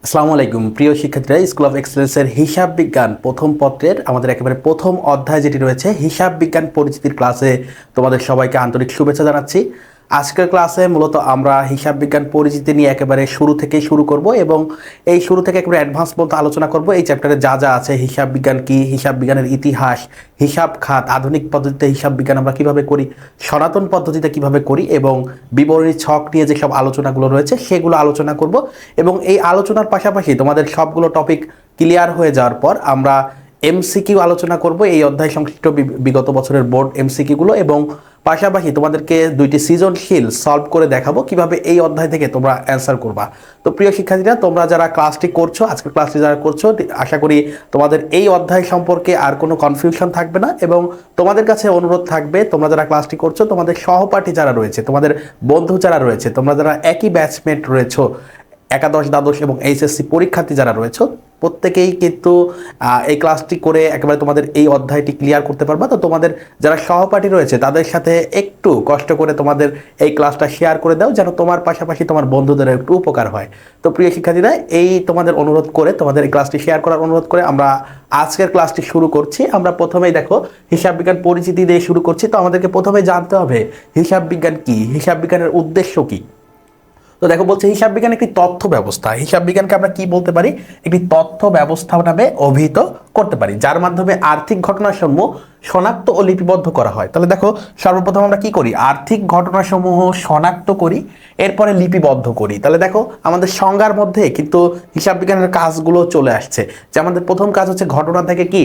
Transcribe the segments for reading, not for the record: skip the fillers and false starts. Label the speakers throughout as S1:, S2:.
S1: আসসালামু আলাইকুম প্রিয় শিক্ষার্থীরা, স্কুল অফ এক্সেলেন্সের হিসাব বিজ্ঞান প্রথম পত্রের আমাদের একেবারে প্রথম অধ্যায় যেটি রয়েছে হিসাব বিজ্ঞান পরিচিতির ক্লাসে তোমাদের সবাইকে আন্তরিক শুভেচ্ছা জানাচ্ছি। আজকের ক্লাসে মূলত আমরা হিসাব বিজ্ঞান পরিচিতি নিয়ে একেবারে শুরু থেকে শুরু করব এবং এই শুরু থেকে একেবারে অ্যাডভান্স পর্যন্ত আলোচনা করব। এই চ্যাপ্টারে যা যা আছে, হিসাব বিজ্ঞান কি, হিসাব বিজ্ঞানের ইতিহাস, হিসাব খাত, আধুনিক পদ্ধতিতে হিসাব বিজ্ঞান আমরা কিভাবে করি, সনাতন পদ্ধতিতে কিভাবে করি এবং বিবরণী ছক নিয়ে যেসব আলোচনাগুলো রয়েছে সেগুলো আলোচনা করব। এবং এই আলোচনার পাশাপাশি তোমাদের সবগুলো টপিক ক্লিয়ার হয়ে যাওয়ার পর আমরা এমসিকিউ আলোচনা করব, এই অধ্যায় সংশ্লিষ্ট বিগত বছরের বোর্ড এমসিকিউগুলো, এবং পাশাপাশি তোমাদেরকে দুইটি সৃজনশীল সলভ করে দেখাবো কিভাবে এই অধ্যায় থেকে তোমরা অ্যান্সার করবা। তো প্রিয় শিক্ষার্থীরা, তোমরা যারা ক্লাসটি করছো, আজকের ক্লাসটি যারা করছো, আশা করি তোমাদের এই অধ্যায় সম্পর্কে আর কোনো কনফিউশন থাকবে না। এবং তোমাদের কাছে অনুরোধ থাকবে, তোমরা যারা ক্লাসটি করছো, তোমাদের সহপাঠী যারা রয়েছে, তোমাদের বন্ধু যারা রয়েছে, তোমরা যারা একই ব্যাচমেট রয়েছো, একাদশ দ্বাদশ এবং এইচএসসি পরীক্ষার্থী যারা রয়েছে, প্রত্যেকেই কিন্তু এই ক্লাসটি করে একেবারে তোমাদের এই অধ্যায়টি ক্লিয়ার করতে পারবা। তো তোমাদের যারা সহপাঠী রয়েছে তাদের সাথে একটু কষ্ট করে তোমাদের এই ক্লাসটা শেয়ার করে দাও, যেন তোমার পাশাপাশি তোমার বন্ধুদের একটু উপকার হয়। তো প্রিয় শিক্ষার্থীরা, এই তোমাদের অনুরোধ করে, তোমাদের এই ক্লাসটি শেয়ার করার অনুরোধ করে আমরা আজকের ক্লাসটি শুরু করছি। আমরা প্রথমেই দেখো হিসাব বিজ্ঞান পরিচিতি দিয়ে শুরু করছি। তো আমাদেরকে প্রথমে জানতে হবে হিসাব বিজ্ঞান কি, হিসাব বিজ্ঞানের উদ্দেশ্য কি। তো দেখো, বলছে হিসাব বিজ্ঞান একটি তথ্য ব্যবস্থা। হিসাব বিজ্ঞানকে আমরা কি বলতে পারি? একটি তথ্য ব্যবস্থা নামে অভিহিত করতে পারি, যার মাধ্যমে আর্থিক ঘটনাসমূহ শনাক্ত ও লিপিবদ্ধ করা হয়। তাহলে দেখো, সর্বপ্রথম আমরা কি করি? আর্থিক ঘটনাসমূহ শনাক্ত করি, এরপরে লিপিবদ্ধ করি। তাহলে দেখো, আমাদের সংজ্ঞার মধ্যে কিন্তু হিসাব বিজ্ঞানের কাজগুলো চলে আসছে। যে আমাদের প্রথম কাজ হচ্ছে ঘটনা থেকে কি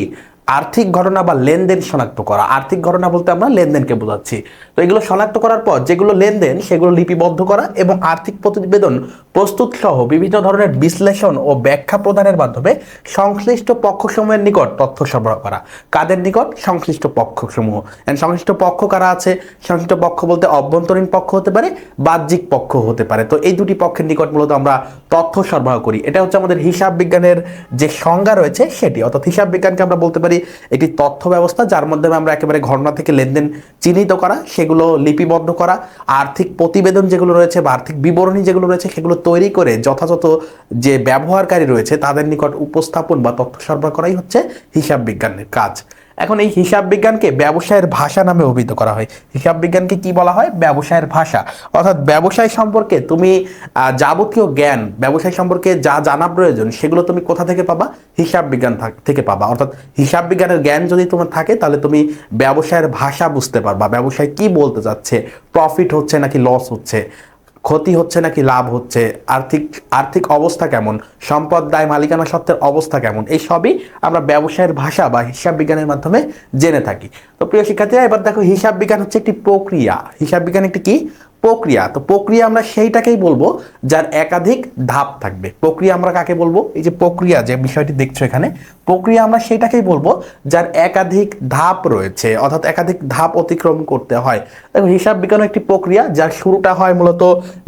S1: আর্থিক ঘটনা বা লেনদেন শনাক্ত করা। আর্থিক ঘটনা বলতে আমরা লেনদেনকে বোঝাচ্ছি। তো এগুলো শনাক্ত করার পর যেগুলো লেনদেন সেগুলো লিপিবদ্ধ করা এবং আর্থিক প্রতিবেদন প্রস্তুত সহ বিভিন্ন ধরনের বিশ্লেষণ ও ব্যাখ্যা প্রদানের মাধ্যমে সংশ্লিষ্ট পক্ষসমূহের নিকট তথ্য সরবরাহ করা। কাদের নিকট? সংশ্লিষ্ট পক্ষসমূহ। সংশ্লিষ্ট পক্ষ কারা আছে? সংশ্লিষ্ট পক্ষ বলতে অভ্যন্তরীণ পক্ষ হতে পারে, বাহ্যিক পক্ষ হতে পারে। তো এই দুটি পক্ষের নিকট মূলত আমরা তথ্য সরবরাহ করি। এটা হচ্ছে আমাদের হিসাব বিজ্ঞানের যে সংজ্ঞা রয়েছে সেটি। অর্থাৎ হিসাব বিজ্ঞানকে আমরা বলতে পারি একটি তথ্য ব্যবস্থা, যার মাধ্যমে আমরা একেবারে ঘটনা থেকে লেনদেন চিহ্নিত করা, সেগুলো লিপিবদ্ধ করা, আর্থিক প্রতিবেদন যেগুলো রয়েছে বা আর্থিক বিবরণী যেগুলো রয়েছে সেগুলো তৈরি করে যথাযথ যে ব্যবহারকারী রয়েছে তাদের নিকট উপস্থাপন বা তথ্য সরবরাহ করাই হচ্ছে হিসাব বিজ্ঞানের কাজ। এখন এই হিসাব বিজ্ঞানকে ব্যবসায়ের ভাষা নামে অভিহিত করা হয়। হিসাব বিজ্ঞানকে কি বলা হয়? ব্যবসায়ের ভাষা। অর্থাৎ ব্যবসায় সম্পর্কে তুমি যাবতীয় জ্ঞান, ব্যবসায় সম্পর্কে যা জানা প্রয়োজন সেগুলো তুমি কোথা থেকে পাবা? হিসাব বিজ্ঞান থেকে পাবা। অর্থাৎ হিসাব বিজ্ঞানের জ্ঞান যদি তোমার থাকে তাহলে তুমি ব্যবসায়ের ভাষা বুঝতে পারবা। ব্যবসায় কি বলতে যাচ্ছে, প্রফিট হচ্ছে নাকি লস হচ্ছে, ক্ষতি হচ্ছে নাকি লাভ হচ্ছে, আর্থিক আর্থিক অবস্থা কেমন, সম্পদ দায় মালিকানা সত্ত্বের অবস্থা কেমন, এই সবই আমরা ব্যবসায়ের ভাষা বা হিসাব বিজ্ঞানের মাধ্যমে জেনে থাকি। তো প্রিয় শিক্ষার্থীরা, এবার দেখো, হিসাব বিজ্ঞান হচ্ছে একটি প্রক্রিয়া। হিসাব বিজ্ঞান একটি কি? প্রক্রিয়া। তো প্রক্রিয়া আমরা সেইটাকেই বলবো যার একাধিক ধাপ থাকবে। প্রক্রিয়া আমরা কাকে বলবো? এই যে প্রক্রিয়া, যে বিষয়টি দেখছো এখানে, প্রক্রিয়া আমরা সেইটাকেই বলবো যার একাধিক ধাপ রয়েছে, অর্থাৎ একাধিক ধাপ অতিক্রম করতে হয়। দেখো, হিসাব বিজ্ঞান একটি প্রক্রিয়া যার শুরুটা হয় মূলত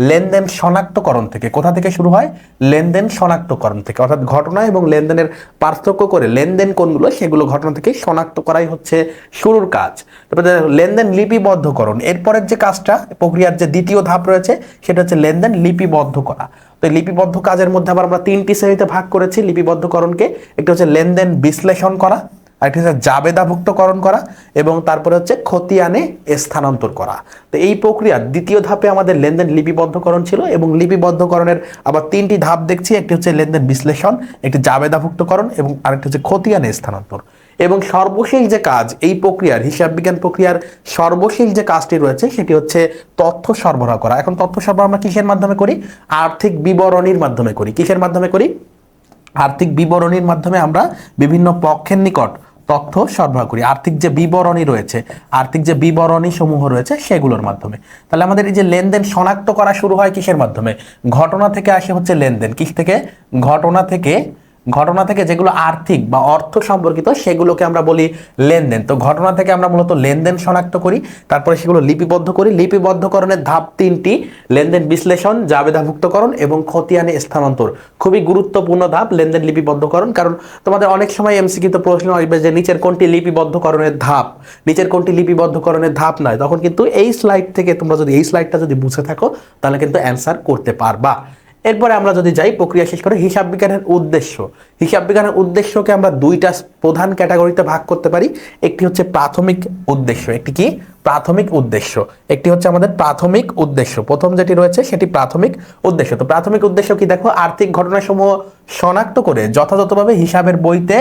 S1: লেনদেন শনাক্তকরণ থেকে। কোথা থেকে শুরু হয়? লেনদেন শনাক্তকরণ থেকে। অর্থাৎ ঘটনা এবং লেনদেনের পার্থক্য করে লেনদেন কোনগুলো সেগুলো ঘটনা থেকে শনাক্ত করাই হচ্ছে শুরুর কাজ। তারপরে লেনদেন লিপিবদ্ধকরণ, এরপরের যে কাজটা, প্রক্রিয়ার যে দ্বিতীয় ধাপ রয়েছে সেটা হচ্ছে লেনদেন লিপিবদ্ধ করা। তো লিপিবদ্ধ কাজের মধ্যে আবার আমরা তিনটি শ্রেণীতে ভাগ করেছি লিপিবদ্ধকরণকে। একটা হচ্ছে লেনদেন বিশ্লেষণ করা, আরেকটি হচ্ছে জাবেদাভুক্তকরণ করা, এবং তারপরে হচ্ছে খতিয়ানে স্থানান্তর করা। তো এই প্রক্রিয়ার দ্বিতীয় ধাপে আমাদের লেনদেন লিপিবদ্ধকরণ ছিল, এবং লিপিবদ্ধকরণের আবার তিনটি ধাপ দেখছি। একটি হচ্ছে লেনদেন বিশ্লেষণ, একটি জাবেদাভুক্তকরণ এবং আরেকটি হচ্ছে খতিয়ানে স্থানান্তর। এবং সর্বশেষ যে কাজ এই প্রক্রিয়ার, হিসাব বিজ্ঞান প্রক্রিয়ার সর্বশেষ যে কাজটি রয়েছে সেটি হচ্ছে তথ্য সরবরাহ করা। এখন তথ্য সরবরাহ আমরা কিসের মাধ্যমে করি? আর্থিক বিবরণীর মাধ্যমে করি। কিসের মাধ্যমে করি? আর্থিক বিবরণীর মাধ্যমে আমরা বিভিন্ন পক্ষের নিকট তথ্য সরবরাহ করি। আর্থিক যে বিবরণী রয়েছে, আর্থিক যে বিবরণী সমূহ রয়েছে সেগুলোর মাধ্যমে। তাহলে আমাদের এই যে লেনদেন শনাক্ত করা শুরু হয় কিসের মাধ্যমে? ঘটনা থেকে আসে হচ্ছে লেনদেন। কিস থেকে? ঘটনা থেকে। ঘটনা থেকে যেগুলো আর্থিক বা অর্থ সম্পর্কিত সেগুলোকে আমরা বলি লেনদেন। তো ঘটনা থেকে আমরা মূলত লেনদেন শনাক্ত করি, তারপরে সেগুলো লিপিবদ্ধ করি। লিপিবদ্ধকরণের ধাপ তিনটি: লেনদেন বিশ্লেষণ, জাবেদাভুক্তকরণ এবং খতিয়ানে স্থানান্তর। খুবই গুরুত্বপূর্ণ ধাপ লেনদেন লিপিবদ্ধকরণ, কারণ তোমাদের অনেক সময় এমসিকিউতে প্রশ্ন আসবে যে নিচের কোনটি লিপিবদ্ধকরণের ধাপ, নিচের কোনটি লিপিবদ্ধকরণের ধাপ নয়। তখন কিন্তু এই স্লাইড থেকে তোমরা যদি এই স্লাইডটা যদি বুঝে থাকো তাহলে কিন্তু অ্যান্সার করতে পারবা। এরপরে আমরা যদি যাই প্রক্রিয়া শেষ করে হিসাব বিজ্ঞানের উদ্দেশ্য, হিসাব বিজ্ঞানের উদ্দেশ্যকে আমরা দুইটা প্রধান ক্যাটাগরিতে ভাগ করতে পারি। একটি হচ্ছে প্রাথমিক উদ্দেশ্য, একটি কি প্রাথমিক উদ্দেশ্য, একটি হচ্ছে আমাদের প্রাথমিক উদ্দেশ্য। প্রথম যেটি রয়েছে সেটি প্রাথমিক উদ্দেশ্য। তো প্রাথমিক উদ্দেশ্য কি দেখো, আর্থিক ঘটনাসমূহ শনাক্ত করে যথাযথভাবে হিসাবের বইতে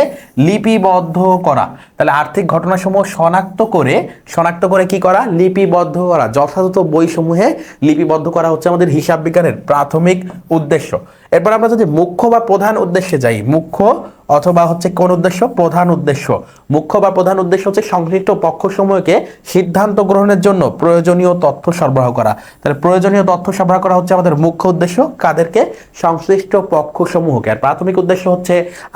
S1: লিপিবদ্ধ করা। তাহলে আর্থিক ঘটনাসমূহ শনাক্ত করে কি করা, লিপিবদ্ধ করা, যথাযথ বইসমূহে লিপিবদ্ধ করা হচ্ছে আমাদের হিসাব বিজ্ঞানের প্রাথমিক উদ্দেশ্য। এরপর আমরা যদি মুখ্য বা প্রধান উদ্দেশ্যে যাই, মুখ্য অথবা হচ্ছে কোন উদ্দেশ্য, প্রধান উদ্দেশ্য। মুখ্য বা প্রধান উদ্দেশ্য হচ্ছে সংশ্লিষ্ট পক্ষসমূহকে সিদ্ধান্ত গ্রহণের জন্য প্রয়োজনীয় তথ্য সরবরাহ করা। তাহলে প্রয়োজনীয় তথ্য সরবরাহ করা হচ্ছে আমাদের মুখ্য উদ্দেশ্য, কাদেরকে, সংশ্লিষ্ট পক্ষসমূহকে। আর প্রাথমিক উদ্দেশ্য হচ্ছে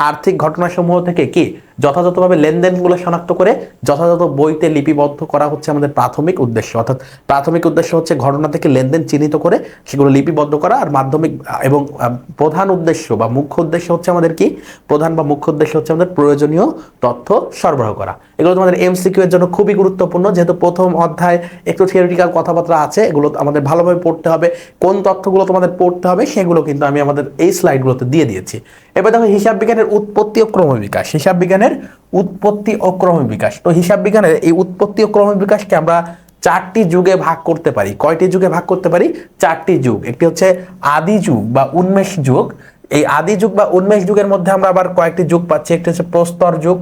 S1: আর্থিক ঘটনাসমূহ থেকে কি যথাযথভাবে লেনদেনগুলো শনাক্ত করে যথাযথ বইতে লিপিবদ্ধ করা হচ্ছে আমাদের প্রাথমিক উদ্দেশ্য। অর্থাৎ প্রাথমিক উদ্দেশ্য হচ্ছে ঘটনা থেকে লেনদেন চিহ্নিত করে সেগুলো লিপিবদ্ধ করা। আর মাধ্যমিক এবং প্রধান উদ্দেশ্য বা মুখ্য উদ্দেশ্য হচ্ছে আমাদের কি, প্রধান বা মুখ্য উদ্দেশ্য হচ্ছে আমাদের প্রয়োজনীয় তথ্য সরবরাহ করা। এগুলো তোমাদের এমসিকিউ এর জন্য খুবই গুরুত্বপূর্ণ, যেহেতু প্রথম অধ্যায় একটু থিওরিটিক্যাল কথাবার্তা আছে, এগুলো আমাদের ভালোভাবে পড়তে হবে। কোন তথ্যগুলো তোমাদের পড়তে হবে সেগুলো কিন্তু আমি আমাদের এই স্লাইডগুলোতে দিয়ে দিয়েছি। এবার দেখো হিসাব বিজ্ঞানের উৎপত্তি ও ক্রমবিকাশ, হিসাব বিজ্ঞানের উৎপত্তি ও ক্রমবিকাশ। তো হিসাব বিজ্ঞানের এই উৎপত্তি ও ক্রমবিকাশকে আমরা চারটি যুগে ভাগ করতে পারি। কয়টি যুগে ভাগ করতে পারি? চারটি যুগ। একটি হচ্ছে আদি যুগ বা উন্মেষ যুগ। এই আদি যুগ বা উন্মেষ যুগের মধ্যে আমরা আবার কয়েকটি যুগ পাচ্ছি। একটি হচ্ছে প্রস্তর যুগ,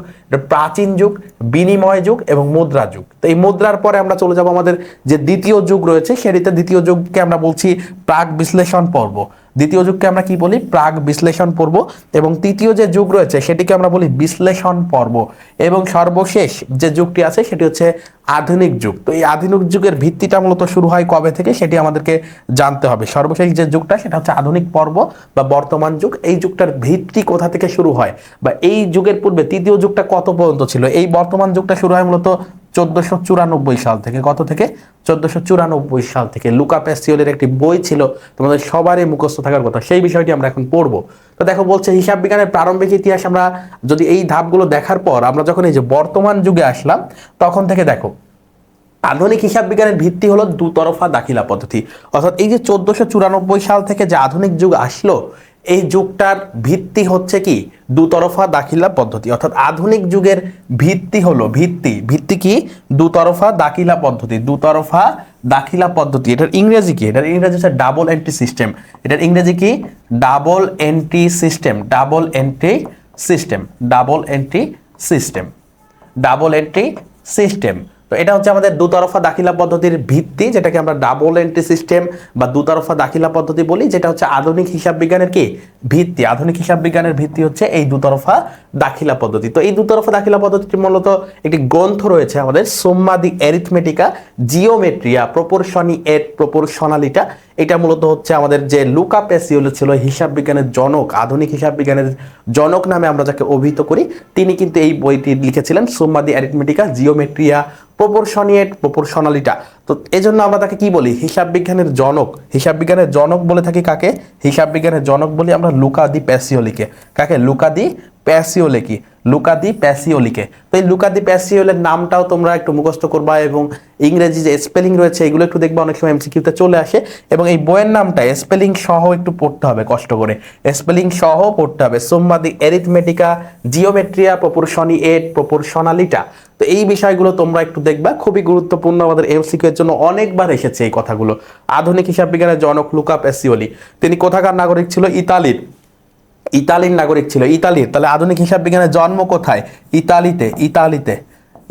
S1: প্রাচীন যুগ, বিনিময় যুগ এবং মুদ্রা যুগ। তো এই মুদ্রার পরে আমরা চলে যাব আমাদের যে দ্বিতীয় যুগ রয়েছে, সেটিতে দ্বিতীয় যুগকে আমরা বলছি প্রাক বিশ্লেষণ পর্ব। দ্বিতীয় যুগকে আমরা কি বলি? প্রাক বিশ্লেষণ পর্ব। এবং তৃতীয় যে যুগ রয়েছে সেটিকে আমরা বলি বিশ্লেষণ পর্ব। এবং সর্বশেষ যে যুগটি আছে সেটি হচ্ছে আধুনিক যুগ। তো এই আধুনিক যুগের ভিত্তিটা মূলত শুরু হয় কবে থেকে সেটি আমাদেরকে জানতে হবে। সর্বশেষ যে যুগটা সেটা হচ্ছে আধুনিক পর্ব বা বর্তমান যুগ। এই যুগটার ভিত্তি কোথা থেকে শুরু হয়, বা এই যুগের পূর্বে তৃতীয় যুগটা কত পর্যন্ত ছিল। এই বর্তমান যুগটা শুরু হয় মূলত 1494 সাল থেকে। কত থেকে? 1494 সাল থেকে। লুকা প্যাসিওলের একটি বই ছিল, তোমাদের সবারই মুখস্থ থাকার কথা, সেই বিষয়টি আমরা এখন পড়বো। তো দেখো বলছে হিসাব বিজ্ঞানের প্রারম্ভিক ইতিহাস। আমরা যদি এই ধাপগুলো দেখার পর আমরা যখন এই যে বর্তমান যুগে আসলাম, তখন থেকে দেখো আধুনিক হিসাব বিজ্ঞানের ভিত্তি হলো দুতরফা দাখিলা পদ্ধতি। অর্থাৎ এই যে 1494 সাল থেকে যে আধুনিক যুগ আসলো, এই যুগটার ভিত্তি হচ্ছে কি দুতরফা দাখিলা পদ্ধতি। অর্থাৎ আধুনিক যুগের ভিত্তি হলো ভিত্তি কি দুতরফা দাখিলা পদ্ধতি। দুতরফা দাখিলা পদ্ধতি, এটার ইংরেজি কি? এটার ইংরেজি হচ্ছে ডাবল এন্ট্রি সিস্টেম। এটার ইংরেজি কি? Double entry system. Double entry system. Double entry system. Double entry system. তো এটা হচ্ছে আমাদের দুতরফা দাখিলা পদ্ধতির ভিত্তি, যেটাকে আমরা ডাবল এন্ট্রি সিস্টেম বা দুতরফা দাখিলা পদ্ধতি বলি, যেটা হচ্ছে আধুনিক হিসাব বিজ্ঞানের কি ভিত্তি। আধুনিক হিসাব বিজ্ঞানের ভিত্তি হচ্ছে এই দুতরফা দাখিলা পদ্ধতি। তো এই দুতরফা দাখিলা পদ্ধতিটি মূলত একটি গ্রন্থ রয়েছে আমাদের, সুম্মা দি অ্যারিথমেটিকা জিওমেট্রিয়া প্রপোর্শনালিটা। এটা মূলত হচ্ছে আমাদের যে লুকা প্যাসিওলি ছিল হিসাব বিজ্ঞানের জনক, আধুনিক হিসাব বিজ্ঞানের জনক নামে আমরা যাকে অভিহিত করি, তিনি কিন্তু এই বইটি লিখেছিলেন, সুম্মা দি অ্যারিথমেটিকা জিওমেট্রিয়া প্রপোর্শনালিটা। তো এই জন্য আমরা তাকে কি বলি? হিসাব বিজ্ঞানের জনক। হিসাব বিজ্ঞানের জনক বলে থাকি কাকে? হিসাব বিজ্ঞানের জনক বলি আমরা লুকা দি প্যাসিওলিকে। কাকে? লুকা দি প্যাসিওলি। লুকা দি প্যাসিওলিকে। তো এই লুকা দি প্যাসিওলের নামটাও তোমরা একটু মুখস্থ করবা, এবং ইংরেজি যে স্পেলিং রয়েছে এগুলো একটু দেখবা, অনেক সময় এমসিকিউতে চলে আসে। এবং এই বইয়ের নামটা স্পেলিং সহ একটু পড়তে হবে, কষ্ট করে স্পেলিং সহ পড়তে হবে, সুম্মা দি অ্যারিথমেটিকা জিওমেট্রিয়া প্রপোর্শনালিটা। তো এই বিষয়গুলো তোমরা একটু দেখবা, খুবই গুরুত্বপূর্ণ, আমাদের এমসিকিউ এর জন্য অনেকবার এসেছে এই কথাগুলো। আধুনিক হিসাব বিজ্ঞানের জনক লুকা প্যাসিওলি। তিনি কোথাকার নাগরিক ছিল? ইতালির নাগরিক ছিল। ইতালির। তাহলে আধুনিক হিসাব বিজ্ঞানের জন্ম কোথায়?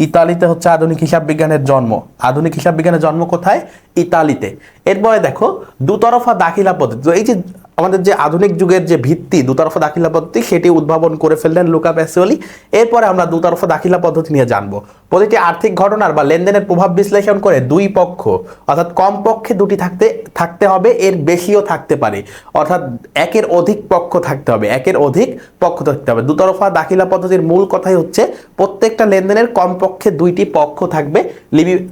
S1: ইতালিতে হচ্ছে আধুনিক হিসাব বিজ্ঞানের জন্ম। আধুনিক হিসাব বিজ্ঞানের জন্ম কোথায়? ইতালিতে। এরপরে দেখো দুতরফা দাখিলা পদ্ধতি। তো এই যে আমাদের যে আধুনিক যুগের যে ভিত্তি দুতরফা দাখিলা পদ্ধতি, সেটি উদ্ভাবন করে ফেললেন লুকা প্যাসিওলি। এরপরে আমরা দুতরফা দাখিলা পদ্ধতি নিয়ে জানবো। প্রতিটি আর্থিক ঘটনার বা লেনদেনের প্রভাব বিশ্লেষণ করে দুই পক্ষ, অর্থাৎ কমপক্ষে দুটি থাকতে হবে, এর বেশিও থাকতে পারে, অর্থাৎ একের অধিক পক্ষ থাকতে হবে, দুতরফা দাখিলা পদ্ধতির মূল কথাই হচ্ছে প্রত্যেকটা লেনদেনের কমপক্ষে দুইটি পক্ষ থাকবে।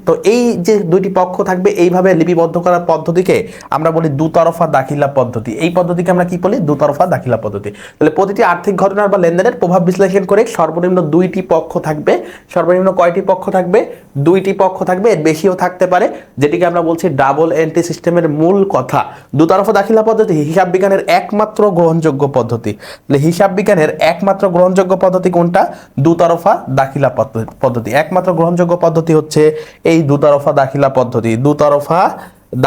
S1: তো এই যে দুইটি পক্ষ থাকবে, এইভাবে লিপিবদ্ধ করার পদ্ধতিকে আমরা বলি দুতরফা দাখিলা পদ্ধতি। এই পদ্ধতিকে আমরা কি বলি? দুতরফা দাখিলা পদ্ধতি। তাহলে প্রতিটি আর্থিক ঘটনার বা লেনদেনের প্রভাব বিশ্লেষণ করে সর্বনিম্ন দুইটি পক্ষ থাকবে। সর্বনিম্ন কয়টি পক্ষ থাকবে? দুইটি পক্ষ থাকবে, এর বেশিও থাকতে পারে, যেটিকে আমরা বলছি ডাবল এন্ট্রি সিস্টেমের মূল কথা। দুতরফা দাখিলা পদ্ধতি হিসাব বিজ্ঞানের একমাত্র গ্রহণযোগ্য পদ্ধতি। হিসাব বিজ্ঞানের একমাত্র গ্রহণযোগ্য পদ্ধতি কোনটা? দুতরফা দাখিলা পদ্ধতি। একমাত্র গ্রহণযোগ্য পদ্ধতি হচ্ছে এই দুতরফা দাখিলা পদ্ধতি। দুতরফা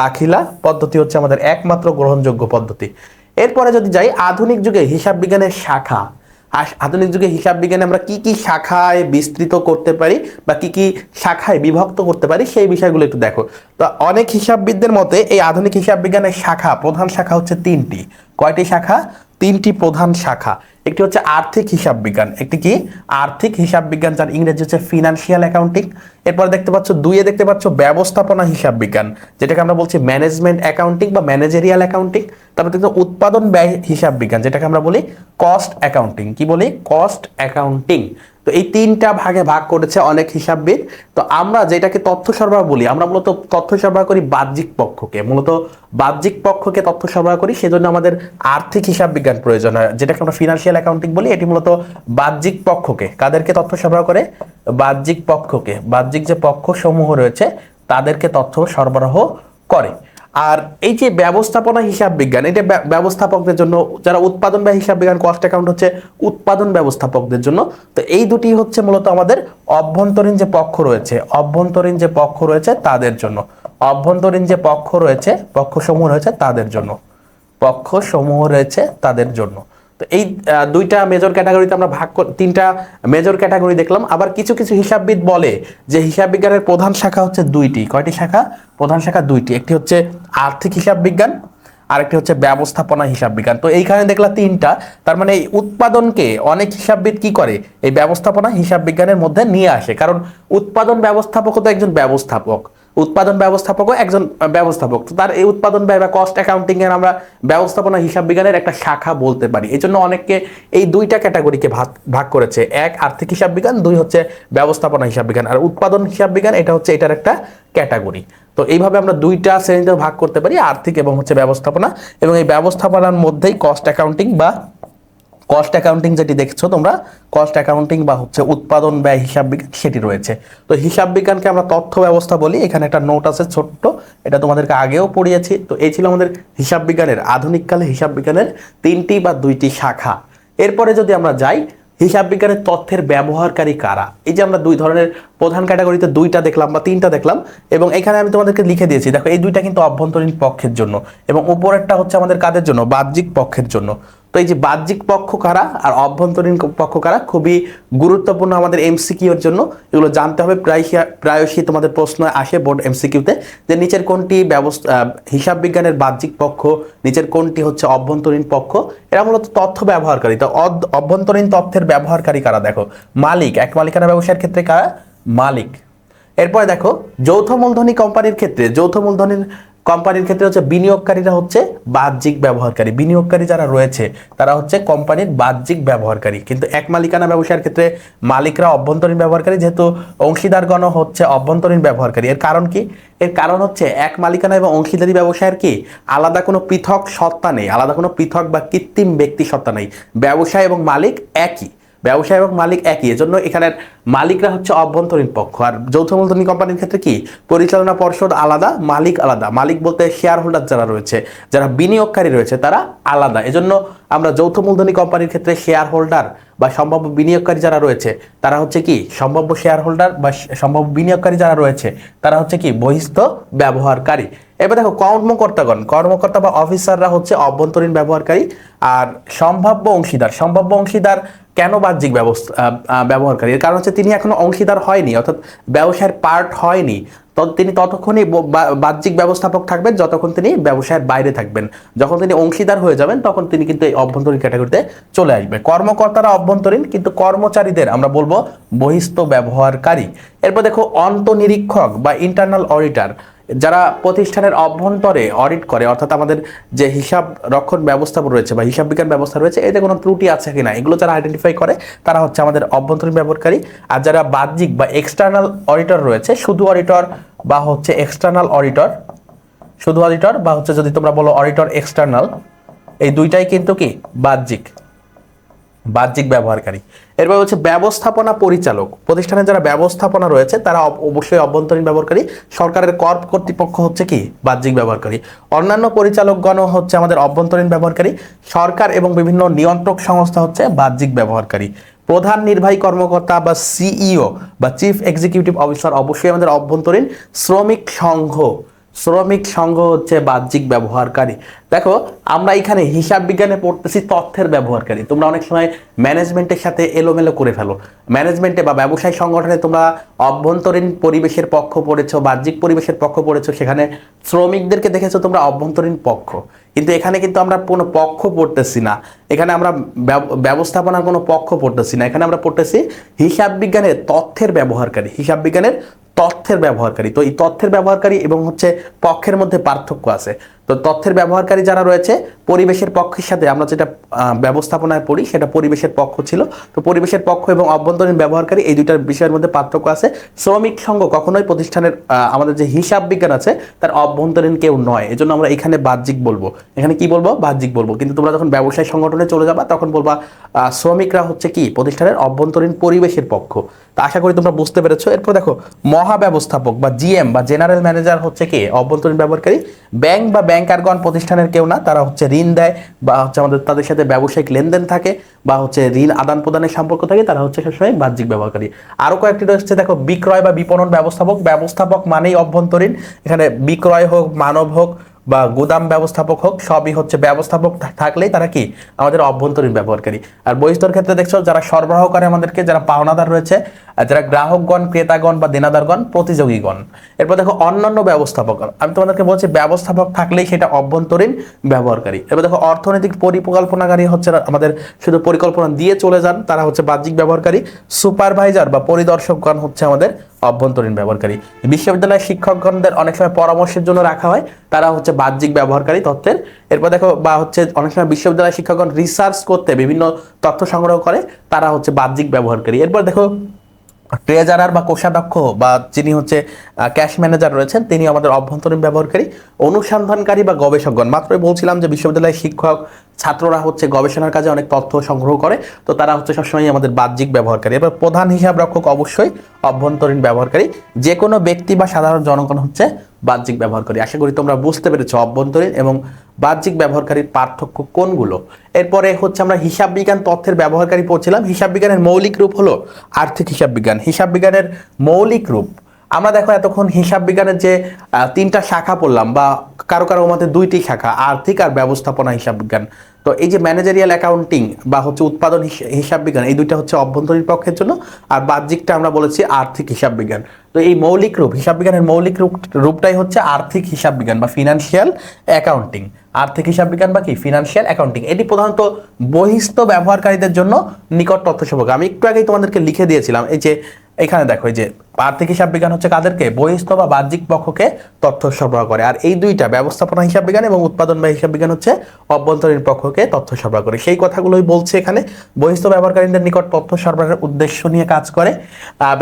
S1: দাখিলা পদ্ধতি হচ্ছে আমাদের একমাত্র গ্রহণযোগ্য পদ্ধতি। এরপরে যদি যাই আধুনিক যুগে হিসাব বিজ্ঞানের শাখা, আধুনিক যুগে হিসাব বিজ্ঞানে আমরা কি কি শাখায় বিস্তৃত করতে পারি বা কি কি শাখায় বিভক্ত করতে পারি সেই বিষয়গুলো একটু দেখো। তো অনেক হিসাববিদদের মতে এই আধুনিক হিসাব বিজ্ঞানের শাখা, প্রধান শাখা হচ্ছে তিনটি। কয়টি শাখা? তিনটি প্রধান শাখা। একটি হচ্ছে আর্থিক হিসাব বিজ্ঞান, একটি কি আর্থিক হিসাব বিজ্ঞান, যার ইংরেজি হচ্ছে ফিনান্সিয়াল অ্যাকাউন্টিং। এরপর দেখতে পাচ্ছ দুইয়ে দেখতে পাচ্ছ ব্যবস্থাপনা হিসাব বিজ্ঞান, যেটাকে আমরা বলছি ম্যানেজমেন্ট অ্যাকাউন্টিং বা ম্যানেজেরিয়াল অ্যাকাউন্টিং। তারপর দেখতে উৎপাদন ব্যয় হিসাব বিজ্ঞান, যেটাকে আমরা বলি কস্ট অ্যাকাউন্টিং। কি বলি? Cost accounting. তো এই তিনটা ভাগে ভাগ করেছে অনেক হিসাববিদ। তো আমরা যেটাকে তথ্য সরবরাহ বলি, আমরা মূলত তথ্য সরবরাহ করি বাহ্যিক পক্ষকে, মূলত বাহ্যিক পক্ষকে তথ্য সরবরাহ করি, সেজন্য আমাদের আর্থিক হিসাব বিজ্ঞান প্রয়োজন হয়, যেটাকে আমরা ফিনান্সিয়াল অ্যাকাউন্টিং বলি। এটি মূলত বাহ্যিক পক্ষকে, কাদেরকে তথ্য সরবরাহ করে? বাহ্যিক পক্ষকে, বাহ্যিক যে পক্ষ সমূহ রয়েছে তাদেরকে তথ্য সরবরাহ করে। আর এই যে ব্যবস্থাপনা হিসাব বিজ্ঞান, এটা ব্যবস্থাপকদের জন্য, যারা উৎপাদন ব্যয় হিসাব বিজ্ঞান কস্ট অ্যাকাউন্ট হচ্ছে উৎপাদন ব্যবস্থাপকদের জন্য। তো এই দুটি হচ্ছে মূলত আমাদের অভ্যন্তরীণ যে পক্ষ রয়েছে, অভ্যন্তরীণ যে পক্ষ রয়েছে তাদের জন্য, অভ্যন্তরীণ যে পক্ষ রয়েছে, পক্ষ সমূহ রয়েছে তাদের জন্য, পক্ষ সমূহ রয়েছে তাদের জন্য। তো এই দুইটা মেজর ক্যাটাগরিতে আমরা তিনটা মেজর ক্যাটাগরি দেখলাম। আবার কিছু কিছু হিসাববিদ বলে যে হিসাব বিজ্ঞানের প্রধান শাখা হচ্ছে দুইটি। কয়টি শাখা? প্রধান শাখা দুইটি। একটি হচ্ছে আর্থিক হিসাব বিজ্ঞান, আরেকটি হচ্ছে ব্যবস্থাপনা হিসাব বিজ্ঞান। তো এইখানে দেখলাম তিনটা, তার মানে এই উৎপাদনকে অনেক হিসাববিদ কি করে? এই ব্যবস্থাপনা হিসাব বিজ্ঞানের মধ্যে নিয়ে আসে, কারণ উৎপাদন ব্যবস্থাপক তো একজন ব্যবস্থাপক, উৎপাদন ব্যবস্থাপকও একজন ব্যবস্থাপক। তো তার এই উৎপাদন ব্যয় বা কস্ট অ্যাকাউন্টিং এর আমরা ব্যবস্থাপনা হিসাব বিজ্ঞানের একটা শাখা বলতে পারি। এই জন্য অনেককে এই দুইটা ক্যাটাগরিকে ভাগ করেছে, এক আর্থিক হিসাব বিজ্ঞান, দুই হচ্ছে ব্যবস্থাপনা হিসাব বিজ্ঞান, আর উৎপাদন হিসাব বিজ্ঞান এটা হচ্ছে এটার একটা ক্যাটাগরি। তো এইভাবে আমরা দুইটা শ্রেণীতে ভাগ করতে পারি, আর্থিক এবং হচ্ছে ব্যবস্থাপনা। এবং এই ব্যবস্থাপনার মধ্যেই কস্ট অ্যাকাউন্টিং বা কস্ট অ্যাকাউন্টিং যেটি দেখছো তোমরা, কস্ট অ্যাকাউন্টিং বা হচ্ছে উৎপাদন ব্যয় হিসাব বিজ্ঞান সেটি রয়েছে। তো হিসাব বিজ্ঞানকে আমরা তথ্য ব্যবস্থা বলি। এখানে একটা নোট আছে ছোট্ট, এটা তোমাদেরকে আগেও পড়িয়েছি। তো এই ছিল আমাদের হিসাব বিজ্ঞানের, আধুনিককালে হিসাব বিজ্ঞানের তিনটি বা দুইটি শাখা। এরপরে যদি আমরা যাই হিসাব বিজ্ঞানের তথ্যের ব্যবহারকারী কারা, এই যে আমরা দুই ধরনের প্রধান ক্যাটাগরিতে দুইটা দেখলাম বা তিনটা দেখলাম, এবং এখানে আমি তোমাদেরকে লিখে দিয়েছি, দেখো এই দুইটা কিন্তু অভ্যন্তরীণ পক্ষের জন্য, এবং উপরেরটা হচ্ছে আমাদের কাদের জন্য? বাহ্যিক পক্ষের জন্য। তো এই যে বাহ্যিক পক্ষ কারা আর অভ্যন্তরীণ পক্ষ কারা খুবই গুরুত্বপূর্ণ আমাদের এমসিকিউর জন্য, এগুলো জানতে হবে। প্রায়শই তোমাদের প্রশ্ন আসে বোর্ড এমসিকিউতে যে নিচের কোনটি হিসাব বিজ্ঞানের বাহ্যিক পক্ষ, নিচের কোনটি হচ্ছে অভ্যন্তরীণ পক্ষ। এরা মূলত তথ্য ব্যবহারকারী। তো অভ্যন্তরীণ তথ্যের ব্যবহারকারী কারা? দেখো মালিক, এক মালিকানা ব্যবসায়ের ক্ষেত্রে কারা? মালিক। এরপরে দেখো যৌথ মূলধনী কোম্পানির ক্ষেত্রে, যৌথ মূলধনীর কোম্পানির ক্ষেত্রে হচ্ছে বিনিয়োগকারীরা হচ্ছে বাহ্যিক ব্যবহারকারী। বিনিয়োগকারী যারা রয়েছে তারা হচ্ছে কোম্পানির বাহ্যিক ব্যবহারকারী। কিন্তু এক মালিকানা ব্যবসায়ের ক্ষেত্রে মালিকরা অভ্যন্তরীণ ব্যবহারকারী, যেহেতু অংশীদারগণ হচ্ছে অভ্যন্তরীণ ব্যবহারকারী। এর কারণ কি? এর কারণ হচ্ছে এক মালিকানা এবং অংশীদারি ব্যবসায়ের কি আলাদা কোনো পৃথক সত্তা নেই, আলাদা কোনো পৃথক বা কৃত্রিম ব্যক্তি সত্তা নেই। ব্যবসায় এবং মালিক একই, ব্যবসায় এবং মালিক একই, এজন্য এখানের মালিকরা হচ্ছে অভ্যন্তরীণ পক্ষ। আর যৌথ মূলধনী কোম্পানির ক্ষেত্রে কি পরিচালনা পর্ষদ আলাদা, মালিক আলাদা। মালিক বলতে শেয়ার হোল্ডার যারা রয়েছে, যারা বিনিয়োগকারী রয়েছে তারা আলাদা। এজন্য আমরা যৌথ মূলধনী কোম্পানির ক্ষেত্রে শেয়ার হোল্ডার বা সম্ভাব্য বিনিয়োগকারী যারা রয়েছে তারা হচ্ছে কি সম্ভাব্য শেয়ার হোল্ডার বা সম্ভাব্য বিনিয়োগকারী যারা রয়েছে তারা হচ্ছে কি বহিস্থ ব্যবহারকারী। এবার দেখো কর্মকর্তাগণ, কর্মকর্তা বা অফিসাররা হচ্ছে অভ্যন্তরীণ ব্যবহারকারী। আর সম্ভাব্য অংশীদার, সম্ভাব্য অংশীদার কেন বাহ্যিক ব্যবহারকারী? এর কারণ হচ্ছে তিনি এখনো অংশীদার হয়নি, অর্থাৎ ব্যবসায়ের পার্ট হয়নি। তিনি ততক্ষণই বাহ্যিক ব্যবস্থাপক থাকবেন যতক্ষণ তিনি ব্যবসায়ের বাইরে থাকবেন। যখন তিনি অংশীদার হয়ে যাবেন তখন তিনি কিন্তু এই অভ্যন্তরীণ ক্যাটাগরিতে চলে আসবে। কর্মকর্তারা অভ্যন্তরীণ, কিন্তু কর্মচারীদের আমরা বলবো বহিস্থ ব্যবহারকারী। এরপর দেখো অন্তঃনিরীক্ষক বা ইন্টারনাল অডিটর, যারা প্রতিষ্ঠানের অভ্যন্তরে অডিট করে, অর্থাৎ আমাদের যে হিসাব রক্ষণ ব্যবস্থা রয়েছে বা হিসাব বিজ্ঞান ব্যবস্থা রয়েছে এতে কোনো ত্রুটি আছে কিনা এগুলো যারা আইডেন্টিফাই করে তারা হচ্ছে আমাদের অভ্যন্তরীণ ব্যবহারকারী। আর যারা বাহ্যিক বা এক্সটার্নাল অডিটর রয়েছে, শুধু অডিটর বা হচ্ছে এক্সটার্নাল অডিটর, শুধু অডিটর বা হচ্ছে যদি তোমরা বলো অডিটর এক্সটার্নাল, এই দুইটাই কিন্তু কি বাহ্যিক, বাহ্যিক ব্যবহারকারী। এরপর হচ্ছে ব্যবস্থাপনা পরিচালক, প্রতিষ্ঠানে যারা ব্যবস্থাপনা রয়েছে তারা অবশ্যই অভ্যন্তরীণ ব্যবহারকারী। সরকারের কর কর্তৃপক্ষ হচ্ছে কি বাহ্যিক ব্যবহারকারী। অন্যান্য পরিচালকগণও হচ্ছে আমাদের অভ্যন্তরীণ ব্যবহারকারী। সরকার এবং বিভিন্ন নিয়ন্ত্রক সংস্থা হচ্ছে বাহ্যিক ব্যবহারকারী। প্রধান নির্বাহী কর্মকর্তা বা সিইও বা চিফ এক্সিকিউটিভ অফিসার অবশ্যই আমাদের অভ্যন্তরীণ। শ্রমিক সংঘ হচ্ছে বাহ্যিক ব্যবহারকারী। দেখো আমরা এখানে হিসাব বিজ্ঞানে পড়তেছি তথ্যের ব্যবহারকারী। তোমরা অনেক সময় ম্যানেজমেন্টের সাথে এলোমেলো করে ফেলো। ম্যানেজমেন্টে বা ব্যবসায় সংগঠনে তোমরা অভ্যন্তরীণ পরিবেশের পক্ষ পড়েছো, বাহ্যিক পরিবেশের পক্ষ পড়েছো, সেখানে শ্রমিকদেরকে দেখেছো তোমরা অভ্যন্তরীণ পক্ষ। কিন্তু এখানে কিন্তু আমরা কোনো পক্ষ পড়তেছি না, এখানে আমরা ব্যবস্থাপনার কোনো পক্ষ পড়তেছি না, এখানে আমরা পড়তেছি হিসাব বিজ্ঞানের তথ্যের ব্যবহারকারী, হিসাব বিজ্ঞানের তথ্যের ব্যবহারকারী। তো এই তথ্যের ব্যবহারকারী এবং হচ্ছে পক্ষের মধ্যে পার্থক্য আছে। তো তথ্যের ব্যবহারকারী যারা রয়েছে পরিবেশের পক্ষের সাথে আমরা যেটা ব্যবস্থাপনায় পড়ি সেটা পরিবেশের পক্ষ ছিল। তো পরিবেশের পক্ষ এবং অভ্যন্তরীণ ব্যবহারকারী এই দুইটার বিষয়ের মধ্যে পার্থক্য আছে। শ্রমিক সংঘ কখনোই প্রতিষ্ঠানের আমাদের যে হিসাব বিজ্ঞান আছে তার অভ্যন্তরীণ কেউ নয়, এজন্য আমরা এখানে বাহ্যিক বলবো। এখানে কি বলবো? বাহ্যিক বলবো। কিন্তু তোমরা যখন ব্যবসায় সংগঠনে চলে যাবা তখন বলবা শ্রমিকরা হচ্ছে কি প্রতিষ্ঠানের অভ্যন্তরীণ পরিবেশের পক্ষ। তা আশা করি তোমরা বুঝতে পেরেছো। এরপর দেখো মহাব্যবস্থাপক বা জিএম বা জেনারেল ম্যানেজার হচ্ছে কি অভ্যন্তরীণ ব্যবহারকারী। ব্যাংক বা ব্যাংকারগণ প্রতিষ্ঠানের কেউ না, তারা হচ্ছে ঋণ দেয় বা হচ্ছে আমাদের তাদের সাথে ব্যবসায়িক লেনদেন থাকে বা হচ্ছে ঋণ আদান প্রদানের সম্পর্ক থাকে, তারা হচ্ছে সবসময় বাহ্যিক ব্যবহারকারী। আরো কয়েকটি রয়েছে দেখো বিক্রয় বা বিপণন ব্যবস্থাপক। ব্যবস্থাপক মানেই অভ্যন্তরীণ, এখানে বিক্রয় হোক, মানব হোক বা গুদাম ব্যবস্থাপক হোক, সবই হচ্ছে ব্যবস্থাপক থাকলেই তারা কি আমাদের অভ্যন্তরীণ ব্যবহারকারী। আর বহিস্তর ক্ষেত্রে দেখছো যারা সরবরাহ করে আমাদেরকে, যারা পাওনাদার রয়েছে, আর যারা গ্রাহকগণ, ক্রেতাগণ বা দেনাদারগণ, প্রতিযোগীগণ। এরপর দেখো অন্যান্য ব্যবস্থাপক, আমি তোমাদেরকে বলছি ব্যবস্থাপক থাকলেই সেটা অভ্যন্তরীণ ব্যবহারকারী। এরপর দেখো অর্থনৈতিক পরিকল্পনাকারী হচ্ছে আমাদের শুধু পরিকল্পনা দিয়ে চলে যান, তারা হচ্ছে বাহ্যিক ব্যবহারকারী। সুপারভাইজার বা পরিদর্শকগণ হচ্ছে আমাদের অভ্যন্তরীণ ব্যবহারকারী। বিশ্ববিদ্যালয়ের শিক্ষকগণদের অনেক সময় পরামর্শের জন্য রাখা হয়, তারা হচ্ছে বাহ্যিক ব্যবহারকারী তথ্যের। এরপর দেখো বা হচ্ছে অনেক সময় বিশ্ববিদ্যালয়ের শিক্ষকগণ রিসার্চ করতে বিভিন্ন তথ্য সংগ্রহ করে, তারা হচ্ছে বাহ্যিক ব্যবহারকারী। এরপর দেখো ট্রেজারার বা কোষাধ্যক্ষ বা যিনি হচ্ছে ক্যাশ ম্যানেজার রয়েছেন তিনি আমাদের অভ্যন্তরীণ ব্যবহারকারী। অনুসন্ধানকারী বা গবেষকগণ, মাত্রই বলছিলাম যে বিশ্ববিদ্যালয়ের শিক্ষক ছাত্ররা হচ্ছে গবেষণার কাজে অনেক তথ্য সংগ্রহ করে, তো তারা হচ্ছে সবসময় আমাদের বাহ্যিক ব্যবহারকারী। এবার প্রধান হিসাব রক্ষক অবশ্যই অভ্যন্তরীণ ব্যবহারকারী। যে কোনো ব্যক্তি বা সাধারণ জনগণ হচ্ছে বাহ্যিক ব্যবহারকারী। আশা করি তোমরা বুঝতে পেরেছো অভ্যন্তরীণ এবং বাহ্যিক ব্যবহারকারীর পার্থক্য কোনগুলো। এরপরে হচ্ছে আমরা হিসাব বিজ্ঞান তথ্যের ব্যবহারকারী পড়ছিলাম। হিসাব বিজ্ঞানের মৌলিক রূপ হলো আর্থিক হিসাব বিজ্ঞান। হিসাব বিজ্ঞানের মৌলিক রূপ আমরা দেখো এতক্ষণ হিসাব বিজ্ঞানের যে তিনটা শাখা পড়লাম বা কারো কারো মতে দুইটি শাখা, আর্থিক আর ব্যবস্থাপনা হিসাব বিজ্ঞান। তো এই যে ম্যানেজারিয়াল অ্যাকাউন্টিং বা হচ্ছে উৎপাদন হিসাব বিজ্ঞান, এই দুইটা হচ্ছে অভ্যন্তরীণ পক্ষের জন্য, আর বাহ্যিকটা আমরা বলেছি আর্থিক হিসাব বিজ্ঞান। তো এই মৌলিক রূপ হিসাব বিজ্ঞানের মৌলিক রূপটাই হচ্ছে আর্থিক হিসাব বিজ্ঞান বা ফিনান্সিয়াল অ্যাকাউন্টিং। আর্থিক হিসাব বিজ্ঞান বা কি ফিনান্সিয়াল অ্যাকাউন্টিং, এটি প্রধানত বহিস্থ ব্যবহারকারীদের জন্য নিকট তথ্য সম্পর্ক। আমি একটু আগেই তোমাদেরকে লিখে দিয়েছিলাম, এই যে এখানে দেখো এই যে আর্থিক হিসাব বিজ্ঞান হচ্ছে কাদেরকে? বহিস্থ বা বাহ্যিক পক্ষকে তথ্য সরবরাহ করে। আর এই দুইটা ব্যবস্থাপনা হিসাব বিজ্ঞান এবং উৎপাদন বা হিসাব বিজ্ঞান হচ্ছে অভ্যন্তরীণ পক্ষকে তথ্য সরবরাহ করে। সেই কথাগুলোই বলছে এখানে, বহিস্থ ব্যবহারকারীদের নিকট তথ্য সরবরাহের উদ্দেশ্য নিয়ে কাজ করে।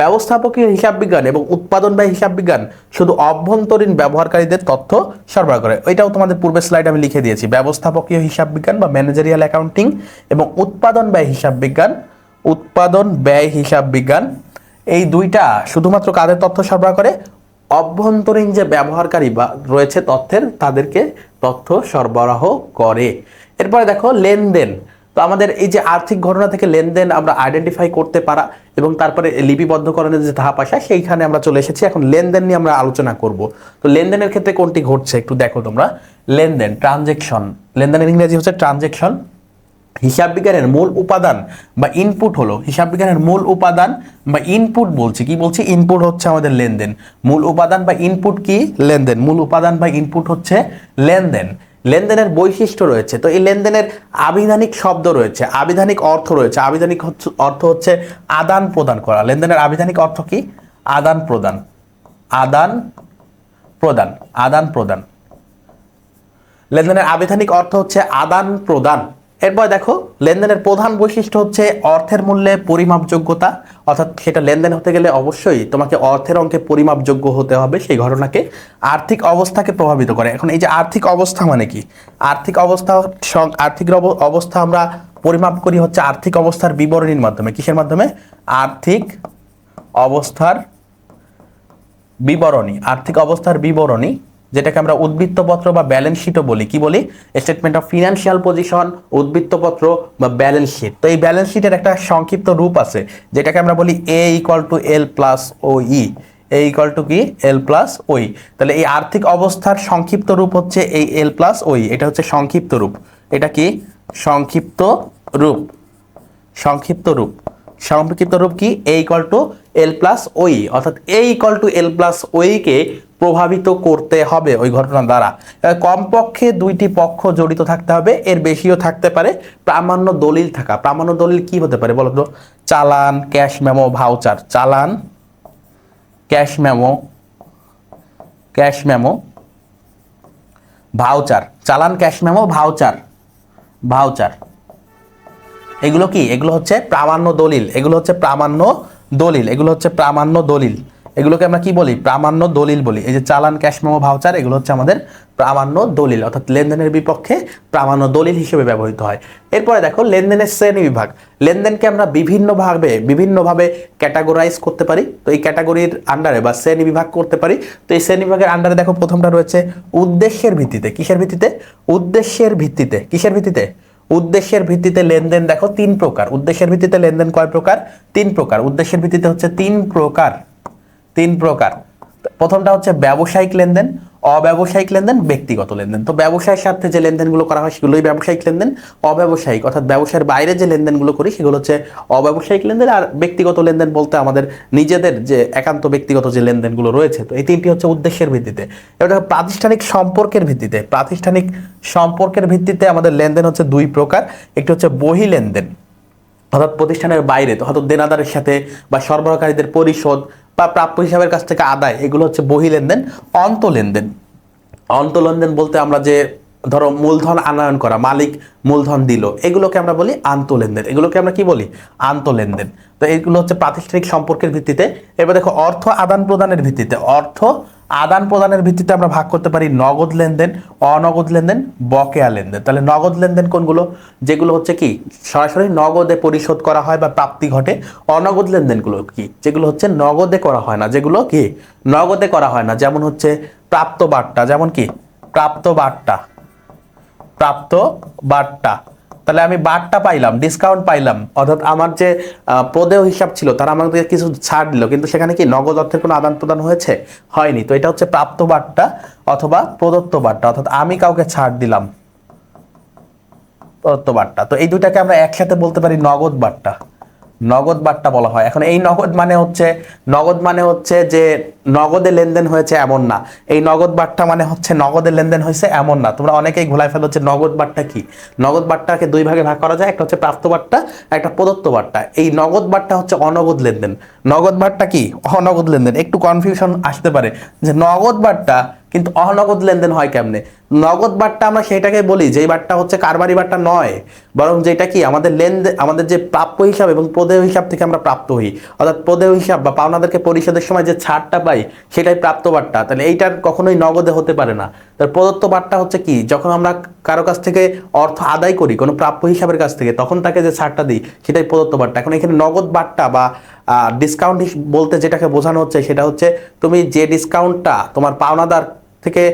S1: ব্যবস্থাপকীয় হিসাব বিজ্ঞান এবং উৎপাদন বা হিসাব বিজ্ঞান শুধু অভ্যন্তরীণ ব্যবহারকারীদের তথ্য সরবরাহ করে। এটাও তোমাদের পূর্বের স্লাইডে আমি লিখে দিয়েছি। ব্যবস্থাপকীয় হিসাব বিজ্ঞান বা ম্যানেজারিয়াল অ্যাকাউন্টিং এবং উৎপাদন ব্যয় হিসাব বিজ্ঞান, উৎপাদন ব্যয় হিসাব বিজ্ঞান, এই দুইটা শুধুমাত্র কাদের তথ্য সরবরাহ করে? অভ্যন্তরীণ যে ব্যবহারকারী বা রয়েছে তথ্যের, তাদেরকে তথ্য সরবরাহ করে। এরপরে দেখো লেনদেন। তো আমাদের এই যে আর্থিক ঘটনা থেকে লেনদেন আমরা আইডেন্টিফাই করতে পারা এবং তারপরে লিপিবদ্ধকরণের যে ধাপ আসা, সেইখানে আমরা চলে এসেছি। এখন লেনদেন নিয়ে আমরা আলোচনা করব। তো লেনদেনের ক্ষেত্রে কোনটি ঘটছে একটু দেখো তোমরা। লেনদেন, ট্রানজেকশন, লেনদেনের ইংরেজি হচ্ছে ট্রানজেকশন। হিসাব বিজ্ঞানের মূল উপাদান বা ইনপুট হলো, হিসাব বিজ্ঞানের মূল উপাদান বা ইনপুট বলছি, কি বলছি? ইনপুট হচ্ছে আমাদের লেনদেন। মূল উপাদান বা ইনপুট কি? লেনদেন। মূল উপাদান বা ইনপুট হচ্ছে লেনদেন। লেনদেনের বৈশিষ্ট্য রয়েছে। তো এই লেনদেনের আবিধানিক শব্দ রয়েছে, আবিধানিক অর্থ রয়েছে। আবিধানিক অর্থ হচ্ছে আদান প্রদান করা। লেনদেনের আবিধানিক অর্থ কি? আদান প্রদান, আদান প্রদান, আদান প্রদান। লেনদেনের আবিধানিক অর্থ হচ্ছে আদান প্রদান। এরপর দেখো লেনদেনের প্রধান বৈশিষ্ট্য হচ্ছে অর্থের মূল্যে পরিমাপযোগ্যতা, অর্থাৎ সেটা লেনদেন হতে গেলে অবশ্যই তোমাকে অর্থের অঙ্কে পরিমাপযোগ্য হতে হবে। সেই ঘটনাকে আর্থিক অবস্থাকে প্রভাবিত করে। এখন এই যে আর্থিক অবস্থা মানে কি, আর্থিক অবস্থা অবস্থা আমরা পরিমাপ করি হচ্ছে আর্থিক অবস্থার বিবরণীর মাধ্যমে। কিসের মাধ্যমে? আর্থিক অবস্থার বিবরণী। আর্থিক অবস্থার বিবরণী, যেটাকে আমরা উদ্বৃত্তপত্র বা ব্যালেন্স শিটও বলি। কি বলি? স্টেটমেন্ট অফ ফিনান্সিয়াল পজিশন, উদ্বৃত্তপত্র বা ব্যালেন্স শিট। তো এই ব্যালেন্স শিটের একটা সংক্ষিপ্ত রূপ আছে, যেটাকে আমরা বলি A equal to L plus O E. A equal to কি? এল প্লাস ওই। তাহলে এই আর্থিক অবস্থার সংক্ষিপ্ত রূপ হচ্ছে এই এল প্লাস ওই। এটা হচ্ছে সংক্ষিপ্ত রূপ। এটা কি? সংক্ষিপ্ত রূপ। সংক্ষিপ্ত রূপ। সংক্ষিপ্ত রূপ কি? এ ইকুয়াল টু এল প্লাস ওই, অর্থাৎ এ ইকুয়াল টু এল প্লাস ওইকে প্রভাবিত করতে হবে ওই ঘটনা দ্বারা। কমপক্ষে দুইটি পক্ষ জড়িত থাকতে হবে, এর বেশিও থাকতে পারে। প্রামাণ্য দলিল থাকা। প্রামাণ্য দলিল কি হতে পারে বলো তো? চালান, ক্যাশ মেমো, ভাউচার। চালান, cash memo, cash memo, voucher. চালান, ক্যাশ মেমো, ভাউচার, ভাউচার। এগুলো কি? এগুলো হচ্ছে প্রামাণ্য দলিল। এগুলো হচ্ছে প্রামাণ্য দলিল। এগুলো হচ্ছে প্রামাণ্য দলিল। এগুলোকে আমরা কি বলি? প্রামাণ্য দলিল বলি। এই যে চালান, ক্যাশ মেমো, ভাউচার, এগুলো হচ্ছে আমাদের প্রামাণ্য দলিল, অর্থাৎ লেনদেনের বিপক্ষে প্রামাণ্য দলিল হিসেবে ব্যবহৃত হয়। এরপরে দেখো লেনদেনের শ্রেণী বিভাগ। লেনদেনকে আমরা বিভিন্নভাবে ক্যাটাগরাইজ করতে পারি। তো এই ক্যাটাগরির আন্ডারে বা শ্রেণী বিভাগ করতে পারি। তো এই শ্রেণী বিভাগের আন্ডারে দেখো প্রথমটা রয়েছে উদ্দেশ্যের ভিত্তিতে। কিসের ভিত্তিতে? উদ্দেশ্যের ভিত্তিতে। কিসের ভিত্তিতে? উদ্দেশ্যের ভিত্তিতে লেনদেন দেখো তিন প্রকার। উদ্দেশ্যের ভিত্তিতে লেনদেন কয় প্রকার? তিন প্রকার। উদ্দেশ্যের ভিত্তিতে হচ্ছে তিন প্রকার। তিন প্রকার। প্রথমটা হচ্ছে ব্যবসায়িক লেনদেন, অব্যবসায়িক লেনদেন, ব্যক্তিগত লেনদেন। তো ব্যবসায়ের স্বার্থে যে লেনদেনগুলো করা হয় সেগুলোই ব্যবসায়িক লেনদেন। অব্যবসায়িক অর্থাৎ ব্যবসায়ের বাইরে যে লেনদেনগুলো করি সেগুলো হচ্ছে অব্যবসায়িক লেনদেন। আর ব্যক্তিগত লেনদেন বলতে আমাদের নিজেদের যে একান্ত ব্যক্তিগত যে লেনদেনগুলো রয়েছে। তো এই তিনটি হচ্ছে উদ্দেশ্যের ভিত্তিতে। এবার দেখো প্রাতিষ্ঠানিক সম্পর্কের ভিত্তিতে। প্রাতিষ্ঠানিক সম্পর্কের ভিত্তিতে আমাদের লেনদেন হচ্ছে দুই প্রকার। একটি হচ্ছে বহি লেনদেন, অর্থাৎ প্রতিষ্ঠানের বাইরে, তো হয়তো দেনাদারের সাথে বা সরবরাহকারীদের পরিশোধ বা প্রাপ্য হিসাবের কাছ থেকে আদায়, এগুলো হচ্ছে বহি লেনদেন। অন্ত লেনদেন। অন্ত লেনদেন বলতে আমরা যে ধরো মূলধন আনয়ন করা, মালিক মূলধন দিল, এগুলোকে আমরা বলি আন্ত লেনদেন। এগুলোকে আমরা কি বলি? আন্ত লেনদেন। তো এগুলো হচ্ছে প্রাতিষ্ঠানিক সম্পর্কের ভিত্তিতে। এবার দেখো অর্থ আদান প্রদানের ভিত্তিতে। অর্থ আদান প্রদানের ভিত্তিতে আমরা ভাগ করতে পারি নগদ লেনদেন, অনগদ লেনদেন, বকেয়া লেনদেন। তাহলে নগদ লেনদেন কোনগুলো? যেগুলো হচ্ছে কি সরাসরি নগদে পরিশোধ করা হয় বা প্রাপ্তি ঘটে। অনগদ লেনদেনগুলো কি? যেগুলো হচ্ছে নগদে করা হয় না। যেগুলো কি নগদে করা হয় না, যেমন হচ্ছে প্রাপ্ত বার্তা। যেমন কি? প্রাপ্ত বার্তা, প্রাপ্ত বার্তা। তাহলে আমি বার্তা পাইলাম, ডিসকাউন্ট পাইলাম, অর্থাৎ আমার যে প্রদেয় হিসাব ছিল তারা আমাকে কিছু ছাড় দিল, কিন্তু সেখানে কি নগদ অর্থের কোনো আদান প্রদান হয়েছে? হয়নি। তো এটা হচ্ছে প্রাপ্ত বার্তা অথবা প্রদত্ত বার্তা, অর্থাৎ আমি কাউকে ছাড় দিলাম, প্রদত্ত বার্তা। তো এই দুইটাকে আমরা একসাথে বলতে পারি নগদ বার্তা। নগদ বার্তা বলা হয়। এখন এই নগদ মানে হচ্ছে যে নগদে লেনদেন হয়েছে এমন না। এই নগদ বার্তা মানে হচ্ছে নগদে লেনদেন হয়েছে এমন না। তোমরা অনেকেই ঘোলায় ফেলো হচ্ছে নগদ বার্তা কি। নগদ বার্তাকে দুই ভাগে ভাগ করা যায়, একটা হচ্ছে প্রাপ্ত বার্তা, একটা প্রদত্ত বার্তা। এই নগদ বার্তা হচ্ছে অনগদ লেনদেন। নগদ বার্তা কি? অনগদ লেনদেন। একটু কনফিউশন আসতে পারে যে নগদ বার্তা কিন্তু অনগদ লেনদেন হয় কেমনে? নগদ বার্তা আমরা সেটাকে বলি যেই বার্তা হচ্ছে কারবারি বার্তা নয়, বরং যেটা কি আমাদের লেনদেন, আমাদের যে প্রাপ্য হিসাব এবং প্রদেয় হিসাব থেকে আমরা প্রাপ্ত হই, অর্থাৎ প্রদেয় হিসাব বা পাওনাদারকে পরিশোধের সময় যে ছাড়টা পাই সেটাই প্রাপ্ত বার্তা। তাহলে এইটার কখনোই নগদে হতে পারে না। তার প্রদত্ত বার্তা হচ্ছে কি? যখন আমরা কারো কাছ থেকে অর্থ আদায় করি কোনো প্রাপ্য হিসাবের কাছ থেকে, তখন তাকে যে ছাড়টা দিই সেটাই প্রদত্ত বার্তা। এখন এখানে নগদ বার্তা বা ডিসকাউন্ট বলতে যেটাকে বোঝানো হচ্ছে সেটা হচ্ছে তুমি যে ডিসকাউন্টটা তোমার পাওনাদার থেকে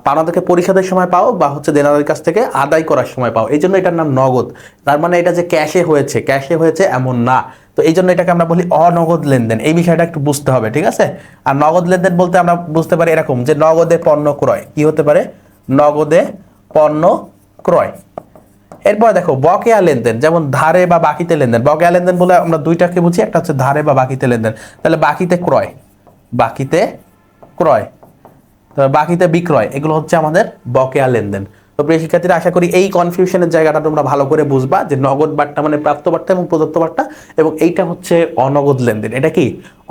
S1: পাওনাদারকে পরিশোধের সময় পাও বা হচ্ছে দেনাদারের কাছ থেকে আদায় করার সময় পাও, এই জন্য এটার নাম নগদ। তার মানে এটা যে ক্যাশে হয়েছে এমন না। তো এই জন্য এটাকে আমরা বলি অনগদ লেনদেন। এই বিষয়টা একটু বুঝতে হবে, ঠিক আছে? আর নগদ লেনদেন বলতে আমরা বুঝতে পারি এরকম যে নগদে পণ্য ক্রয়। কি হতে পারে? নগদে পণ্য ক্রয়। এরপর দেখো বকেয়া লেনদেন, যেমন ধারে বা বাকিতে লেনদেন। বকেয়া লেনদেন বলে আমরা দুইটাকে বুঝি, একটা হচ্ছে ধারে বা বাকিতে লেনদেন। তাহলে বাকিতে ক্রয়, বাকিতে ক্রয়, বাকিতে বিক্রয়, এগুলো হচ্ছে আমাদের বকেয়া লেনদেন। তো প্রিয় শিক্ষার্থীরা, আশা করি এই কনফিউশনের জায়গাটা তোমরা ভালো করে বুঝবা যে নগদ বার্তা মানে প্রাপ্ত বার্তা এবং প্রদত্ত বার্তা, এবং এইটা হচ্ছে অনগদ লেনদেন। এটা কি?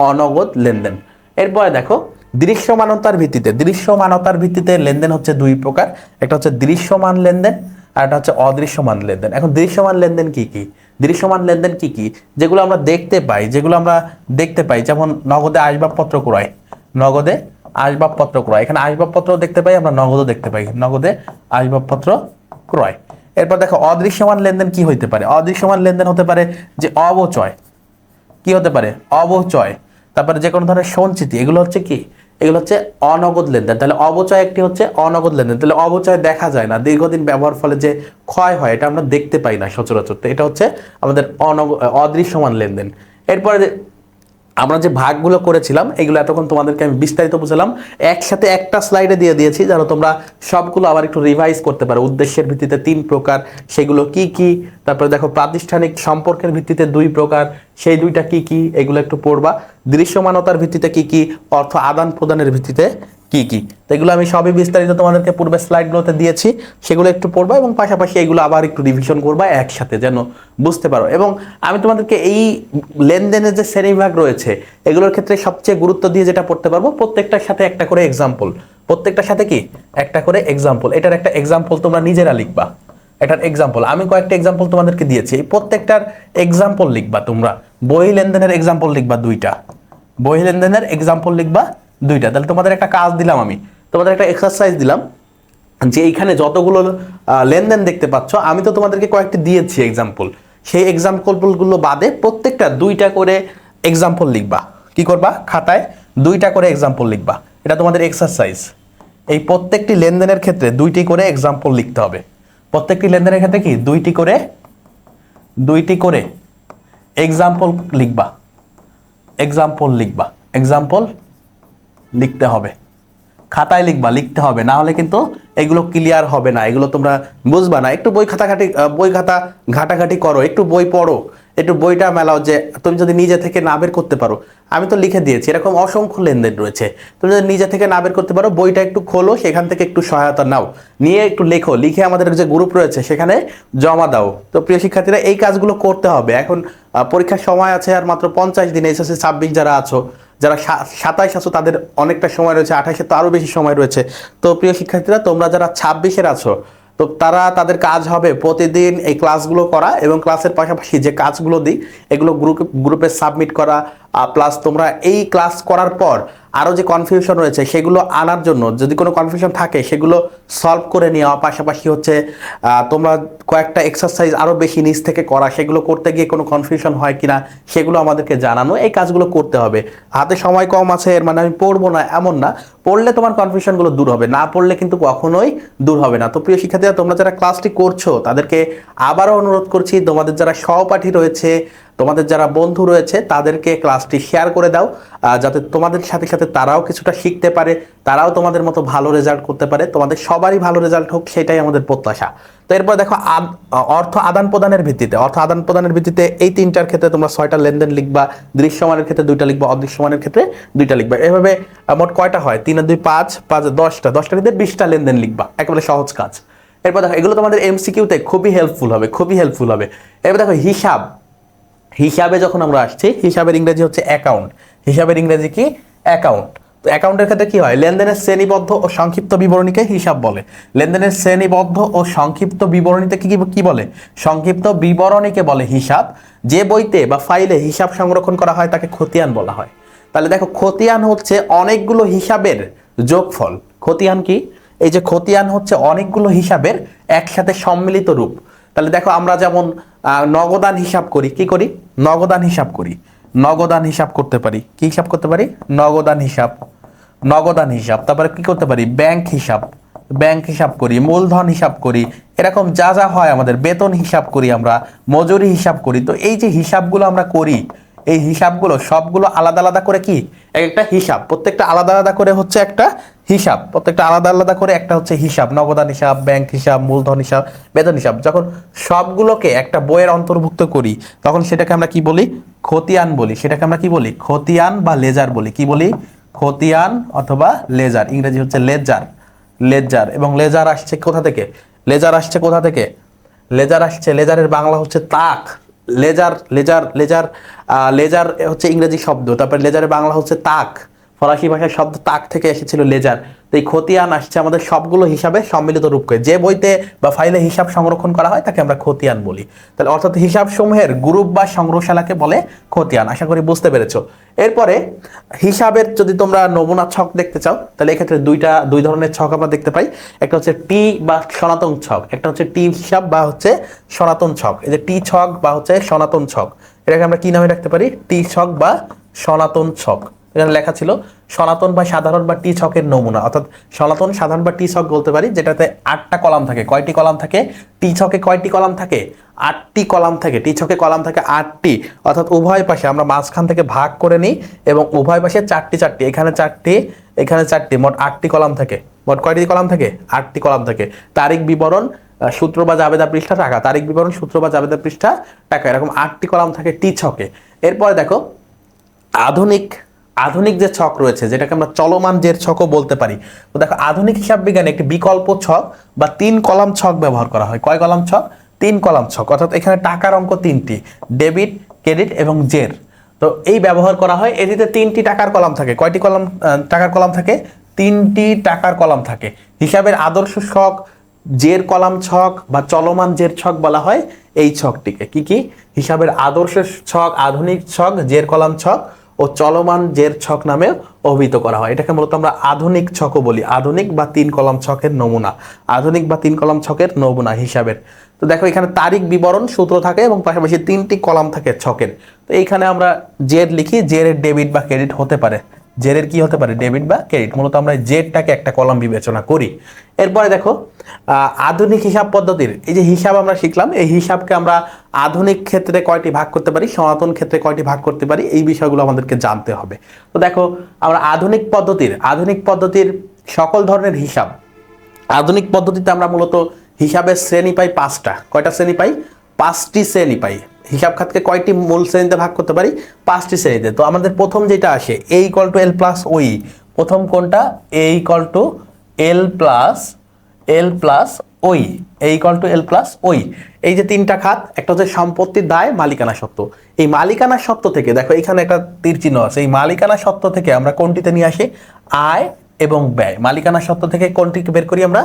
S1: অনগদ লেনদেন। এরপরে দেখো দৃশ্যমানতার ভিত্তিতে। দৃশ্যমানতার ভিত্তিতে লেনদেন হচ্ছে দুই প্রকার। একটা হচ্ছে দৃশ্যমান লেনদেন আর এটা হচ্ছে অদৃশ্যমান লেনদেন। এখন দৃশ্যমান লেনদেন কি কি? দৃশ্যমান লেনদেন কি কি? যেগুলো আমরা দেখতে পাই, যেমন নগদে আসবাবপত্র ক্রয়, নগদে আসবাবপত্র ক্রয়, এখানে আসবাবপত্র দেখতে পাই, আমরা নগদও দেখতে পাই, নগদে আসবাবপত্র ক্রয়। এরপর দেখো অদৃশ্যমান লেনদেন কি হইতে পারে? অদৃশ্যমান লেনদেন হতে পারে যে অবচয়, কি হতে পারে? অবচয়। তারপরে যে কোনো ধরনের সঞ্চিতি, এগুলো হচ্ছে কি? এগুলো হচ্ছে অনগদ লেনদেন। তাহলে অবচয় একটি হচ্ছে অনগদ লেনদেন। তাহলে অবচয় দেখা যায় না, দীর্ঘদিন ব্যবহার ফলে যে ক্ষয় হয় এটা আমরা দেখতে পাই না সচরাচর। তো এটা হচ্ছে আমাদের অদৃশ্যমান লেনদেন। এরপরে আমরা যে ভাগগুলো করেছিলাম এগুলো এতক্ষণ তোমাদেরকে আমি বিস্তারিত বুঝালাম, একসাথে একটা স্লাইডে দিয়ে দিয়েছি যেন তোমরা সবগুলো আবার একটু রিভাইজ করতে পারো। উদ্দেশ্যের ভিত্তিতে 3 প্রকার, সেগুলো কি কি। তারপরে দেখো প্রাতিষ্ঠানিক সম্পর্কের ভিত্তিতে 2 প্রকার, সেই 2টা কি কি এগুলো একটু পড়বা। দৃশ্যমানতার ভিত্তিতে কি কি, অর্থ আদান প্রদানের ভিত্তিতে কি কি, তো এগুলো আমি সবই বিস্তারিত তোমাদেরকে পূর্বে স্লাইডগুলোতে দিয়েছি, সেগুলো একটু পড়বা এবং পাশাপাশি এগুলো আবার একটু রিভিশন করবা একসাথে যেন বুঝতে পারো। এবং আমি তোমাদেরকে এই লেনদেনের যে শ্রেণীবিভাগ রয়েছে এগুলোর ক্ষেত্রে সবচেয়ে গুরুত্ব দিয়ে যেটা পড়তে পারবো, প্রত্যেকটার সাথে একটা করে এক্সাম্পল, প্রত্যেকটার সাথে কি একটা করে এক্সাম্পল। এটার একটা এক্সাম্পল তোমরা নিজেরা লিখবা, এটার এক্সাম্পল আমি কয়েকটা এক্সাম্পল তোমাদেরকে দিয়েছি, এই প্রত্যেকটার এক্সাম্পল লিখবা তোমরা। বই লেনদেনের এক্সাম্পল লিখবা 2টা, বই লেনদেনের এক্সাম্পল লিখবা 2টা। তাহলে তোমাদের একটা কাজ দিলাম, আমি তোমাদের একটা এক্সারসাইজ দিলাম যে এইখানে যতগুলো লেনদেন দেখতে পাচ্ছ আমি তো তোমাদেরকে কয়েকটি দিয়েছি এক্সাম্পল, সেই এক্সাম্পলগুলো বাদে প্রত্যেকটা 2টা করে এক্সাম্পল লিখবা। কি করবা? খাতায় 2টা করে এক্সাম্পল লিখবা, এটা তোমাদের এক্সারসাইজ। এই প্রত্যেকটি লেনদেনের ক্ষেত্রে 2টি করে এক্সাম্পল লিখতে হবে। প্রত্যেকটি লেনদেনের ক্ষেত্রে কি 2টি করে এক্সাম্পল লিখবা, এক্সাম্পল লিখবা, এক্সাম্পল লিখতে হবে, খাতায় লিখবা, লিখতে হবে, না হলে কিন্তু এগুলো ক্লিয়ার হবে না, এগুলো তোমরা বুঝবা না। একটু বই খাতা ঘাটাঘাটি করো, একটু বই পড়ো, একটু বইটা মেলাও, যে তুমি যদি নিজে থেকে না বের করতে পারো, আমি তো লিখে দিয়েছি এরকম অসংখ্য লেনদেন রয়েছে, তুমি যদি নিজে থেকে না বের করতে পারো বইটা একটু খোলো, সেখান থেকে একটু সহায়তা নাও, নিয়ে একটু লেখো, লিখে আমাদের যে গ্রুপ রয়েছে সেখানে জমা দাও। তো প্রিয় শিক্ষার্থীরা এই কাজগুলো করতে হবে। এখন পরীক্ষার সময় আছে আর মাত্র 50 দিন, এসএসসি 26 যারা আছো, যারা 27 আছো তাদের অনেকটা সময় রয়েছে, 28-এ তো আরও বেশি সময় রয়েছে। তো প্রিয় শিক্ষার্থীরা তোমরা যারা 26-এর আছো, তো তাদের কাজ হবে প্রতিদিন এই ক্লাসগুলো করা এবং ক্লাসের পাশাপাশি যে কাজগুলো দিই এগুলো গ্রুপে সাবমিট করা, প্লাস তোমরা এই ক্লাস করার পর আরও যে কনফিউশন রয়েছে সেগুলো আনার জন্য, যদি কোনো কনফিউশন থাকে সেগুলো সলভ করে নেওয়া, পাশাপাশি হচ্ছে তোমরা কয়েকটা এক্সারসাইজ আরও বেশি নিজ থেকে করা, সেগুলো করতে গিয়ে কোনো কনফিউশন হয় কিনা সেগুলো আমাদেরকে জানানো, এই কাজগুলো করতে হবে। হাতে সময় কম আছে এর মানে আমি পড়বো না এমন না, পড়লে তোমার কনফিউশনগুলো দূর হবে, না পড়লে কিন্তু কখনোই দূর হবে না। তো প্রিয় শিক্ষার্থীরা তোমরা যারা ক্লাসটি করছো তাদেরকে আবারও অনুরোধ করছি, তোমাদের যারা সহপাঠী রয়েছে, তোমাদের যারা বন্ধু রয়েছে তাদেরকে ক্লাসটি শেয়ার করে দাও, যাতে তোমাদের সাথে সাথে তারাও কিছুটা শিখতে পারে, তারাও তোমাদের মতো ভালো রেজাল্ট করতে পারে, তোমাদের সবারই ভালো রেজাল্ট হোক সেটাই আমাদের প্রত্যাশা। তো এরপর দেখো অর্থ আদান প্রদানের ভিত্তিতে এই 3টার ক্ষেত্রে তোমরা 6টা লেনদেন লিখবা, দৃশ্যমানের ক্ষেত্রে 2টা লিখবা, অদৃশ্যমানের ক্ষেত্রে 2টা লিখবা। এভাবে মোট কয়টা হয়? 3 আর 2 5, 5 আর 10টা, 10টার ভিতরে 20টা লেনদেন লিখবা, একেবারে সহজ কাজ। এরপর দেখো এগুলো তোমাদের এমসিকিউতে খুবই হেল্পফুল হবে। এরপর দেখো হিসাবে যখন আমরা আসছি, হিসাবের ইংরেজি হচ্ছে অ্যাকাউন্ট, হিসাবের ইংরেজি কি? অ্যাকাউন্ট। তো অ্যাকাউন্টের ক্ষেত্রে কি হয়? লেনদেনের শ্রেণীবদ্ধ ও সংক্ষিপ্ত বিবরণীকে হিসাব বলে। লেনদেনের শ্রেণীবদ্ধ ও সংক্ষিপ্ত বিবরণীতে কি বলে? সংক্ষিপ্ত বিবরণীকে বলে হিসাব। যে বইতে বা ফাইলে হিসাব সংরক্ষণ করা হয় তাকে খতিয়ান বলা হয়। তাহলে দেখো খতিয়ান হচ্ছে অনেকগুলো হিসাবের যোগফল। খতিয়ান কি? এই যে খতিয়ান হচ্ছে অনেকগুলো হিসাবের একসাথে সম্মিলিত রূপ। তাহলে দেখো আমরা যেমন নগদান হিসাব করি, কি করি? নগদান হিসাব করতে পারি। কি হিসাব করতে পারি? নগদান হিসাব। তারপরে কি করতে পারি? ব্যাংক হিসাব করি, মূলধন হিসাব করি, এরকম যা যা হয় আমাদের, বেতন হিসাব করি, আমরা মজুরি হিসাব করি। তো এই যে হিসাবগুলো আমরা করি, এই হিসাবগুলো সবগুলো আলাদা আলাদা করে কি একটা হিসাব, প্রত্যেকটা আলাদা আলাদা করে হচ্ছে একটা হিসাব, প্রত্যেকটা আলাদা আলাদা করে একটা হচ্ছে হিসাব, নগদান হিসাব, ব্যাংক হিসাব, মূলধন হিসাব, বেতন হিসাব। যখন সবগুলোকে একটা বইয়ের অন্তর্ভুক্ত করি তখন সেটাকে আমরা কি বলি? খতিয়ান বলি। সেটাকে আমরা কি বলি? খতিয়ান বা লেজার বলি। কি বলি? খতিয়ান অথবা লেজার, ইংরেজি হচ্ছে লেজার। এবং লেজার আসছে কোথা থেকে? লেজারের বাংলা হচ্ছে তাক। লেজার হচ্ছে ইংরেজি শব্দ, তারপরে লেজারের বাংলা হচ্ছে তাক। ফরাসি ভাষার শব্দ তাক থেকে এসেছিল লেজার। তো এই খতিয়ান আসছে আমাদের সবগুলো হিসাবে সম্মিলিত রূপ করে। যে বইতে বা ফাইলে হিসাব সংরক্ষণ করা হয় তাকে আমরা খতিয়ান বলি। তাহলে অর্থাৎ হিসাব সমূহের গ্রুপ বা সংগ্রহশালাকে বলে খতিয়ান। আশা করি বুঝতে পেরেছো। এরপরে হিসাবের যদি তোমরা নমুনা ছক দেখতে চাও তাহলে এক্ষেত্রে দুই ধরনের ছক আমরা দেখতে পাই। একটা হচ্ছে টি বা সনাতন ছক, একটা হচ্ছে টি হিসাব বা হচ্ছে সনাতন ছক। এই যে টি ছক বা হচ্ছে সনাতন ছক, এটাকে আমরা কি নামে রাখতে পারি? টি ছক বা সনাতন ছক। এখানে লেখা ছিল সনাতন বা সাধারণ বা টি ছকের নমুনা, অর্থাৎ সনাতন, সাধারণ বা টি ছক বলতে পারি, যেটাতে 8টা কলাম থাকে। কয়টি কলাম থাকে? টি ছকে কয়টি কলাম থাকে? 8টি কলাম থাকে। টি ছকে কলাম থাকে 8টি, অর্থাৎ উভয় পাশে আমরা মাঝখান থেকে ভাগ করে নিই এবং উভয় পাশে 4টি 4টি, এখানে 4টি, এখানে 4টি, মোট 8টি কলাম থাকে। মোট কয়টি কলাম থাকে? 8টি কলাম থাকে। তারিখ বিবরণ, সূত্র বা জাবেদা পৃষ্ঠা, টাকা। তারিখ বিবরণ, সূত্র বা জাবেদা পৃষ্ঠা, টাকা। এরকম 8টি কলাম থাকে টি ছকে। এরপরে দেখো আধুনিক যে ছক রয়েছে, যেটাকে আমরা চলমান জের ছকও বলতে পারি। তো দেখো আধুনিক হিসাব বিজ্ঞানে একটি বিকল্প ছক বা 3 কলাম ছক ব্যবহার করা হয়। কয় কলাম ছক? 3 কলাম ছক। অর্থাৎ এখানে টাকার অঙ্ক 3টি, ডেবিট, ক্রেডিট এবং জের। তো এই ব্যবহার করা হয়। এটিতে 3টি টাকার কলাম থাকে। কয়টি কলাম টাকার কলাম থাকে? 3টি টাকার কলাম থাকে। হিসাবের আদর্শ ছক, জের কলাম ছক বা চলমান জের ছক বলা হয় এই ছকটিকে। কি? হিসাবের আদর্শ ছক, আধুনিক ছক, জের কলাম ছক ও চলমান জের ছক নামে অভিহিত করা হয়। এটাকে মূলত আমরা আধুনিক ছকও বলি। আধুনিক বা 3 কলাম ছকের নমুনা, আধুনিক বা 3 কলাম ছকের নমুনা হিসাবের। তো দেখো এখানে তারিখ বিবরণ, সূত্র থাকে এবং পাশাপাশি 3টি কলাম থাকে ছকের। তো এইখানে আমরা জের লিখি, জেরের ডেবিট বা ক্রেডিট হতে পারে। জেরের কি হতে পারে? ডেবিট বা ক্রেডিট। মূলত আমরা জেরটাকে একটা কলাম বিবেচনা করি। এরপরে দেখো আধুনিক হিসাব পদ্ধতির, এই যে হিসাব আমরা শিখলাম, এই হিসাবকে আমরা আধুনিক ক্ষেত্রে কয়টি ভাগ করতে পারি, সনাতন ক্ষেত্রে কয়টি ভাগ করতে পারি, এই বিষয়গুলো আমাদেরকে জানতে হবে। তো দেখো আমরা আধুনিক পদ্ধতির সকল ধরনের হিসাব, আধুনিক পদ্ধতিতে আমরা মূলত হিসাবের শ্রেণী পাই 5টা। কয়টা শ্রেণী পাই? 5টি শ্রেণী পাই। হিসাব খাতকে কয়টি মূল শ্রেণীতে ভাগ করতে পারি? 5টি শ্রেণীতে। তো আমাদের প্রথম যেটা আসে A = L + OE, প্রথম কোনটা? A = L + OE, A = L + OE। এই যে 3টা খাত, একটা হচ্ছে সম্পত্তির দায়, মালিকানা সত্ত্ব। এই মালিকানা সত্ত্ব থেকে দেখো এখানে একটা তীর চিহ্ন আছে। এই মালিকানা সত্ত্ব থেকে আমরা কোনটিতে নিয়ে আসি? আয় এবং ব্যয়। মালিকানা সত্ত্ব থেকে কোনটিকে বের করি আমরা?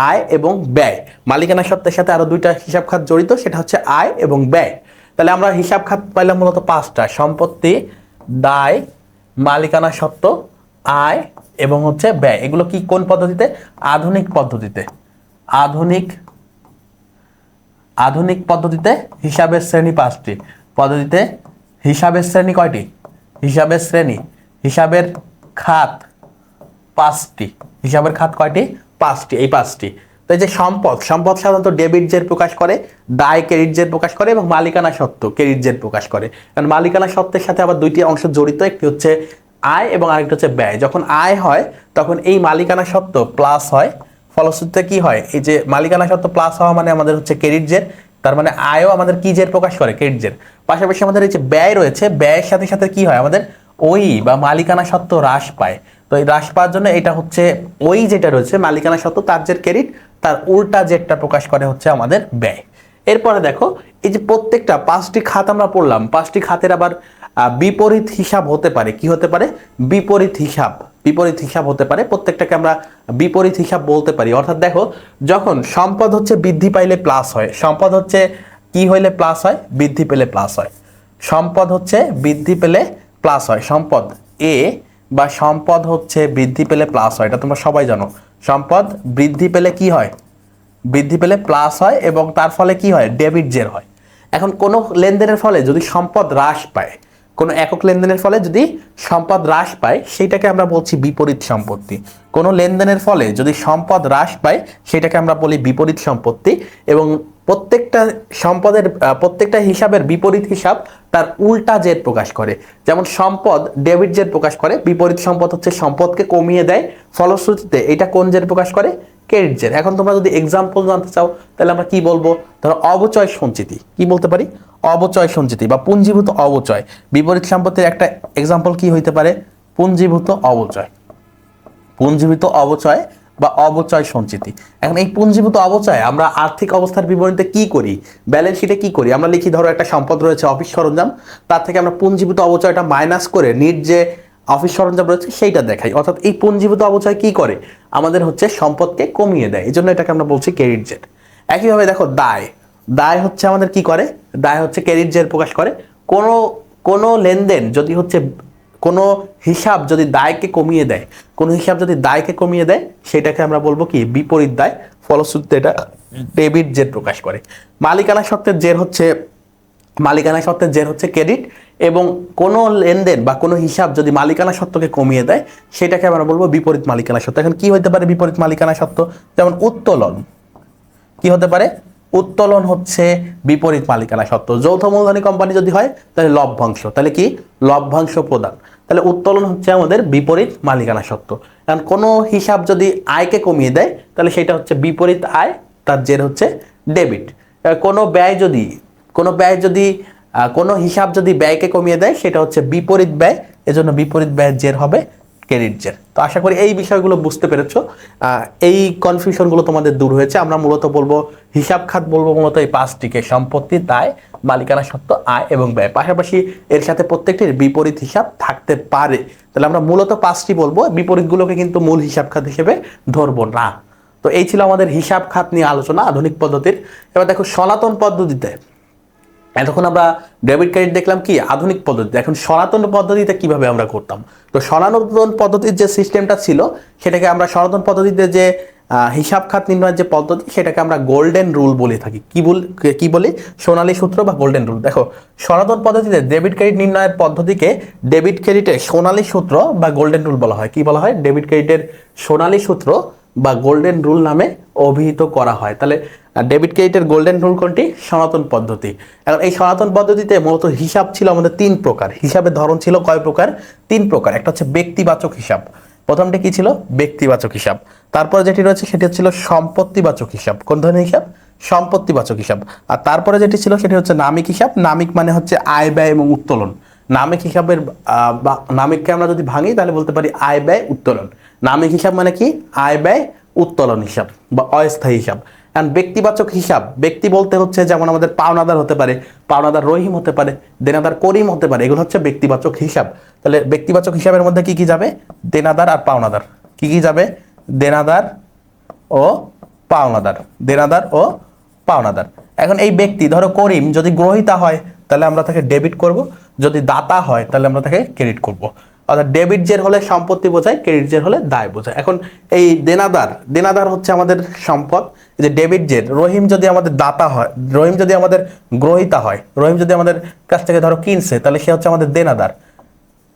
S1: আয় এবং ব্যয়। মালিকানা সত্ত্বের সাথে আরো 2টা হিসাব খাত জড়িত, সেটা হচ্ছে আয় এবং ব্যয়। তাহলে আমরা হিসাব খাত পাইলাম মূলত 5টা: সম্পত্তি, দায়, মালিকানা সত্ত্ব, আয় এবং হচ্ছে ব্যয়। এগুলো কি কোন পদ্ধতিতে? আধুনিক পদ্ধতিতে। আধুনিক পদ্ধতিতে হিসাবের শ্রেণী 5টি। পদ্ধতিতে হিসাবের শ্রেণী কয়টি? হিসাবের খাত 5টি। হিসাবের খাত কয়টি? 5টি। এই 5টি। তো এই যে সম্পদ সাধারণত ডেবিট জের প্রকাশ করে, দায় ক্রেডিট জের প্রকাশ করে এবং মালিকানা সত্ত্ব ক্রেডিট জের প্রকাশ করে। কারণ মালিকানা সত্ত্বের সাথে আবার 2টি অংশ জড়িত, একটি হচ্ছে আয় এবং আরেকটা হচ্ছে ব্যয়। যখন আয় হয় তখন এই মালিকানা সত্ত্ব প্লাস হয়। ফলশ্রুতিতে কি হয়? এই যে মালিকানা সত্ত্ব প্লাস হওয়া মানে আমাদের হচ্ছে ক্রেডিট জের। তার মানে আয়ও আমাদের কি জের প্রকাশ করে? ক্রেডিট জের। পাশাপাশি আমাদের এই যে ব্যয় রয়েছে, ব্যয়ের সাথে সাথে কি হয়? আমাদের ওই বা মালিকানা সত্ত্ব হ্রাস পায়। তো এই হ্রাস পাওয়ার জন্য এটা হচ্ছে ওই যেটা রয়েছে মালিকানা সত্ত্ব, তার জের ক্রেডিট, তার উল্টা জেরটা প্রকাশ করে হচ্ছে আমাদের ব্যয়। এরপরে দেখো এই যে প্রত্যেকটা 5টি খাত আমরা পড়লাম, 5টি খাতের আবার বিপরীত হিসাব হতে পারে। কি হতে পারে? বিপরীত হিসাব হতে পারে। প্রত্যেকটাকে আমরা বিপরীত হিসাব বলতে পারি। অর্থাৎ দেখো যখন সম্পদ হচ্ছে বৃদ্ধি পাইলে প্লাস হয়, সম্পদ হচ্ছে কি হইলে প্লাস হয়? বৃদ্ধি পেলে প্লাস হয়। সম্পদ হচ্ছে বৃদ্ধি পেলে প্লাস হয়। সম্পদ এ বা সম্পদ হচ্ছে বৃদ্ধি পেলে প্লাস হয়, এটা তোমরা সবাই জানো। সম্পদ বৃদ্ধি পেলে কি হয়? বৃদ্ধি পেলে প্লাস হয় এবং তার ফলে কি হয়? ডেবিট জের হয়। এখন কোনো লেনদেনের ফলে যদি সম্পদ হ্রাস পায়, কোনো একক লেনদেনের ফলে যদি সম্পদ হ্রাস পায়, সেইটাকে আমরা বলছি বিপরীত সম্পত্তি। কোনো লেনদেনের ফলে যদি সম্পদ হ্রাস পায় সেটাকে আমরা বলি বিপরীত সম্পত্তি। এবং প্রত্যেকটা সম্পদের প্রত্যেকটা হিসাবের বিপরীত হিসাব তার উল্টা জের প্রকাশ করে। যেমন সম্পদ ডেবিট জের প্রকাশ করে, বিপরীত সম্পদ হচ্ছে সম্পদকে কমিয়ে দেয়। ফলশ্রুতিতে এটা কোন জের প্রকাশ করে? ক্রেডিট জের। এখন তোমরা যদি এক্সাম্পল জানতে চাও তাহলে আমরা কি বলবো? ধরো অবচয় সঞ্চিতি। কি বলতে পারি? অবচয় সঞ্চিতি বা পুঞ্জীভূত অবচয়। বিপরীত সম্পত্তির একটা এক্সাম্পল কি হইতে পারে? পুঞ্জীভূত অবচয় বা অবচয় সঞ্চিতি। এখন এই পুঞ্জীভূত অবচয় আমরা আর্থিক অবস্থার বিবরণীতে কি করি? ব্যালেন্স শিটে কি করি? আমরা লিখি ধরো একটা সম্পদ রয়েছে অফিস সরঞ্জাম, তার থেকে আমরা পুঞ্জীভূত অবচয়টা মাইনাস করে নিট যে অফিস সরঞ্জাম রয়েছে সেইটা দেখাই। অর্থাৎ এই পুঞ্জীভূত অবচয় কি করে, আমাদের হচ্ছে সম্পদকে কমিয়ে দেয়, এই জন্য এটাকে আমরা বলছি ক্রেডিট জেড। একইভাবে দেখো দায়, দায় হচ্ছে আমাদের কি করে, দায় হচ্ছে ক্রেডিট জেড প্রকাশ করে। কোনো কোনো লেনদেন যদি হচ্ছে কোনো হিসাব যদি দায়কে কমিয়ে দেয়, কোনো হিসাব যদি দায়কে কমিয়ে দেয় সেটাকে আমরা বলবো কি বিপরীত দায়, ফলশ্রুতিতে এটা ডেবিট জেড প্রকাশ করে। মালিকানা সত্ত্বের জের হচ্ছে, মালিকানা সত্ত্বের জের হচ্ছে ক্রেডিট, এবং কোনো লেনদেন বা কোনো হিসাব যদি মালিকানা সত্ত্বকে কমিয়ে দেয় সেটাকে আমরা বলবো বিপরীত মালিকানা সত্ত্ব। এখন কি হতে পারে বিপরীত মালিকানা সত্ত্ব, যেমন উত্তোলন, কি হতে পারে, উত্তোলন হচ্ছে বিপরীত মালিকানা সত্ত্ব। যৌথ মূলধনী কোম্পানি যদি হয় তাহলে লভ্যাংশ, তাহলে কি লভ্যাংশ প্রদান, তাহলে উত্তোলন হচ্ছে আমাদের বিপরীত মালিকানা সত্ত্ব। কারণ কোনো হিসাব যদি আয়কে কমিয়ে দেয় তাহলে সেটা হচ্ছে বিপরীত আয়, তার জের হচ্ছে ডেবিট। কোনো ব্যয় যদি, কোনো ব্যয় যদি, কোনো হিসাব যদি ব্যয়কে কমিয়ে দেয় সেটা হচ্ছে বিপরীত ব্যয়, এজন্য বিপরীত ব্যয়ের জের হবে ক্রেডিট জের। তো আশা করি এই বিষয়গুলো বুঝতে পেরেছো, এই কনফিউশনগুলো তোমাদের দূর হয়েছে। আমরা মূলত বলবো হিসাব খাত, বলবো মূলত এই পাঁচটিকে, সম্পত্তি, দায়, মালিকানা সত্ত্ব, আয় এবং ব্যয়। পাশাপাশি এর সাথে প্রত্যেকটির বিপরীত হিসাব থাকতে পারে। তাহলে আমরা মূলত পাঁচটি বলবো, বিপরীতগুলোকে কিন্তু মূল হিসাব খাত হিসেবে ধরবো না। তো এই ছিল আমাদের হিসাব খাত নিয়ে আলোচনা আধুনিক পদ্ধতির। এবার দেখো সনাতন পদ্ধতিতে, এতক্ষণ আমরা ডেবিট ক্রেডিট দেখলাম কি আধুনিক পদ্ধতি, এখন সনাতন পদ্ধতিতে কিভাবে আমরা করতাম। তো সনাতন পদ্ধতির যে সিস্টেমটা ছিল সেটাকে আমরা, সনাতন পদ্ধতিতে যে হিসাব খাত নির্ণয়ের যে পদ্ধতি সেটাকে আমরা গোল্ডেন রুল বলে থাকি। কি বলি, সোনালী সূত্র বা গোল্ডেন রুল। দেখো সনাতন পদ্ধতিতে ডেবিট ক্রেডিট নির্ণয়ের পদ্ধতিকে ডেবিট ক্রেডিটের সোনালী সূত্র বা গোল্ডেন রুল বলা হয়। কি বলা হয়, ডেবিট ক্রেডিটের সোনালী সূত্র বা গোল্ডেন রুল নামে অভিহিত করা হয়। তাহলে ডেবিট ক্রেডিটের গোল্ডেন রুল কোনটি, সনাতন পদ্ধতি। এখন এই সনাতন পদ্ধতিতে মূলত হিসাব ছিল আমাদের তিন প্রকার, হিসাবের ধরন ছিল কয় প্রকার, তিন প্রকার। একটা হচ্ছে ব্যক্তিবাচক হিসাব, প্রথমটি কি ছিল ব্যক্তিবাচক হিসাব। তারপরে যেটি রয়েছে সেটি হচ্ছিল সম্পত্তিবাচক হিসাব। কোন ধরনের হিসাব, সম্পত্তিবাচক হিসাব। আর তারপরে যেটি ছিল সেটি হচ্ছে নামিক হিসাব। নামিক মানে হচ্ছে আয় ব্যয় এবং উত্তোলন। নামিক হিসাবের নামিককে আমরা যদি ভাঙি তাহলে বলতে পারি আয় ব্যয় উত্তোলন। নামিক হিসাব মানে কি, আয় ব্যয় উত্তোলন হিসাব বা অস্থায়ী হিসাব। কারণ ব্যক্তিবাচক হিসাব, ব্যক্তি বলতে হচ্ছে যেমন আমাদের পাওনাদার হতে পারে, পাওনাদার রহিম হতে পারে, দেনাদার করিম হতে পারে, এগুলো হচ্ছে ব্যক্তিবাচক হিসাব। তাহলে ব্যক্তিবাচক হিসাবের মধ্যে কি কি যাবে, দেনাদার আর পাওনাদার। কি কি যাবে, দেনাদার ও পাওনাদার, দেনাদার ও পাওনাদার। এখন এই ব্যক্তি ধরো করিম যদি গ্রহীতা হয় তাহলে আমরা তাকে ডেবিট করব, যদি দাতা হয় তাহলে আমরা তাকে ক্রেডিট করব। অর্থাৎ ডেবিট জের হলে সম্পত্তি বোঝায়, ক্রেডিট জের হলে দায় বোঝায়। এখন এই দেনাদার, দেনাদার হচ্ছে আমাদের সম্পদ। এই যে ডেবিট জের, রহিম যদি আমাদের দাতা হয়, রহিম যদি আমাদের গ্রহীতা হয়, রহিম যদি আমাদের কাছ থেকে ধরো কিনছে তাহলে সে হচ্ছে আমাদের দেনাদার।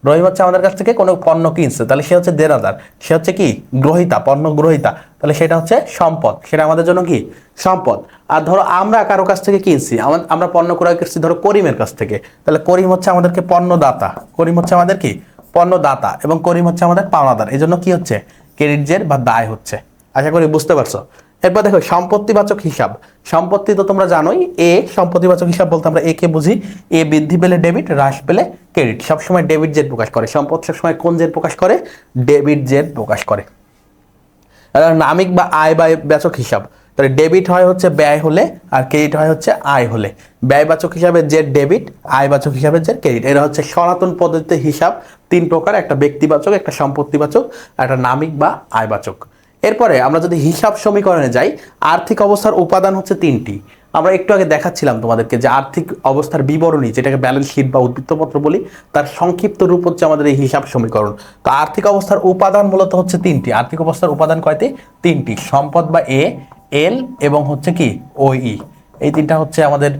S1: রহিম হচ্ছে আমাদের কাছ থেকে কোনো পণ্য কিনছে তাহলে সে হচ্ছে দেনাদার, সে হচ্ছে কি গ্রহীতা, পণ্য গ্রহীতা, তাহলে সেটা হচ্ছে সম্পদ, সেটা আমাদের জন্য কি সম্পদ। আর ধরো আমরা কারো কাছ থেকে কিনছি, আমরা পণ্য ক্রয় করছি ধরো করিমের কাছ থেকে, তাহলে করিম হচ্ছে আমাদেরকে পণ্যদাতা, করিম হচ্ছে আমাদের কি পণ্যদাতা, এবং করিম হচ্ছে আমাদের পাওনাদার, এই জন্য কি হচ্ছে ক্রেডিট জের বা দায় হচ্ছে। আশা করি বুঝতে পারছো। এরপর দেখো সম্পত্তিবাচক হিসাব। সম্পত্তি তো তোমরা জানোই, এ সম্পত্তিবাচক হিসাব বলতে আমরা এ কে বুঝি, এ বৃদ্ধি পেলে ডেবিট, হ্রাস পেলে ক্রেডিট। সবসময় ডেবিট জেড প্রকাশ করে, সম্পদ সবসময় কোন জেড প্রকাশ করে, ডেবিট জেড প্রকাশ করে। নামিক বা আয় বাচক হিসাব, তাহলে ডেবিট হয় হচ্ছে ব্যয় হলে আর ক্রেডিট হয় হচ্ছে আয় হলে। ব্যয়বাচক হিসাবে জেড ডেবিট, আয়বাচক হিসাবে জেড ক্রেডিট। এরা হচ্ছে সনাতন পদ্ধতিতে হিসাব তিন প্রকার, একটা ব্যক্তিবাচক, একটা সম্পত্তিবাচক, একটা নামিক বা আয়বাচক। এরপরে আমরা যদি হিসাব সমীকরণে যাই, আর্থিক অবস্থার উপাদান হচ্ছে তিনটি। আমরা একটু আগে দেখাচ্ছিলাম তোমাদেরকে যে আর্থিক অবস্থার বিবরণী, যেটাকে ব্যালেন্স শিট বা উদ্বৃত্তপত্র বলি, তার সংক্ষিপ্ত রূপ হচ্ছে আমাদের এই হিসাব সমীকরণ। তো আর্থিক অবস্থার উপাদান মূলত হচ্ছে তিনটি। আর্থিক অবস্থার উপাদান কয়টি, তিনটি। সম্পদ বা এ, এল এবং হচ্ছে কি ওই। এই তিনটা হচ্ছে আমাদের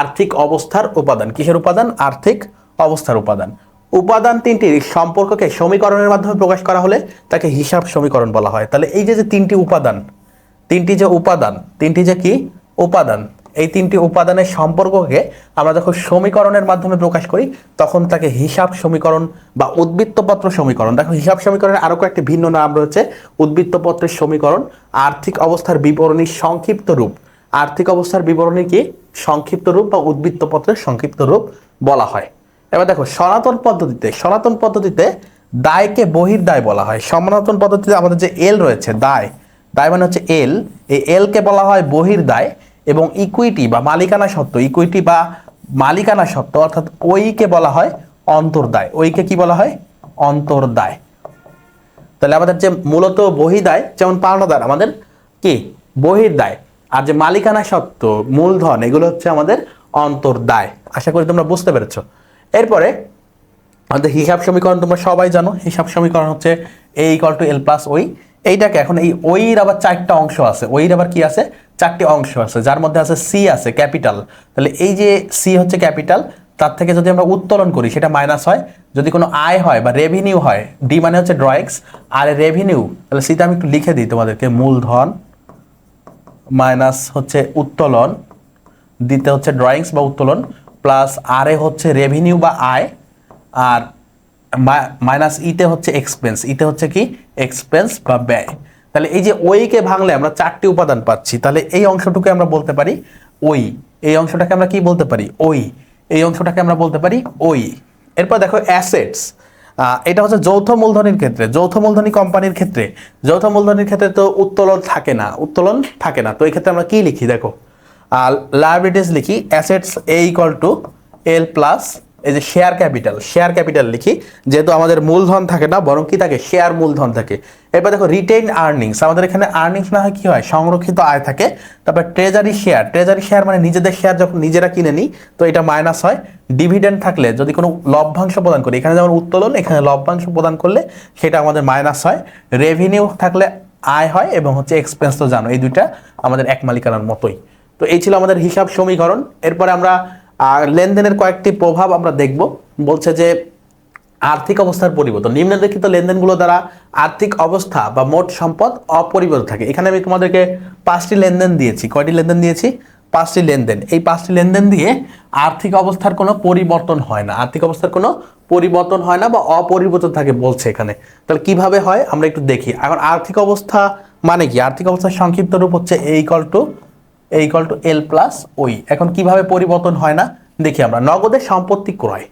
S1: আর্থিক অবস্থার উপাদান। কিসের উপাদান, আর্থিক অবস্থার উপাদান। উপাদান তিনটির সম্পর্ককে সমীকরণের মাধ্যমে প্রকাশ করা হলে তাকে হিসাব সমীকরণ বলা হয়। তাহলে এই যে তিনটি উপাদান, তিনটি যে উপাদান, তিনটি যে কি উপাদান, এই তিনটি উপাদানের সম্পর্ককে আমরা যখন সমীকরণের মাধ্যমে প্রকাশ করি তখন তাকে হিসাব সমীকরণ বা উদ্বৃত্তপত্র সমীকরণ। দেখো হিসাব সমীকরণের আরো কয়েকটি ভিন্ন নাম রয়েছে, উদ্বৃত্তপত্রের সমীকরণ, আর্থিক অবস্থার বিবরণীর সংক্ষিপ্ত রূপ। আর্থিক অবস্থার বিবরণী কি সংক্ষিপ্ত রূপ বা উদ্বৃত্তপত্রের সংক্ষিপ্ত রূপ বলা হয়। এবার দেখো সনাতন পদ্ধতিতে, সনাতন পদ্ধতিতে দায়কে বহির্দায় বলা হয়। সনাতন পদ্ধতিতে আমাদের যে এল রয়েছে, দায়, দায় মানে হচ্ছে এল, এই এলকে বলা হয় বহির্দায়, এবং ইকুইটি বা মালিকানা সত্ত্ব, ইকুইটি বা মালিকানা সত্ত্ব অর্থাৎ ওইকে বলা হয় অন্তর্দায়। ওইকে কি বলা হয়, অন্তর্দায়। তাহলে আমাদের যে মূলত বহিদায় যেমন পাওনাদার আমাদের কি বহির্দায়, আর যে মালিকানা সত্ত্ব মূলধন এগুলো হচ্ছে আমাদের অন্তর্দায়। আশা করি তোমরা বুঝতে পেরেছো। এরপরে আমাদের হিসাব সমীকরণ তোমরা সবাই জানো, হিসাব সমীকরণ হচ্ছে a = l + ওই। এইটাকে এখন এই ওইর আবার চারটা অংশ আছে, ওইর আবার কি আছে চারটি অংশ আছে, যার মধ্যে আছে সি আছে ক্যাপিটাল। তাহলে এই যে সি হচ্ছে ক্যাপিটাল, তার থেকে যদি আমরা উত্তোলন করি সেটা মাইনাস হয়। যদি কোনো আয় হয় বা রেভিনিউ হয়, ডি মানে হচ্ছে ড্রয়েক্স, আর রেভিনিউ, তাহলে সিটা আমি একটু লিখে দিই তোমাদেরকে, মূলধন মাইনাস হচ্ছে উত্তোলন, দিতে হচ্ছে ড্রয়িংস বা উত্তোলন, প্লাস আর এ হচ্ছে রেভিনিউ বা আয়, আর মাইনাস ইতে হচ্ছে এক্সপেন্স, ইতে হচ্ছে কি এক্সপেন্স বা ব্যয়। তাহলে এই যে ওইকে ভাঙলে আমরা চারটি উপাদান পাচ্ছি, তাহলে এই অংশটুকু আমরা বলতে পারি ওই, এই অংশটাকে আমরা কি বলতে পারি ওই, এই অংশটাকে আমরা বলতে পারি ওই। এরপর দেখো অ্যাসেটস, এটা হচ্ছে যৌথ মূলধনের ক্ষেত্রে, যৌথ মূলধনী কোম্পানির ক্ষেত্রে, যৌথ মূলধনের ক্ষেত্রে তো উত্তোলন থাকে না, উত্তোলন থাকে না, তো এই ক্ষেত্রে আমরা কি লিখি দেখো, লায়াবিলিটিস লিখি অ্যাসেটস a = l + এই যে শেয়ার ক্যাপিটাল, শেয়ার ক্যাপিটাল লিখি, যেহেতু আমাদের মূলধন থাকে না বরং কি থাকে শেয়ার মূলধন থাকে। এরপর দেখো রিটেইন আর্নিংস, আমাদের এখানে আর্নিংস না হয় কি হয় সংরক্ষিত আয় থাকে। তারপর ট্রেজারি শেয়ার, ট্রেজারি শেয়ার মানে নিজেদের শেয়ার যখন নিজেরা কিনে নিই তো এটা মাইনাস হয়। ডিভিডেন্ড থাকলে যদি কোনো লভ্যাংশ প্রদান করি, এখানে যেমন উত্তোলন, এখানে লভ্যাংশ প্রদান করলে সেটা আমাদের মাইনাস হয়। রেভিনিউ থাকলে আয় হয়, এবং হচ্ছে এক্সপেন্স তো জানো, এই দুইটা আমাদের এক মালিকানার মতোই। তো এই ছিল আমাদের হিসাব সমীকরণ। এরপরে আমরা লেনদেনের কয়েকটি প্রভাব আমরা দেখব। বলছে যে আর্থিক অবস্থার পরিবর্তন, নিম্নলিখিত লেনদেনগুলো দ্বারা আর্থিক অবস্থা বা মোট সম্পদ অপরিবর্তিত থাকে। এখানে আমি তোমাদেরকে 5টি লেনদেন দিয়েছি, কয়টি লেনদেন দিয়েছি 5টি লেনদেন। এই 5টি লেনদেন দিয়ে আর্থিক অবস্থার কোনো পরিবর্তন হয় না, আর্থিক অবস্থার কোনো পরিবর্তন হয় না বা অপরিবর্তিত থাকে বলছে এখানে। তাহলে কিভাবে হয় আমরা একটু দেখি। এখন আর্থিক অবস্থা মানে কি, আর্থিক অবস্থার সংক্ষিপ্ত রূপ হচ্ছে a = l + ওই। এখন কিভাবে পরিবর্তন হয় না দেখি আমরা। নগদের সম্পত্তি ক্রয়,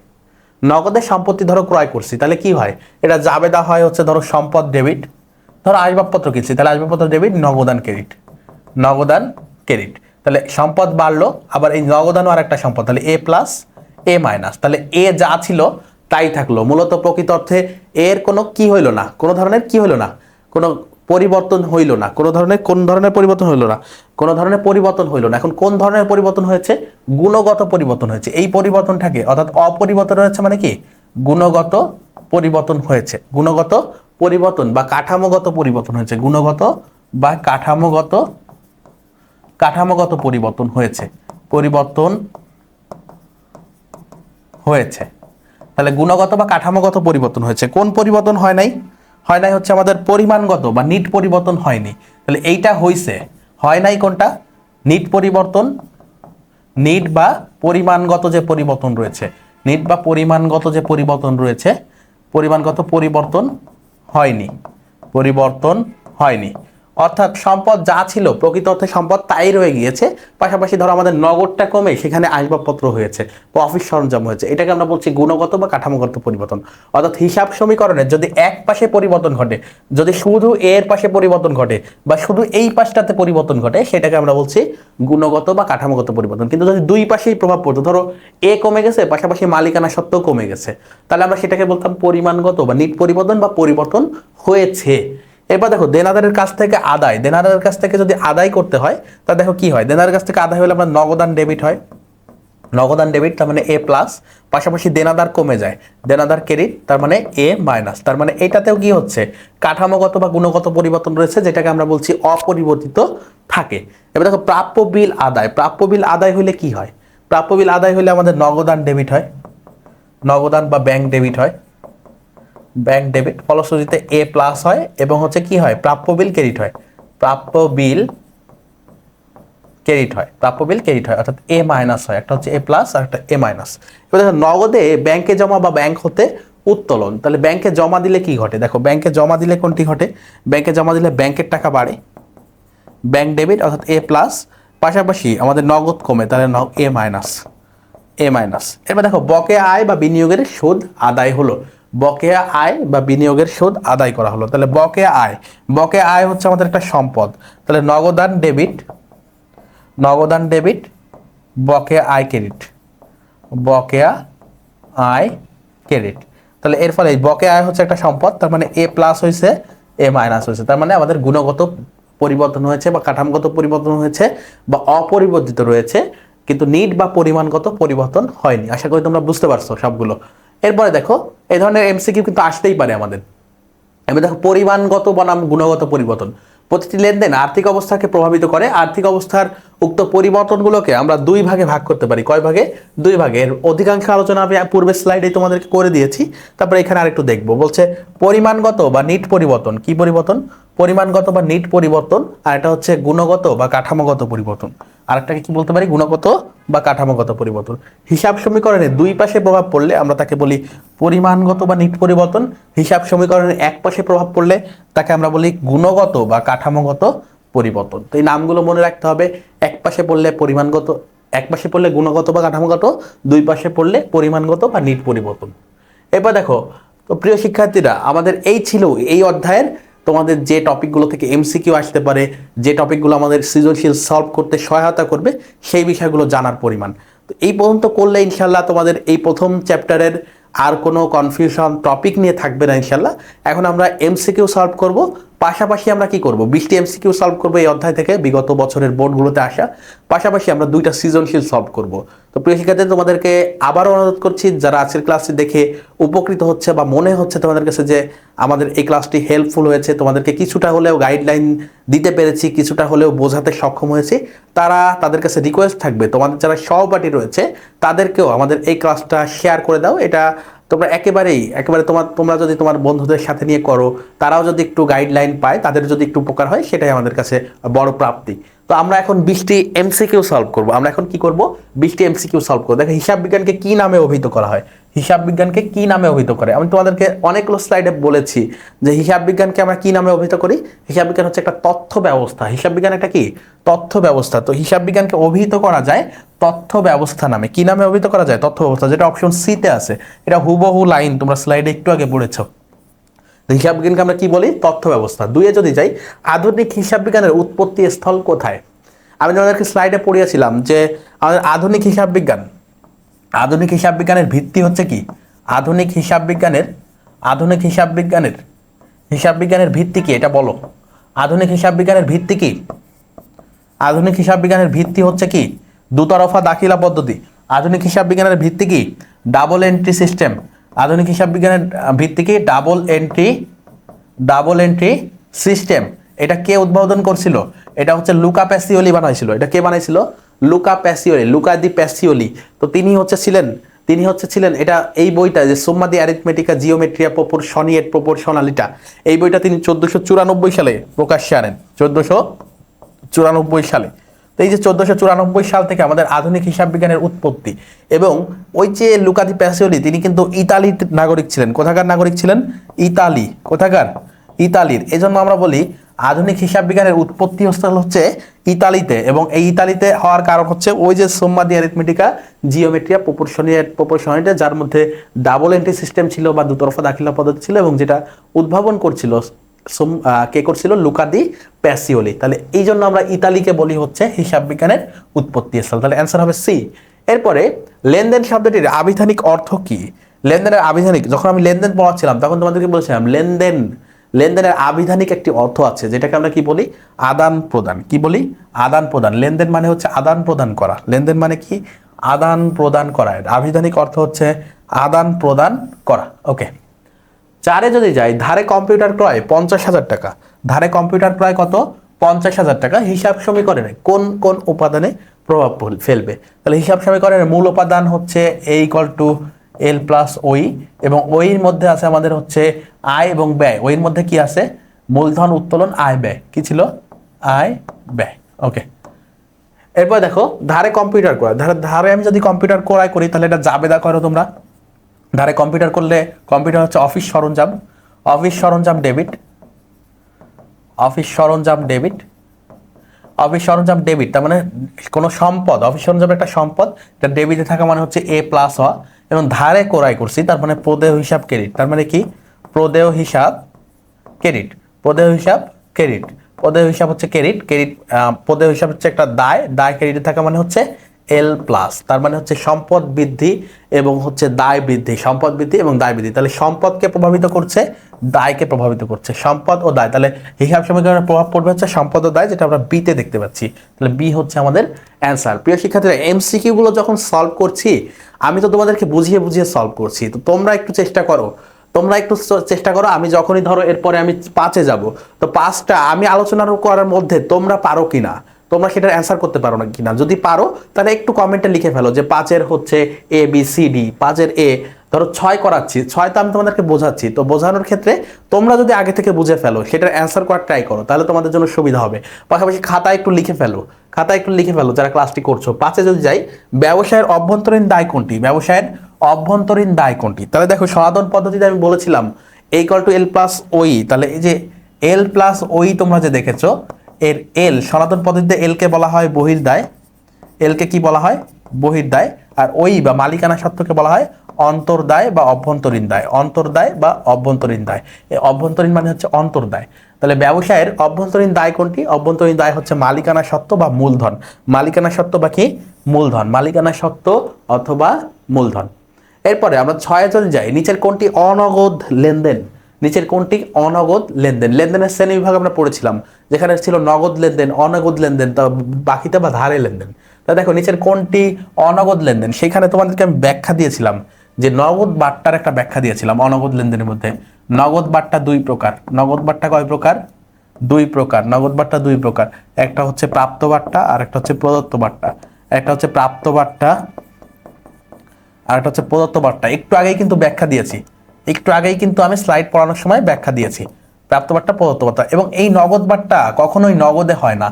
S1: নগদের সম্পত্তি ধরো ক্রয় করছি, তাহলে কি হয় এটা জাবেদা হয় হচ্ছে ধরো সম্পদ ডেবিট, ধরো আসবাবপত্র কিনছি তাহলে আসবাবপত্র ডেবিট, নগদান ক্রেডিট, নগদান ক্রেডিট। তাহলে সম্পদ বাড়লো, আবার এই নগদানও আর একটা সম্পদ, তাহলে a + a-, তাহলে এ যা ছিল তাই থাকলো। মূলত প্রকৃত অর্থে এর কোনো কি হইল না, কোনো ধরনের কি হইল না, কোনো পরিবর্তন হইল না, কোন ধরনের পরিবর্তন হইল না, কোন ধরনের পরিবর্তন হইল না। এখন কোন ধরনের পরিবর্তন হয়েছে, গুণগত পরিবর্তন হয়েছে। এই পরিবর্তনটাকে অর্থাৎ অপরিবর্তন হয়েছে মানে কি গুণগত পরিবর্তন হয়েছে, গুণগত পরিবর্তন বা কাঠামোগত পরিবর্তন হয়েছে, গুণগত বা কাঠামোগত পরিবর্তন হয়েছে, পরিবর্তন হয়েছে। তাহলে গুণগত বা কাঠামোগত পরিবর্তন হয়েছে। কোন পরিবর্তন হয় নাই, হয় নাই হচ্ছে আমাদের পরিমাণগত বা নিট পরিবর্তন হয়নি। তাহলে এইটা হইছে, হয় নাই কোনটা নিট পরিবর্তন, নিট বা পরিমাণগত যে পরিবর্তন রয়েছে, নিট বা পরিমাণগত যে পরিবর্তন রয়েছে, পরিমাণগত পরিবর্তন হয়নি, পরিবর্তন হয়নি। অর্থাৎ সম্পদ যা ছিল প্রকৃত অর্থে সম্পদ তাই রয়ে গিয়েছে, পাশাপাশি ধরো আমাদের নগদটা কমে সেখানে আসবাবপত্র হয়েছে বা অফিস সরঞ্জাম হয়েছে, এটাকে আমরা বলছি গুণগত বা কাঠামোগত পরিবর্তন। অর্থাৎ হিসাব সমীকরণের যদি এক পাশে পরিবর্তন ঘটে, যদি শুধু এর পাশে পরিবর্তন ঘটে বা শুধু এই পাশটাতে পরিবর্তন ঘটে, সেটাকে আমরা বলছি গুণগত বা কাঠামোগত পরিবর্তন। কিন্তু যদি দুই পাশেই প্রভাব পড়তো, ধরো এ কমে গেছে পাশাপাশি মালিকানা সত্ত্বেও কমে গেছে, তাহলে আমরা সেটাকে বলতাম পরিমাণগত বা নিট পরিবর্তন বা পরিবর্তন হয়েছে। এবার দেখো দেনাদারের কাছ থেকে আদায়, দেনাদারের কাছ থেকে যদি আদায় করতে হয় তা দেখো কি হয়, দেনাদারের কাছ থেকে আদায় হলে আমরা নগদান ডেবিট হয়, নগদান ডেবিট তার মানে a+, পাশাপাশি দেনাদার কমে যায়, দেনাদার ক্রেডিট তার মানে a-, তার মানে এটাতেও কি হচ্ছে কাঠামোগত বা গুণগত পরিবর্তন রয়েছে, যেটাকে আমরা বলছি অপরিবর্তিত থাকে। এবার দেখো প্রাপ্য বিল আদায়, প্রাপ্য বিল আদায় হলে কি হয়, প্রাপ্য বিল আদায় হলে আমাদের নগদান ডেবিট হয়, নগদান বা ব্যাংক ডেবিট হয়, ব্যাংক ডেবিট, ফলশ্রুতিতে a+ হয় এবং হচ্ছে কি হয় প্রাপ্য বিল ক্রেডিট হয়, প্রাপ্য বিল ক্রেডিট হয়, প্রাপ্য বিল ক্রেডিট হয়, অর্থাৎ a- হয়, একটা হচ্ছে a+ আর একটা a-। এবার দেখো নগদে ব্যাংকে জমা বা ব্যাংক হতে উত্তোলন, তাহলে ব্যাংকে জমা দিলে কি ঘটে, দেখো ব্যাংকে জমা দিলে কোনটি ঘটে, ব্যাংকে জমা দিলে ব্যাংকের টাকা বাড়ে, ব্যাংক ডেবিট অর্থাৎ a+, পাশাপাশি আমাদের নগদ কমে তাহলে a-। এবার দেখো বকেয়া আয় বা বিনিয়োগের সুদ আদায় হলো, বকেয়া আয় বা বিনিয়োগের সুদ আদায় করা হলো। তাহলে বকেয়া আয়, বকেয়া আয় হচ্ছে আমাদের একটা সম্পদ, তাহলে নগদান ডেবিট, নগদান ডেবিট, বকেয়া আয় ক্রেডিট, বকেয়া আয় ক্রেডিট, তাহলে এর ফলে বকেয়া আয় হচ্ছে একটা সম্পদ, তার মানে এ প্লাস হয়েছে এ মাইনাস হয়েছে, তার মানে আমাদের গুণগত পরিবর্তন হয়েছে বা কাঠামোগত পরিবর্তন হয়েছে বা অপরিবর্তিত রয়েছে, কিন্তু নিট বা পরিমাণগত পরিবর্তন হয়নি। আশা করি তোমরা বুঝতে পারছো সবগুলো। এরপরে দেখো এই ধরনের এমসিকিউ কিন্তু আসতেই পারে আমাদের। এবার দেখো পরিমাণগত বনাম গুণগত পরিবর্তন। প্রতিটি লেনদেন আর্থিক অবস্থাকে প্রভাবিত করে। আর্থিক অবস্থার উক্ত পরিবর্তনগুলোকে আমরা দুই ভাগে ভাগ করতে পারি। কয় ভাগে? দুই ভাগে। এর অধিকাংশ আলোচনা আমি পূর্বের স্লাইডে তোমাদেরকে করে দিয়েছি, তারপরে এখানে আরেকটু দেখবো। বলছে পরিমাণগত বা নিট পরিবর্তন। কি পরিবর্তন? পরিমাণগত বা নিট পরিবর্তন, আর এটা হচ্ছে গুণগত বা কাঠামোগত পরিবর্তন। আরেকটাকে কি বলতে পারি? গুণগত বা কাঠামোগত পরিবর্তন। হিসাব সমীকরণের দুই পাশে প্রভাব পড়লে আমরা তাকে বলি পরিমাণগত বা নিট পরিবর্তন। হিসাব সমীকরণের এক পাশে প্রভাব পড়লে তাকে আমরা বলি গুণগত বা কাঠামোগত পরিবর্তন। তো এই নামগুলো মনে রাখতে হবে। এক পাশে পড়লে পরিমাণগত, এক পাশে পড়লে গুণগত বা কাঠামোগত, দুই পাশে পড়লে পরিমাণগত বা নিট পরিবর্তন। এবার দেখো, তো প্রিয় শিক্ষার্থীরা, আমাদের এই ছিল এই অধ্যায়ের তোমাদের যে টপিকগুলো থেকে এমসিকিউ আসতে পারে, যে টপিকগুলো আমাদের সৃজনশীল সলভ করতে সহায়তা করবে, সেই বিষয়গুলো জানার পরিমাণ। তো এই পর্যন্ত করলে ইনশাল্লাহ তোমাদের এই প্রথম চ্যাপ্টারের আর কোনো কনফিউশন টপিক নিয়ে থাকবে না ইনশাল্লাহ। এখন আমরা এমসিকিউ সলভ করব, পাশাপাশি আমরা কি করব? 20টি এমসিকিউ সলভ করব এই অধ্যায় থেকে, বিগত বছরের বোর্ডগুলোতে আসা। পাশাপাশি আমরা 2টা সৃজনশীল সলভ করব। তো প্রিয় শিক্ষার্থী, তোমাদেরকে আবারও অনুরোধ করছি, যারা আজকের ক্লাসটি দেখে উপকৃত হচ্ছে বা মনে হচ্ছে তোমাদের কাছে যে আমাদের এই ক্লাসটি হেল্পফুল হয়েছে, তোমাদেরকে কিছুটা হলেও গাইডলাইন দিতে পেরেছি, কিছুটা হলেও বোঝাতে সক্ষম হয়েছি, তাদের কাছে রিকোয়েস্ট থাকবে, তোমাদের যারা সহপাঠী রয়েছে তাদেরকেও আমাদের এই ক্লাসটা শেয়ার করে দাও। এটা তোমরা একেবারে তোমরা যদি তোমার বন্ধুদের সাথে নিয়ে করো, তারাও যদি একটু গাইডলাইন পায়, তাদের যদি একটু উপকার হয়, সেটাই আমাদের কাছে বড় প্রাপ্তি। তো আমরা এখন 20টি এমসিকিউ সলভ করব। আমরা এখন কি করব? 20টি এমসিকিউ সলভ করব। দেখো হিসাব বিজ্ঞানকে কি নামে অভিহিত করা হয়? হিসাব বিজ্ঞানকে কি নামে অভিহিত করে? আমি তোমাদেরকে অনেকগুলো স্লাইডে বলেছি যে হিসাব বিজ্ঞানকে আমরা কি নামে অভিহিত করি। হিসাব বিজ্ঞান হচ্ছে একটা তথ্য ব্যবস্থা। হিসাব বিজ্ঞান একটা কি? তথ্য ব্যবস্থা। তো হিসাব বিজ্ঞানকে অভিহিত করা যায় তথ্য ব্যবস্থা নামে। কি নামে অভিহিত করা যায়? তথ্য ব্যবস্থা, যেটা অপশন সি তে আছে। এটা হুবহু লাইন, তোমরা স্লাইডে একটু আগে পড়েছো। হিসাব বিজ্ঞানকে আমরা কি বলি? তথ্য ব্যবস্থা। দুইয়ে যদি যাই, আধুনিক হিসাব বিজ্ঞানের উৎপত্তি স্থল কোথায়? আমি তোমাদেরকে স্লাইডে পড়িয়েছিলাম যে আমাদের আধুনিক হিসাব বিজ্ঞানের ভিত্তি হচ্ছে কি? হিসাব বিজ্ঞানের ভিত্তি কি? এটা বলো। আধুনিক হিসাব বিজ্ঞানের ভিত্তি কি? আধুনিক হিসাব বিজ্ঞানের ভিত্তি হচ্ছে কি? দুতরফা দাখিলা পদ্ধতি। আধুনিক হিসাব বিজ্ঞানের ভিত্তি কি? Double entry system. আধুনিক হিসাব বিজ্ঞানের ভিত্তি কি? Double entry system. এটা কে উদ্বোধন করছিল? এটা হচ্ছে লুকা প্যাসিওলি বানাইছিল। এটা কে বানাইছিল? লুকা দি প্যাসিওলি। তো তিনি ছিলেন এটা এই বইটা যে সুম্মা দি অ্যারিথমেটিকা জিওমেট্রিয়া প্রপোর্শনালিটা, এই বইটা তিনি 1494 সালে প্রকাশ্যে আনেন। 1494 সালে। তো এই যে 1494 সাল থেকে আমাদের আধুনিক হিসাব বিজ্ঞানের উৎপত্তি। এবং ওই যে লুকা দি প্যাসিওলি, তিনি কিন্তু ইতালির নাগরিক ছিলেন। কোথাকার নাগরিক ছিলেন? ইতালি। কোথাকার? ইতালির। এজন্য আমরা বলি আধুনিক হিসাব বিজ্ঞানের উৎপত্তি স্থল হচ্ছে ইতালিতে। এবং এই ইতালিতে হওয়ার কারণ হচ্ছে ওই যে সুম্মা দি অ্যারিথমেটিকা জিওমেট্রিয়া প্রপোর্শনালিটা, যার মধ্যে ডাবল এন্ট্রি সিস্টেম ছিল বা দুতরফা দাখিলা পদ্ধতি ছিল, এবং যেটা উদ্ভাবন করছিল কে করছিল? লুকা দি প্যাসিওলি। তাহলে এই জন্য আমরা ইতালিকে বলি হচ্ছে হিসাব বিজ্ঞানের উৎপত্তি স্থল। তাহলে অ্যান্সার হবে সি। এরপরে লেনদেন শব্দটির আবিধানিক অর্থ কি? লেনদেনের আবিধানিক, যখন আমি লেনদেন পড়াচ্ছিলাম তখন তোমাদেরকে বলছিলাম লেনদেনের আবিধানিক একটি অর্থ আছে, যেটাকে আমরা কি বলি? আদান প্রদান। কি বলি? আদান প্রদান। লেনদেন মানে হচ্ছে আদান প্রদান করা। লেনদেন মানে কি? আদান প্রদান করা। আবিধানিক অর্থ হচ্ছে আদান প্রদান করা। ওকে। 4-এ যদি যাই, ধারে কম্পিউটার ক্রয় 50,000 টাকা। ধারে কম্পিউটার ক্রয় কত? 50,000 টাকা। হিসাব সমীকরণে কোন কোন উপাদানে প্রভাব ফেলবে? তাহলে হিসাব সমীকরণের মূল উপাদান হচ্ছে A = L + OI, এবং ওইর মধ্যে আছে আমাদের হচ্ছে আয় এবং ব্যয়। ওইর মধ্যে কি আছে? মূলধন, উত্তোলন, আয় ব্যয়। কি ছিল? আয় ব্যয়। ওকে। এরপর দেখো ধারে কম্পিউটার ক্রয়। ধারে আমি যদি কম্পিউটার ক্রয় করি, তাহলে এটা জাবেদা করো তোমরা। ধারে কম্পিউটার করলে, কম্পিউটার হচ্ছে অফিস সরঞ্জাম ডেবিট। তার মানে কোনো সম্পদ, অফিস সরঞ্জাম একটা সম্পদ, এটা ডেবিটে থাকা মানে হচ্ছে A+ হওয়া। এবং ধারে ক্রয় করছি, তার মানে প্রদেয় হিসাব ক্রেডিট। তার মানে কি? প্রদেয় হিসাব ক্রেডিট হচ্ছে ক্রেডিট। প্রদেয় হিসাব হচ্ছে একটা দায় ক্রেডিটে থাকা মানে হচ্ছে এল প্লাস, তার মানে হচ্ছে সম্পদ বৃদ্ধি এবং হচ্ছে দায় বৃদ্ধি, সম্পদ বৃদ্ধি এবং দায় বৃদ্ধি। তাহলে সম্পদকে প্রভাবিত করছে, দায়কে প্রভাবিত করছে, সম্পদ ও দায়। তাহলে হিসাব সমীকরণের প্রভাব পড়বে হচ্ছে সম্পদ ও দায়, যেটা আমরা বিতে দেখতে পাচ্ছি। তাহলে বি হচ্ছে আমাদের অ্যান্সার। প্রিয় শিক্ষার্থীরা, এমসিকিউ গুলো যখন সলভ করছি আমি তো তোমাদেরকে বুঝিয়ে বুঝিয়ে সলভ করছি, তো তোমরা একটু চেষ্টা করো, আমি যখনই ধরো এরপরে আমি 5-এ যাব, তো 5টা আমি আলোচনা করার মধ্যে তোমরা পারো কিনা, তোমরা সেটার অ্যান্সার করতে পারো না কিনা। যদি পারো তাহলে একটু কমেন্টে লিখে ফেলো যে 5-এর হচ্ছে এ বি সি ডি, 5-এর এ, ধরো 6 করাচ্ছি, 6 তো আমি তোমাদেরকে বোঝাচ্ছি, তো বোঝানোর ক্ষেত্রে তোমরা যদি আগে থেকে বুঝে ফেলো, সেটার অ্যান্সার করার ট্রাই করো, তাহলে তোমাদের জন্য সুবিধা হবে। পাশাপাশি খাতায় একটু লিখে ফেলো, যারা ক্লাসটি করছো। 5-এ যদি যাই, ব্যবসায়ের অভ্যন্তরীণ দায় কোনটি, ব্যবসায়ের অভ্যন্তরীণ দায় কোনটি। তাহলে দেখো সনাতন পদ্ধতিতে আমি বলেছিলাম ইকুয়াল টু এল প্লাস ওই, তাহলে এই যে এল প্লাস ওই তোমরা যে দেখেছো, এর এল সনাতন পদ্ধতিতে এলকে বলা হয় বহির্দায়, এলকে কি বলা হয় বহির্দায়, আর ওই বা মালিকানা সত্ত্বকে বলা হয় অন্তর্দায় বা অভ্যন্তরীণ দায়, অন্তর্দায় বা অভ্যন্তরীণ দায়। এই অভ্যন্তরীণ মানে হচ্ছে অন্তর্দায়। তাহলে ব্যবসায়ের অভ্যন্তরীণ দায় কোনটি, অভ্যন্তরীণ দায় হচ্ছে মালিকানা সত্ত্ব বা মূলধন, মালিকানা সত্ত্ব বা কি মূলধন, মালিকানা সত্ত্ব অথবা মূলধন। এরপরে আমরা 6-এ যদি যাই, নিচের কোনটি অনগদ লেনদেন, নিচের কোনটি অনগদ লেনদেন। লেনদেনের শ্রেণী বিভাগ আমরা পড়েছিলাম, যেখানে ছিল নগদ লেনদেন, অনগদ লেনদেন, তা বাকিতে বা ধারে লেনদেন। তা দেখো নিচের কোনটি অনগদ লেনদেন, সেখানে তোমাদেরকে আমি ব্যাখ্যা দিয়েছিলাম, যে নগদ বাট্টার একটা ব্যাখ্যা দিয়েছিলাম অনগদ লেনদেনের মধ্যে। নগদ বাট্টা 2 প্রকার, নগদ বাট্টা কয় প্রকার, 2 প্রকার, নগদ বাট্টা 2 প্রকার। একটা হচ্ছে প্রাপ্ত বাট্টা আর একটা হচ্ছে প্রদত্ত বাট্টা, একটা হচ্ছে প্রাপ্ত বাট্টা আর একটা হচ্ছে প্রদত্ত বাট্টা। একটু আগেই কিন্তু ব্যাখ্যা দিয়েছি, একটু আগেই কিন্তু আমি স্লাইড পড়ানোর সময় ব্যাখ্যা দিয়েছি, প্রাপ্ত বাট্টা প্রদত্ত বাট্টা। এবং এই নগদ বাট্টা কখনোই নগদে হয় না,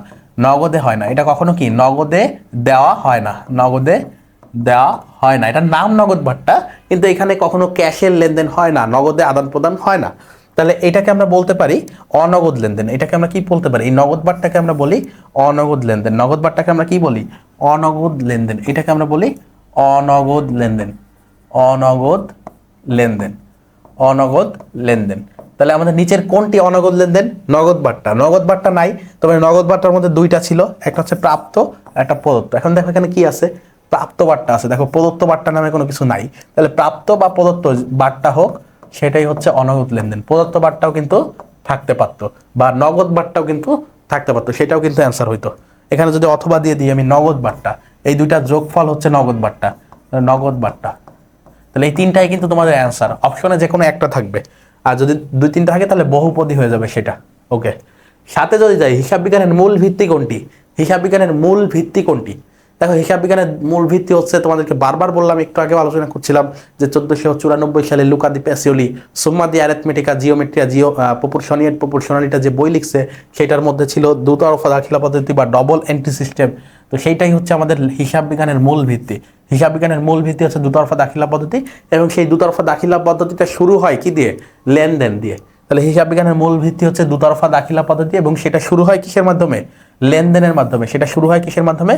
S1: নগদে হয় না, এটা কখনো কি নগদে দেওয়া হয় না, নগদে দেওয়া হয় না। এটার নাম নগদ বাট্টা, কিন্তু এখানে কখনো ক্যাশের লেনদেন হয় না, নগদে আদান প্রদান হয় না। তাহলে এটাকে আমরা বলতে পারি অনগদ লেনদেন। এটাকে আমরা কি বলতে পারি, এই নগদ বাট্টাকে আমরা বলি অনগদ লেনদেন, নগদ বাট্টাকে আমরা কি বলি অনগদ লেনদেন, এটাকে আমরা বলি অনগদ লেনদেন, অনগদ লেনদেন, অনগদ লেনদেন। তাহলে আমাদের নিচের কোনটি অনগদ লেনদেন, নগদ বাট্টা, নগদ বাট্টা নাই, তবে নগদ বাট্টার মধ্যে 2টা ছিল, একটা হচ্ছে প্রাপ্ত, একটা প্রদত্ত। এখন দেখো এখানে কি আছে, প্রাপ্ত বাট্টা আছে, দেখো প্রদত্ত বাট্টা নামে কোনো কিছু নাই। তাহলে প্রাপ্ত বা প্রদত্ত বাট্টা হোক, সেটাই হচ্ছে অনগদ লেনদেন। প্রদত্ত বাট্টাও কিন্তু থাকতে পারতো, বা নগদ বাট্টাও কিন্তু থাকতে পারতো, সেটাও কিন্তু অ্যান্সার হইতো। এখানে যদি অথবা দিয়ে দিই আমি নগদ বাট্টা, এই 2টার যোগফল হচ্ছে নগদ বাট্টা, নগদ বাট্টা। তাহলে এই 3টাই কিন্তু তোমাদের অ্যান্সার, অপশনে যে কোনো একটা থাকবে, আর যদি 2-3টা থাকে তাহলে বহুপদী হয়ে যাবে সেটা। ওকে, 7-এ যদি যাই, হিসাব বিজ্ঞানের মূল ভিত্তি কোনটি, হিসাব বিজ্ঞানের মূল ভিত্তি কোনটি। দেখো হিসাব বিজ্ঞানের মূল ভিত্তি হচ্ছে, তোমাদেরকে বারবার বললাম, একটু আগে আলোচনা করছিলাম, যে 1494 সালে লুকা দি প্যাসিওলি সুম্মা দি অ্যারিথমেটিকা জিওমেট্রিয়া প্রপোর্শনালিটা যে বই লিখছে, সেটার মধ্যে ছিল দুতরফা দাখিলা পদ্ধতি বা ডবল এন্ট্রি সিস্টেম। তো সেইটাই হচ্ছে আমাদের হিসাব বিজ্ঞানের মূল ভিত্তি। হিসাব বিজ্ঞানের মূল ভিত্তি হচ্ছে দুতরফা দাখিলা পদ্ধতি, এবং সেই দুতরফা দাখিলা পদ্ধতিটা শুরু হয় কি দিয়ে, লেনদেন দিয়ে। তাহলে হিসাব বিজ্ঞানের মূল ভিত্তি হচ্ছে দুতরফা দাখিলা পদ্ধতি, এবং সেটা শুরু হয় কিসের মাধ্যমে, লেনদেনের মাধ্যমে। সেটা শুরু হয় কিসের মাধ্যমে,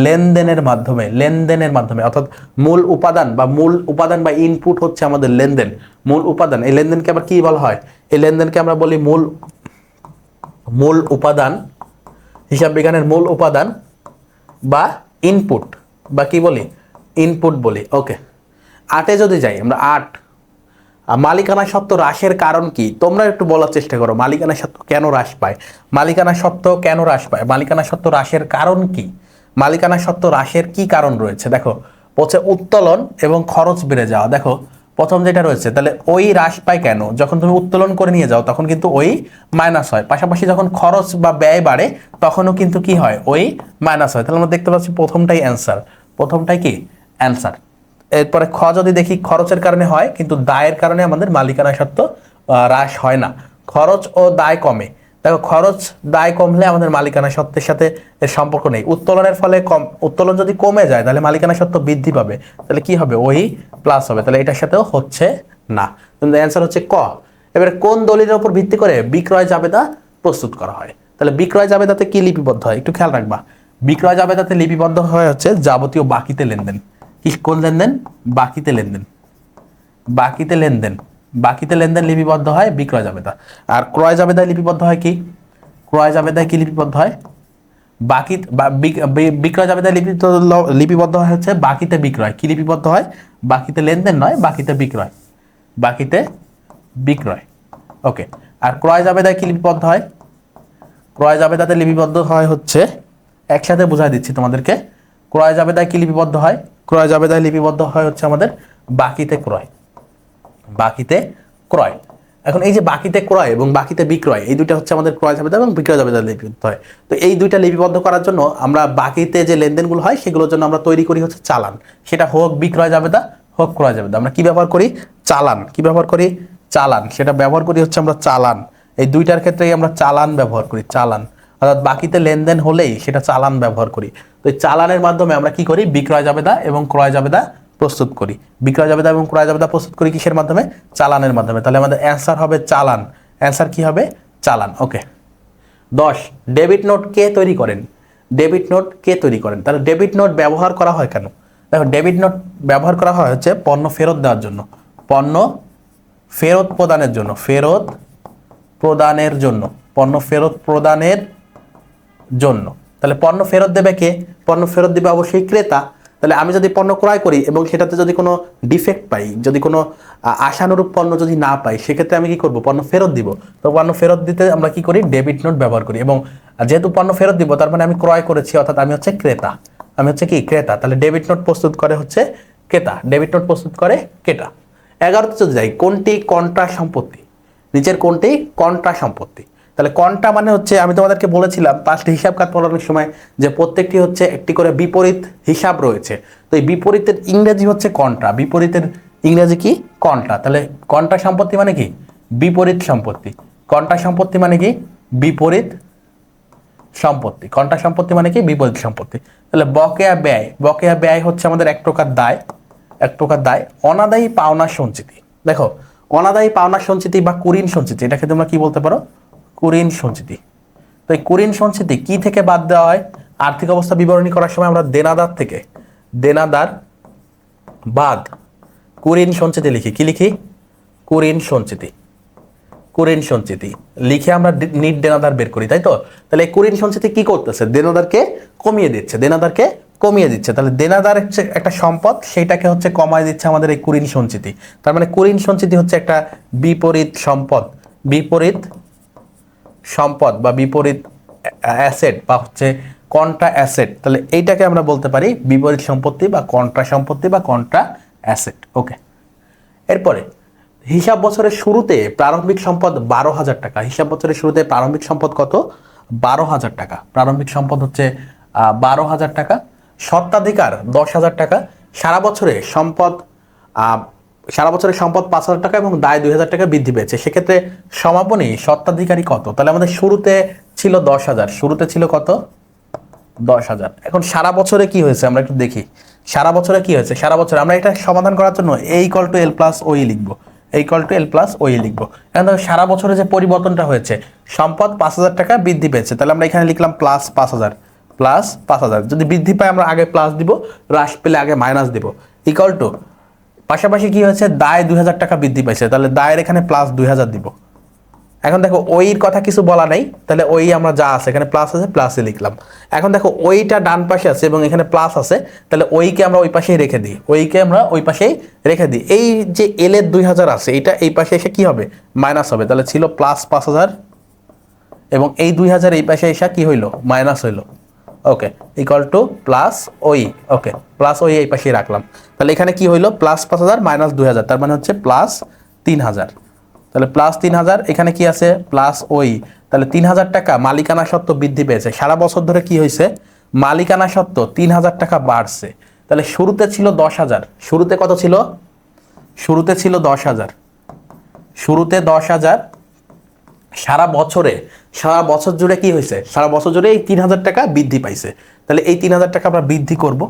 S1: লেনদেনের মাধ্যমে, লেনদেনের মাধ্যমে। অর্থাৎ মূল উপাদান বা ইনপুট হচ্ছে আমাদের লেনদেন, মূল উপাদান। এই লেনদেনকে আবার কি বলা হয়, এই লেনদেনকে আমরা বলি মূল উপাদান, হিসাব বিজ্ঞানের মূল উপাদান বা ইনপুট, বা কি বলি ইনপুট বলি। ওকে, 8-এ যদি যাই আমরা, 8 মালিকানা সত্ত্ব হ্রাসের কারণ কি, তোমরা একটু বলার চেষ্টা করো, মালিকানা সত্ত্ব কেন হ্রাস পায়, মালিকানা সত্ত্ব কেন হ্রাস পায়, মালিকানা সত্ত্ব হ্রাসের কারণ কি, মালিকানা সত্ত্ব হ্রাসের কি কারণ রয়েছে। দেখো হচ্ছে উত্তোলন এবং খরচ বেড়ে যাওয়া। দেখো প্রথম যেটা রয়েছে, তাহলে ওই হ্রাস পায় কেন, যখন তুমি উত্তোলন করে নিয়ে যাও তখন কিন্তু ওই মাইনাস হয়, পাশাপাশি যখন খরচ বা ব্যয় বাড়ে তখনও কিন্তু কি হয়, ওই মাইনাস হয়। তাহলে আমরা দেখতে পাচ্ছি প্রথমটাই অ্যান্সার, প্রথমটাই কি অ্যান্সার। এরপরে খ যদি দেখি, খরচের কারণে হয়, কিন্তু দায়ের কারণে আমাদের মালিকানা সত্ত্ব হ্রাস হয় না, খরচ ও দায় কমে। দেখো খরচ দায় কমলে আমাদের মালিকানা সত্ত্বের সাথে এর সম্পর্ক নেই। উত্তোলনের ফলে উত্তোলন যদি কমে যায় তাহলে মালিকানা সত্ত্ব বৃদ্ধি পাবে, তাহলে কি হবে, ওই প্লাস হবে। তাহলে এটার সাথেও হচ্ছে না, কিন্তু অ্যান্সার হচ্ছে ক। এবারে কোন দলিলের উপর ভিত্তি করে বিক্রয় জাবেদা প্রস্তুত করা হয়। তাহলে বিক্রয় জাবেদাতে কি লিপিবদ্ধ হয়, একটু খেয়াল রাখবা। বিক্রয় জাবেদাতে লিপিবদ্ধ হয় হচ্ছে যাবতীয় বাকিতে লেনদেন। কোন লেনদেন, বাকিতে লেনদেন, বাকিতে লেনদেন, বাকিতে লেনদেন লিপিবদ্ধ হয় বিক্রয় জাবেদা। আর ক্রয় জাবেদায় লিপিবদ্ধ হয় কি, ক্রয় জাবেদায় কি লিপিবদ্ধ হয়, বাকি বিক্রয় জাবেদা লিপিবদ্ধ হয় হচ্ছে বাকিতে বিক্রয়। কি লিপিবদ্ধ হয়? বাকিতে লেনদেন নয়, বাকিতে বিক্রয়, বাকিতে বিক্রয়। ওকে, আর ক্রয় জাবেদায় কি লিপিবদ্ধ হয়? ক্রয় জাবেদাতে লিপিবদ্ধ হয় হচ্ছে, একসাথে বুঝাই দিচ্ছি তোমাদেরকে। ক্রয় জাবেদায় কি লিপিবদ্ধ হয়? ক্রয় জাবেদায় লিপিবদ্ধ হয় হচ্ছে আমাদের বাকিতে ক্রয়, বাকিতে ক্রয়। এখন এই যে বাকিতে ক্রয় এবং বাকিতে বিক্রয়, এই দুইটা হচ্ছে আমাদের ক্রয় জাবেদা এবং বিক্রয় জাবেদা লিপিবদ্ধ হয়। তো এই দুইটা লিপিবদ্ধ করার জন্য আমরা বাকিতে যে লেনদেনগুলো হয় সেগুলোর জন্য আমরা তৈরি করি হচ্ছে চালান। সেটা হোক বিক্রয় জাবেদা, হোক ক্রয় জাবেদা। আমরা কি ব্যবহার করি? চালান। কি ব্যবহার করি? চালান। সেটা ব্যবহার করি হচ্ছে আমরা চালান। এই দুইটার ক্ষেত্রেই আমরা চালান ব্যবহার করি, চালান। অর্থাৎ বাকিতে লেনদেন হলেই সেটা চালান ব্যবহার করি। তো এই চালানের মাধ্যমে আমরা কি করি? বিক্রয় জাবেদা এবং ক্রয় জাবেদা প্রস্তুত করি। বিক্রয় জাবেদা এবং ক্রয় জাবেদা প্রস্তুত করি কিসের মাধ্যমে? চালানের মাধ্যমে। তাহলে আমাদের অ্যান্সার হবে চালান। অ্যান্সার কি হবে? চালান। ওকে। 10, ডেবিট নোট কে তৈরি করেন? ডেবিট নোট কে তৈরি করেন? তাহলে ডেবিট নোট ব্যবহার করা হয় কেন? দেখো, ডেবিট নোট ব্যবহার করা হয় হচ্ছে পণ্য ফেরত দেওয়ার জন্য, পণ্য ফেরত প্রদানের জন্য, ফেরত প্রদানের জন্য, পণ্য ফেরত প্রদানের জন্য। তাহলে পণ্য ফেরত দেবে কে? পণ্য ফেরত দিবে অবশ্যই ক্রেতা। তাহলে আমি যদি পণ্য ক্রয় করি এবং সেটাতে যদি কোনো ডিফেক্ট পাই, যদি কোনো আশানুরূপ পণ্য যদি না পাই, সেক্ষেত্রে আমি কি করব? পণ্য ফেরত দিব। তো পণ্য ফেরত দিতে আমরা কি করি? ডেবিট নোট ব্যবহার করি। এবং যেহেতু পণ্য ফেরত দিব, তার মানে আমি ক্রয় করেছি, অর্থাৎ আমি হচ্ছে ক্রেতা। আমি হচ্ছে কি? ক্রেতা। তাহলে ডেবিট নোট প্রস্তুত করে হচ্ছে ক্রেতা। ডেবিট নোট প্রস্তুত করে ক্রেতা। 11তে যদি যাই, কোনটি কন্ট্রা সম্পত্তি? নিচের কোনটি কন্ট্রা সম্পত্তি? তাহলে কন্ট্রা মানে হচ্ছে, আমি তোমাদেরকে বলেছিলাম পাঁচটি হিসাব খাত পড়ানোর সময় যে প্রত্যেকটি হচ্ছে একটি করে বিপরীত হিসাব রয়েছে। তো এই বিপরীতের ইংরেজি হচ্ছে কন্ট্রা। বিপরীতের ইংরেজি কি? কন্ট্রা। তাহলে কন্ট্রা সম্পত্তি মানে কি? বিপরীত সম্পত্তি। কন্ট্রা সম্পত্তি মানে কি? বিপরীত সম্পত্তি। কন্ট্রা সম্পত্তি মানে কি? বিপরীত সম্পত্তি। তাহলে বকেয়া ব্যয়, বকেয়া ব্যয় হচ্ছে আমাদের এক প্রকার দায়, এক প্রকার দায়। অনাদায়ী পাওনা সঞ্চিতি, দেখো অনাদায়ী পাওনা সঞ্চিতি বা কুঋণ সঞ্চিতি, এটাকে তোমরা কি বলতে পারো? কুঋণ সঞ্চিতি। তো এই কুঋণ সঞ্চিতি কি থেকে বাদ দেওয়া হয়? আর্থিক অবস্থা বিবরণী করার সময় আমরা দেনাদার থেকে, দেনাদার বাদ কুঋণ সঞ্চিতি লিখি। কি লিখি? কুঋণ সঞ্চিতি। কুঋণ সঞ্চিতি লিখে আমরা নিট দেনাদার বের করি, তাই তো? তাহলে এই কুঋণ সঞ্চিতি কি করতেছে? দেনাদারকে কমিয়ে দিচ্ছে, দেনাদারকে কমিয়ে দিচ্ছে। তাহলে দেনাদার হচ্ছে একটা সম্পদ, সেইটাকে হচ্ছে কমায় দিচ্ছে আমাদের এই কুঋণ সঞ্চিতি। তার মানে কুঋণ সঞ্চিতি হচ্ছে একটা বিপরীত সম্পদ, বিপরীত সম্পদ বা বিপরীত অ্যাসেট বা হচ্ছে কন্ট্রা অ্যাসেট। তাহলে এইটাকে আমরা বলতে পারি বিপরীত সম্পত্তি বা কন্ট্রা সম্পত্তি বা কন্ট্রা অ্যাসেট। ওকে, এরপরে হিসাব বছরের শুরুতে প্রারম্ভিক সম্পদ 12,000 টাকা। হিসাব বছরের শুরুতে প্রারম্ভিক সম্পদ কত? 12,000 টাকা। প্রারম্ভিক সম্পদ হচ্ছে 12,000 টাকা। স্বত্বাধিকার 10,000 টাকা। সারা বছরে সম্পদ সারা বছরের সম্পদ 5,000 টাকা এবং দায় 2,000 টাকা বৃদ্ধি পেয়েছে। সেক্ষেত্রে সমাপনী স্বত্বাধিকারী কত? তাহলে আমাদের শুরুতে ছিল 10,000, শুরুতে ছিল কত? 10,000। এখন সারা বছরে কি হয়েছে আমরা একটু দেখি। সারা বছরে কি হয়েছে? সারা বছরে আমরা এটা সমাধান করার জন্য a = l + ওই লিখবো, a = l + ওই লিখবো। এখন দেখো সারা বছরে যে পরিবর্তনটা হয়েছে, সম্পদ 5,000 টাকা বৃদ্ধি পেয়েছে, তাহলে আমরা এখানে লিখলাম +5,000, +5,000। যদি বৃদ্ধি পায় আমরা আগে প্লাস দিব, হ্রাস পেলে আগে মাইনাস দিব। ইকুয়াল টু, পাশাপাশি কি হয়েছে? দায় 2,000 টাকা বৃদ্ধি পাইছে, তাহলে দায়ের এখানে +2,000 দিব। এখন দেখো ওইর কথা কিছু বলা নাই, তাহলে ওই আমরা যা আছে এখানে প্লাস আছে, প্লাসে লিখলাম। এখন দেখো ওইটা ডান পাশে আছে এবং এখানে প্লাস আছে, তাহলে ওইকে আমরা ওই পাশেই রেখে দিই, ওইকে আমরা ওই পাশেই রেখে দিই। এই যে এল এর 2,000 আছে, এটা এই পাশে এসে কি হবে? মাইনাস হবে। তাহলে ছিল +5,000 এবং এই 2,000 এই পাশে এসে কি হইলো? মাইনাস হইলো। ওকে, ইকুয়াল টু প্লাস ওই। ওকে, প্লাস ওই এই পাশেই রাখলাম। তাহলে এখানে কি হইলো? +5,000 - 2,000, তার মানে হচ্ছে +3,000। তাহলে +3,000, এখানে কি আছে? প্লাস ওই। তাহলে 3,000 টাকা মালিকানা সত্ত্ব বৃদ্ধি পেয়েছে। সারা বছর ধরে কি হয়েছে? মালিকানা সত্ত্ব 3,000 টাকা বাড়ছে। তাহলে শুরুতে ছিল 10,000, শুরুতে কত ছিল? শুরুতে ছিল 10,000, শুরুতে 10,000। সারা বছর জুড়ে কি হয়েছে? সারা বছর জুড়ে এই 3,000 টাকা বৃদ্ধি পাইছে। তাহলে এই 3,000 টাকা আমরা বৃদ্ধি করব,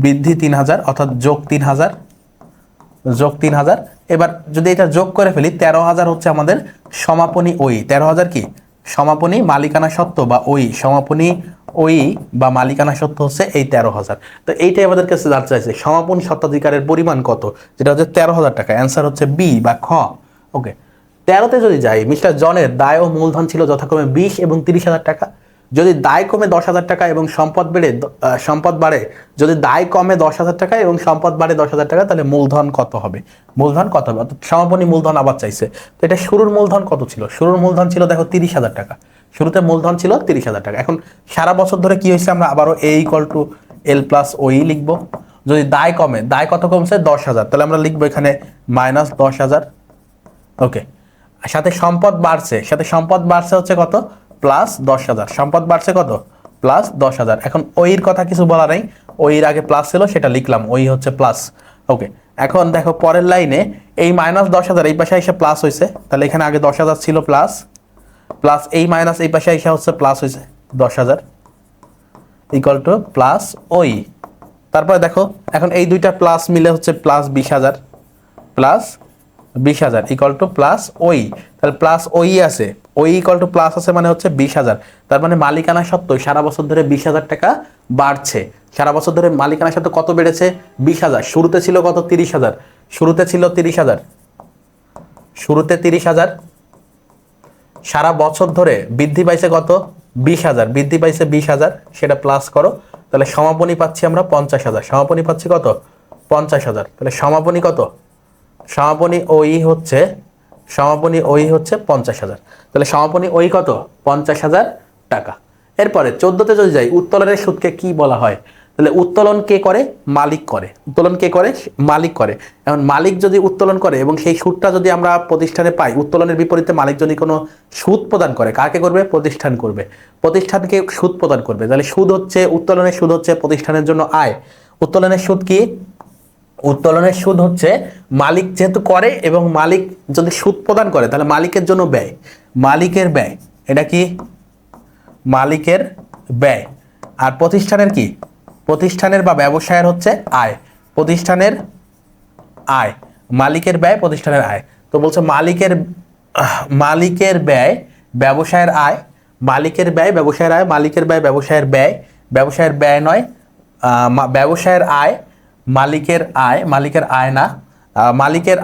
S1: বৃদ্ধি 3,000, অর্থাৎ যোগ 3,000, যোগ 3,000। এবার যদি এটা যোগ করে ফেলি, 13,000 হচ্ছে আমাদের সমাপনী ওই। 13,000 কি? সমাপনী মালিকানা সত্ত্ব বা ওই, সমাপনী ওই বা মালিকানা সত্ত্ব হচ্ছে এই 13,000। তো এইটাই আমাদের কাছে জানতে চাইছে, সমাপনী স্বত্বাধিকারের পরিমাণ কত, যেটা হচ্ছে 13,000 টাকা। অ্যান্সার হচ্ছে বি বা খ। ওকে, 13তে যদি যাই, মিস্টার জনের দায় ও মূলধন ছিল যথাক্রমে 20 এবং 30,000 টাকা। যদি দায় কমে 10,000 টাকা এবং সম্পদ বাড়ে, যদি দায় কমে 10,000 টাকা এবং সম্পদ বাড়ে 10,000 টাকা, তাহলে মূলধন কত হবে? মূলধন কত হবে? অর্থাৎ সমাপনী মূলধন আবার চাইছে। তো এটা শুরুর মূলধন কত ছিল? শুরুর মূলধন ছিল দেখো 30,000 টাকা। শুরুতে মূলধন ছিল 30,000 টাকা। এখন সারা বছর ধরে কি হয়েছে, আমরা আবারও A = L + OE লিখবো। যদি দায় কমে, দায় কত কমছে? 10,000, তাহলে আমরা লিখবো এখানে -10,000। ওকে, সাথে সম্পদ বাড়ছে হচ্ছে কত? +10,000। সম্পদ বাড়ছে কত? +10,000। এখন ওইর কথা কিছু বলা নাই, ওইর আগে প্লাস ছিল সেটা লিখলাম, ওই হচ্ছে প্লাস। ওকে, এখন দেখো পরের লাইনে এই -10,000 এই পাশে এসে প্লাস হয়েছে, তাহলে এখানে আগে 10,000 ছিল প্লাস এই মাইনাস এই পাশে এসে হচ্ছে প্লাস হয়েছে 10,000 = প্লাস ওই। তারপরে দেখো এখন এই দুইটা প্লাস মিলে হচ্ছে +20,000 = প্লাস ওই। তাহলে প্লাস ওই আছে, ওই = প্লাস আছে মানে হচ্ছে 20,000। তার মানে মালিকানা সত্ত্ব সারা বছর ধরে 20,000 টাকা বাড়ছে। সারা বছর ধরে মালিকানা সত্ত্ব কত বেড়েছে? 20,000। শুরুতে ছিল কত? 30,000। শুরুতে 30,000। সারা বছর ধরে বৃদ্ধি পাইছে কত? 20,000। বৃদ্ধি পাইছে 20,000, সেটা প্লাস করো, তাহলে সমাপনী পাচ্ছি আমরা 50,000। সমাপনী পাচ্ছি কত? 50,000। তাহলে সমাপনী কত? সমাপনী ওই হচ্ছে 50,000। তাহলে সমাপনী ওই কত? 50,000 টাকা। এরপরে 14তে যদি যাই, উত্তোলনের সুদকে কি বলা হয়? তাহলে উত্তোলন কে করে? মালিক করে। উত্তোলন কে করে? মালিক করে। এখন মালিক যদি উত্তোলন করে এবং সেই সুদটা যদি আমরা প্রতিষ্ঠানে পাই, উত্তোলনের বিপরীতে মালিক যদি কোনো সুদ প্রদান করে, কাকে করবে? প্রতিষ্ঠান করবে। প্রতিষ্ঠানকে সুদ প্রদান করবে। তাহলে উত্তোলনের সুদ হচ্ছে প্রতিষ্ঠানের জন্য আয়। উত্তোলনের সুদ কি? উত্তোলনের সুদ হচ্ছে মালিক যেহেতু করে এবং মালিক যদি সুদ প্রদান করে, তাহলে মালিকের জন্য ব্যয়। মালিকের ব্যয়, এটা কি? মালিকের ব্যয়। আর প্রতিষ্ঠানের কি? প্রতিষ্ঠানের বা ব্যবসায়ের হচ্ছে আয়। প্রতিষ্ঠানের আয়, মালিকের ব্যয়, প্রতিষ্ঠানের আয়। তো বলছে মালিকের ব্যয় ব্যবসায়ের আয়, মালিকের ব্যয় ব্যবসায়ের আয়, মালিকের ব্যয় ব্যবসায়ের ব্যয়, ব্যবসায়ের ব্যয় নয়, ব্যবসায়ের আয়, মালিকের আয়, মালিকের আয় না, মালিকের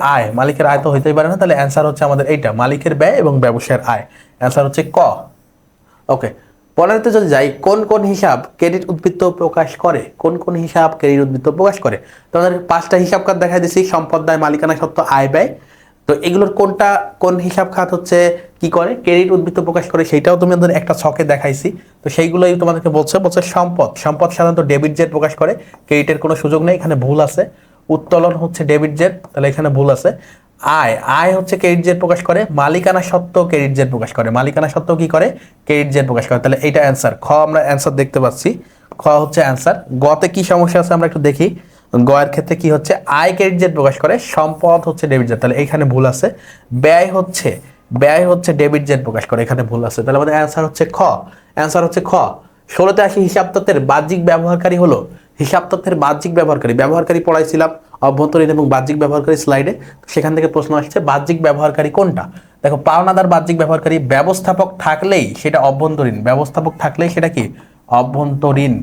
S1: আয় তো হইতেই পারে না। তাহলে অ্যান্সার হচ্ছে আমাদের এইটা, মালিকের ব্যয় এবং ব্যবসায়ের আয়। অ্যান্সার হচ্ছে ক। ওকে, পরেরতে যদি যাই, কোন কোন হিসাব ক্রেডিট উদ্বৃত্ত প্রকাশ করে? কোন কোন হিসাব ক্রেডিট উদ্বৃত্ত প্রকাশ করে? তোমাদের 5টা হিসাব খাত দেখা দিয়েছি, সম্পদ, দায়, মালিকানা সত্ত্ব, আয়, ব্যয়। তো এগুলোর কোন হিসাব খাত হচ্ছে কি করে? ক্রেডিট উদ্বৃত্ত প্রকাশ করে, সেইটাও তোমাদের একটা ছকে দেখাইছি। তো সেইগুলোই তোমাদেরকে বলছে সম্পদ সাধারণত ডেবিট জেড প্রকাশ করে, ক্রেডিটের কোনো সুযোগ নেই, এখানে ভুল আছে। উত্তোলন হচ্ছে ডেবিট জেড, তাহলে এখানে ভুল আছে। আয় হচ্ছে ক্রেডিট জেড প্রকাশ করে, মালিকানা সত্ত্ব ক্রেডিট জেড প্রকাশ করে, মালিকানা সত্ত্ব কি করে? ক্রেডিট জেড প্রকাশ করে। তাহলে এইটা অ্যান্সার খ, আমরা অ্যান্সার দেখতে পাচ্ছি, খ হচ্ছে অ্যান্সার। গতে কি সমস্যা আছে আমরা একটু দেখি। গ এর ক্ষেত্রে কি হচ্ছে? আয় ক্রেডিট জেড প্রকাশ করে, সম্পদ হচ্ছে ডেবিট জেড, তাহলে এইখানে ভুল আছে। ব্যয় হচ্ছে ডেবিট জেড প্রকাশ করে, এখানে ভুল আছে। তাহলে আমাদের অ্যান্সার হচ্ছে খ। অ্যান্সার হচ্ছে খ। 16তে আসি, হিসাব তত্ত্বের বাহ্যিক ব্যবহারকারী হলো। হিসাব তত্ত্বের বাহ্যিক ব্যবহারকারী পড়াইছিলাম অভ্যন্তরীণ এবং বাহ্যিক ব্যবহারকারী স্লাইডে। সেখান থেকে প্রশ্ন আসছে বাহ্যিক ব্যবহারকারী কোনটা? দেখো, পাওনাদার বাহ্যিক ব্যবহারকারী, ব্যবস্থাপক থাকলেই সেটা অভ্যন্তরীণ, ব্যবস্থাপক থাকলেই সেটা কি? অভ্যন্তরীণ।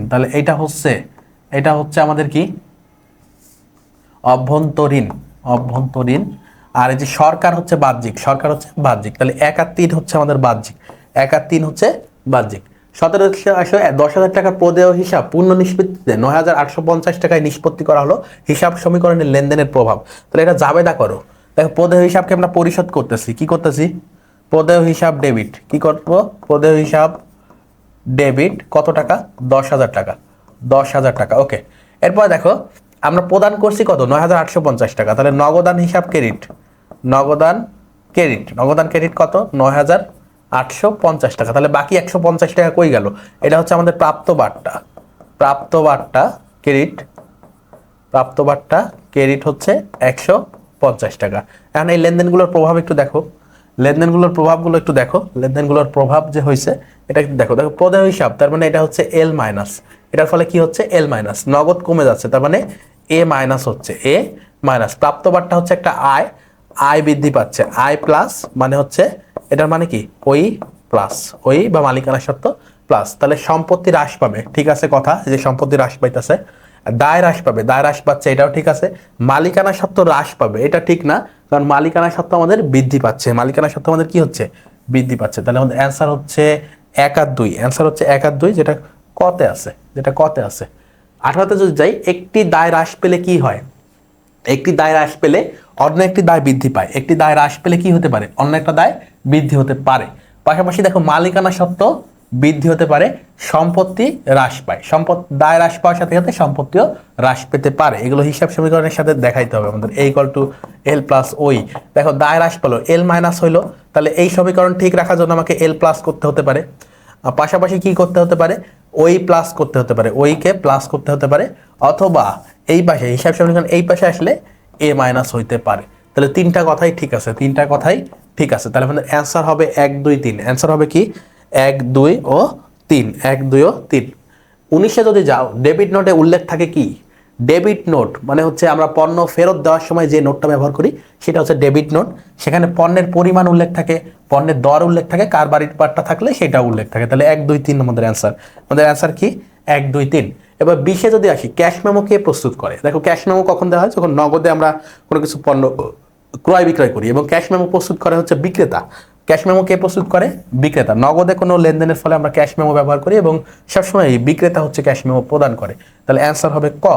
S1: তাহলে এটা হচ্ছে আমাদের কি? অভ্যন্তরীণ। আর এই যে সরকার হচ্ছে বাহ্যিক, তাহলে 1 আর 3 হচ্ছে আমাদের বাহ্যিক, 1 আর 3 হচ্ছে বাহ্যিক। 17 আসলে 10,000 টাকার প্রদেয় হিসাব পূর্ণ নিষ্পত্তিতে 9,850 টাকায় নিষ্পত্তি করা হলো। হিসাব সমীকরণের লেনদেনের প্রভাব, তাহলে এটা জাবেদা করো। দেখো, প্রদেয় হিসাবকে আমরা পরিশোধ করতেছি, কি করতেছি? প্রদেয় হিসাব ডেবিট। কি করবো? প্রদেয় হিসাব ডেবিট। কত টাকা? 10,000 টাকা। 10,000 টাকা। ওকে, এরপর দেখো আমরা প্রদান করছি কত? 9,850 টাকা। তাহলে নগদান হিসাব ক্রেডিট, নগদান ক্রেডিট কত? 9,850 টাকা। তাহলে বাকি 150 টাকা কই গেল? এটা হচ্ছে আমাদের প্রাপ্ত বার্তা ক্রেডিট হচ্ছে 150 টাকা। এখন এই লেনদেনগুলোর প্রভাব একটু দেখো, লেনদেনগুলোর প্রভাব যে হয়েছে এটা একটু দেখো। প্রদেয় হিসাব, তার মানে এটা হচ্ছে এল মাইনাস, এটার ফলে কি হচ্ছে? L minus. নগদ কমে যাচ্ছে, তার মানে এ মাইনাস হচ্ছে, এ মাইনাস। প্রাপ্ত বার্তা হচ্ছে একটা আয় বৃদ্ধি পাচ্ছে, আয় প্লাস মানে হচ্ছে এটার মানে কি? ওই বা মালিকানা সত্ত্ব প্লাস। তাহলে সম্পত্তি হ্রাস পাবে, ঠিক আছে কথা, যে সম্পত্তি হ্রাস পাইতেছে। দায় হ্রাস পাচ্ছে, এটাও ঠিক আছে। মালিকানা সত্ত্ব হ্রাস পাবে, এটা ঠিক না, কারণ মালিকানা সত্ত্ব আমাদের বৃদ্ধি পাচ্ছে, মালিকানা সত্ত্ব আমাদের কি হচ্ছে? বৃদ্ধি পাচ্ছে। তাহলে আমাদের অ্যান্সার হচ্ছে 1 আর 2, অ্যান্সার হচ্ছে 1 আর 2, যেটা কতে আছে, 18তে যদি যাই, একটি দায় হ্রাস পেলে কি হয়? একটি দায় হ্রাস পেলে অন্য একটি দায় বৃদ্ধি পায়। একটি দায় হ্রাস পেলে কি হতে পারে? অন্য একটা দায় বৃদ্ধি হতে পারে। পাশাপাশি দেখো মালিকানা সত্ত্ব বৃদ্ধি হতে পারে, সম্পত্তি হ্রাস পায়। দায় হ্রাস পাওয়ার সাথে সাথে সম্পত্তিও হ্রাস পেতে পারে। এগুলো হিসাব সমীকরণের সাথে দেখাইতে হবে আমাদের। A = L + ওই, দেখো দায় হ্রাস পেলো, L - হইলো, তাহলে এই সমীকরণ ঠিক রাখার জন্য আমাকে L+ করতে হতে পারে। পাশাপাশি কি করতে হতে পারে? ওই প্লাস করতে হতে পারে, ওইকে প্লাস করতে হতে পারে, অথবা এই পাশে হিসাব সমীকরণ এই পাশে আসলে A- হইতে পারে। তাহলে তিনটা কথাই ঠিক আছে, তাহলে আমাদের অ্যান্সার হবে 1, 2, 3। অ্যান্সার হবে কি? 1, 2 ও 3, 1, 2 ও 3। 19-এ যদি যাও, ডেবিট নোটে উল্লেখ থাকে কি? ডেবিট নোট মানে হচ্ছে আমরা পণ্য ফেরত দেওয়ার সময় যে নোটটা ব্যবহার করি সেটা হচ্ছে ডেবিট নোট। সেখানে পণ্যের পরিমাণ উল্লেখ থাকে, পণ্যের দর উল্লেখ থাকে, কারবারির পার্টটা থাকলে সেটা উল্লেখ থাকে। তাহলে 1, 2, 3 আমাদের অ্যান্সার কি? 1, 2, 3। এবার 20-এ যদি আসি, ক্যাশ মেমো কে প্রস্তুত করে? দেখো ক্যাশ মেমো কখন দেওয়া হয়? যখন নগদে আমরা কোনো কিছু পণ্য ক্রয় বিক্রয় করি, এবং ক্যাশ মেমো প্রস্তুত করে হচ্ছে বিক্রেতা। ক্যাশ মেমো কে প্রস্তুত করে? বিক্রেতা। নগদে কোনো লেনদেনের ফলে আমরা ক্যাশ মেমো ব্যবহার করি, এবং সবসময় বিক্রেতা হচ্ছে ক্যাশ মেমো প্রদান করে। তাহলে অ্যান্সার হবে ক।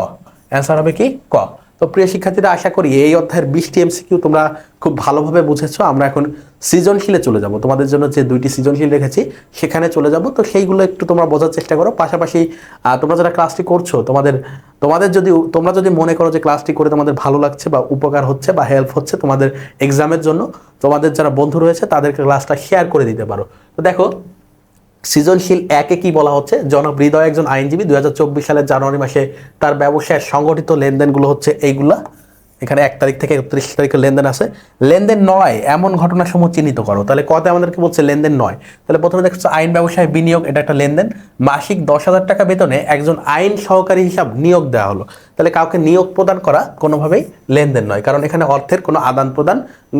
S1: অ্যান্সার হবে কি? ক। তো প্রিয় শিক্ষার্থীরা, আশা করি এই অধ্যায়ের 20টি এমসিকিউ তোমরা খুব ভালোভাবে বুঝেছো। আমরা এখন সৃজনশীলে চলে যাব। তোমাদের জন্য যে 2টি সৃজনশীল রেখেছি সেখানে চলে যাব। তো সেইগুলো একটু তোমরা বোঝার চেষ্টা করো। পাশাপাশি তোমরা যারা ক্লাসটি করছো, তোমরা যদি মনে করো যে ক্লাসটি করে তোমাদের ভালো লাগছে বা উপকার হচ্ছে বা হেল্প হচ্ছে তোমাদের এক্সামের জন্য, তোমাদের যারা বন্ধু রয়েছে তাদেরকে ক্লাসটা শেয়ার করে দিতে পারো। তো দেখো, সৃজনশীল 1-এ কি বলা হচ্ছে? জনাব হৃদয় একজন আইনজীবী, 2024 সালের জানুয়ারি মাসে তার ব্যবসায়ের সংগঠিত লেনদেনগুলো হচ্ছে এইগুলা। এখানে 1 তারিখ থেকে 31 তারিখের লেনদেন আছে। লেনদেন নয় এমন ঘটনাসমূহ চিহ্নিত করো। তাহলে কতে আমাদেরকে বলছে লেনদেন নয়। তাহলে প্রথমে দেখছো আইন ব্যবসায় বিনিয়োগ, এটা একটা লেনদেন। মাসিক 10,000 টাকা বেতনে একজন আইন সহকারী হিসাব নিয়োগ দেওয়া হলো। তাহলে কাউকে নিয়োগ প্রদান করা কোনোভাবেই লেনদেন নয়, কারণ এখানে অর্থের কোনো আদান প্রদান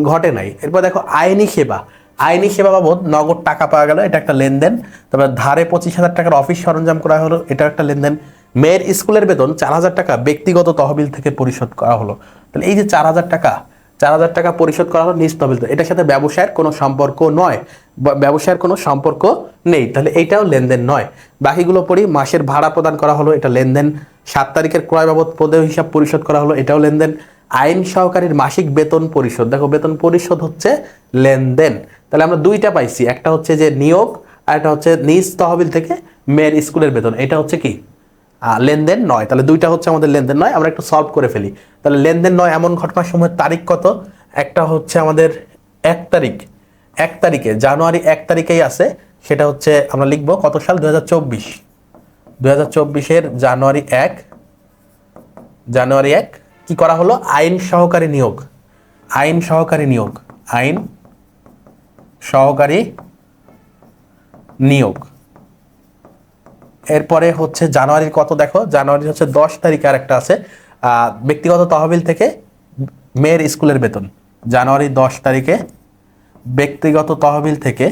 S1: ঘটে নাই। এরপর দেখো আইনি সেবা বাবদ নগদ টাকা পাওয়া গেল, এটা একটা লেনদেন। তারপর ধারে 25,000 টাকার অফিস সরঞ্জাম করা হলো, এটা একটা লেনদেন। মেয়ের স্কুলের বেতন 4,000 টাকা ব্যক্তিগত তহবিল থেকে পরিশোধ করা হলো। তাহলে এই যে 4,000 টাকা পরিশোধ করা হলো নিজ তহবিল, এটার সাথে ব্যবসায়ের কোনো সম্পর্ক নয়, ব্যবসায়ের কোনো সম্পর্ক নেই। তাহলে এইটাও লেনদেন নয়। বাকিগুলো পড়ি। মাসের ভাড়া প্রদান করা হলো, এটা লেনদেন। 7 তারিখের ক্রয় বাবদ প্রদেয় হিসাব পরিশোধ করা হলো, এটাও লেনদেন। আইন সহকারীর মাসিক বেতন পরিশোধ, দেখো বেতন পরিশোধ হচ্ছে লেনদেন। তাহলে আমরা 2টা পাইছি, একটা হচ্ছে যে নিয়োগ, আর একটা হচ্ছে নিজ তহবিল থেকে মেয়ের স্কুলের বেতন। এটা হচ্ছে কি? লেনদেন নয়। তাহলে 2টা হচ্ছে আমাদের লেনদেন নয়। আমরা একটু সলভ করে ফেলি। তাহলে লেনদেন নয় এমন ঘটনার সময় তারিখ কত? একটা হচ্ছে আমাদের 1 তারিখে, জানুয়ারি 1 তারিখেই আছে। সেটা হচ্ছে আমরা লিখবো কত সাল? 2024-এর জানুয়ারি 1 কি করা হলো? আইন সহকারী নিয়োগ। এরপরে হচ্ছে জানুয়ারির কত? দেখো জানুয়ারি হচ্ছে 10 তারিখে আর একটা আছে, ব্যক্তিগত তহবিল থেকে মেয়ের স্কুলের বেতন। জানুয়ারি 10 তারিখে ব্যক্তিগত তহবিল থেকে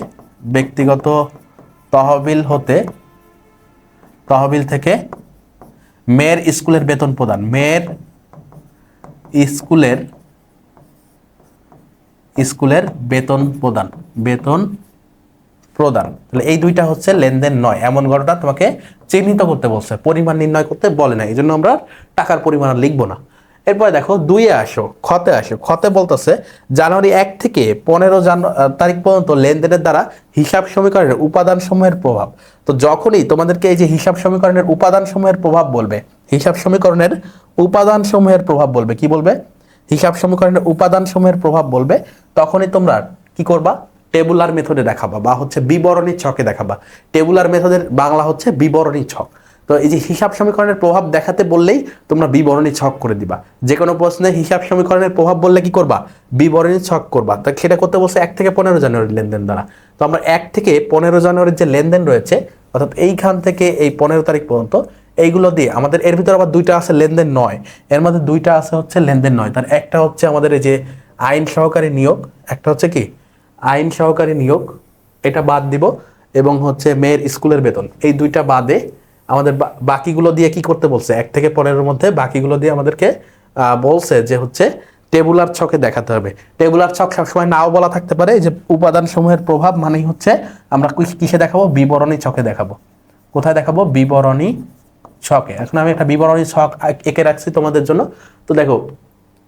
S1: মেয়ের স্কুলের বেতন প্রদান। স্কুলের বেতন প্রদান। তাহলে এই 2টা হচ্ছে লেনদেন নয় এমন ঘটনা তোমাকে চিহ্নিত করতে বলছে, পরিমাণ নির্ণয় করতে বলে না। এই জন্য আমরা টাকার পরিমাণ লিখবো না। এরপরে দেখো 2-এ আসো, খতে বলতেছে জানুয়ারি 1 থেকে 15 তারিখ পর্যন্ত লেনদেনের দ্বারা হিসাব সমীকরণের উপাদান সমূহের প্রভাব। তো যখনই তোমাদেরকে এই যে হিসাব সমীকরণের উপাদান সমূহের প্রভাব বলবে, কি বলবে? হিসাব সমীকরণের উপাদান সমূহের প্রভাব বলবে, তখনই তোমরা কি করবা? টেবুলার মেথডে দেখাবা বা হচ্ছে বিবরণী ছকে দেখাবা। টেবুলার মেথডের বাংলা হচ্ছে বিবরণী ছক। তো এই যে হিসাব সমীকরণের প্রভাব দেখাতে বললেই তোমরা বিবরণী ছক করে দিবা। যে কোনো প্রশ্নে হিসাব সমীকরণের প্রভাব বললে কি করবা? বিবরণী ছক করবা। তা সেটা করতে বলছে 1 থেকে 15 জানুয়ারির লেনদেন দ্বারা। তো আমরা 1 থেকে 15 জানুয়ারির যে লেনদেন রয়েছে, অর্থাৎ এইখান থেকে এই 15 তারিখ পর্যন্ত, এইগুলো দিয়ে আমাদের এর ভিতরে আবার 2টা আছে লেনদেন নয়, এর মধ্যে 2টা আছে হচ্ছে লেনদেন নয়। তার একটা হচ্ছে আমাদের এই যে আইন সহকারী নিয়োগ, একটা হচ্ছে কি আইন সহকারী নিয়োগ, এটা বাদ দিব, এবং হচ্ছে মেয়ের স্কুলের বেতন। এই 2টা বাদে আমাদের বাকিগুলো দিয়ে কি করতে বলছে? 1 থেকে 15-এর মধ্যে বাকিগুলো দিয়ে আমাদেরকে বলছে যে হচ্ছে টেবুলার ছকে দেখাতে হবে। টেবুলার ছক সবসময় নাও বলা থাকতে পারে। এই যে উপাদান সমূহের প্রভাব মানেই হচ্ছে আমরা কিসে দেখাবো, বিবরণী ছকে দেখাবো। কোথায় দেখাবো, বিবরণী ছকে। এখন আমি একটা বিবরণী ছক এঁকে রাখছি তোমাদের জন্য। তো দেখো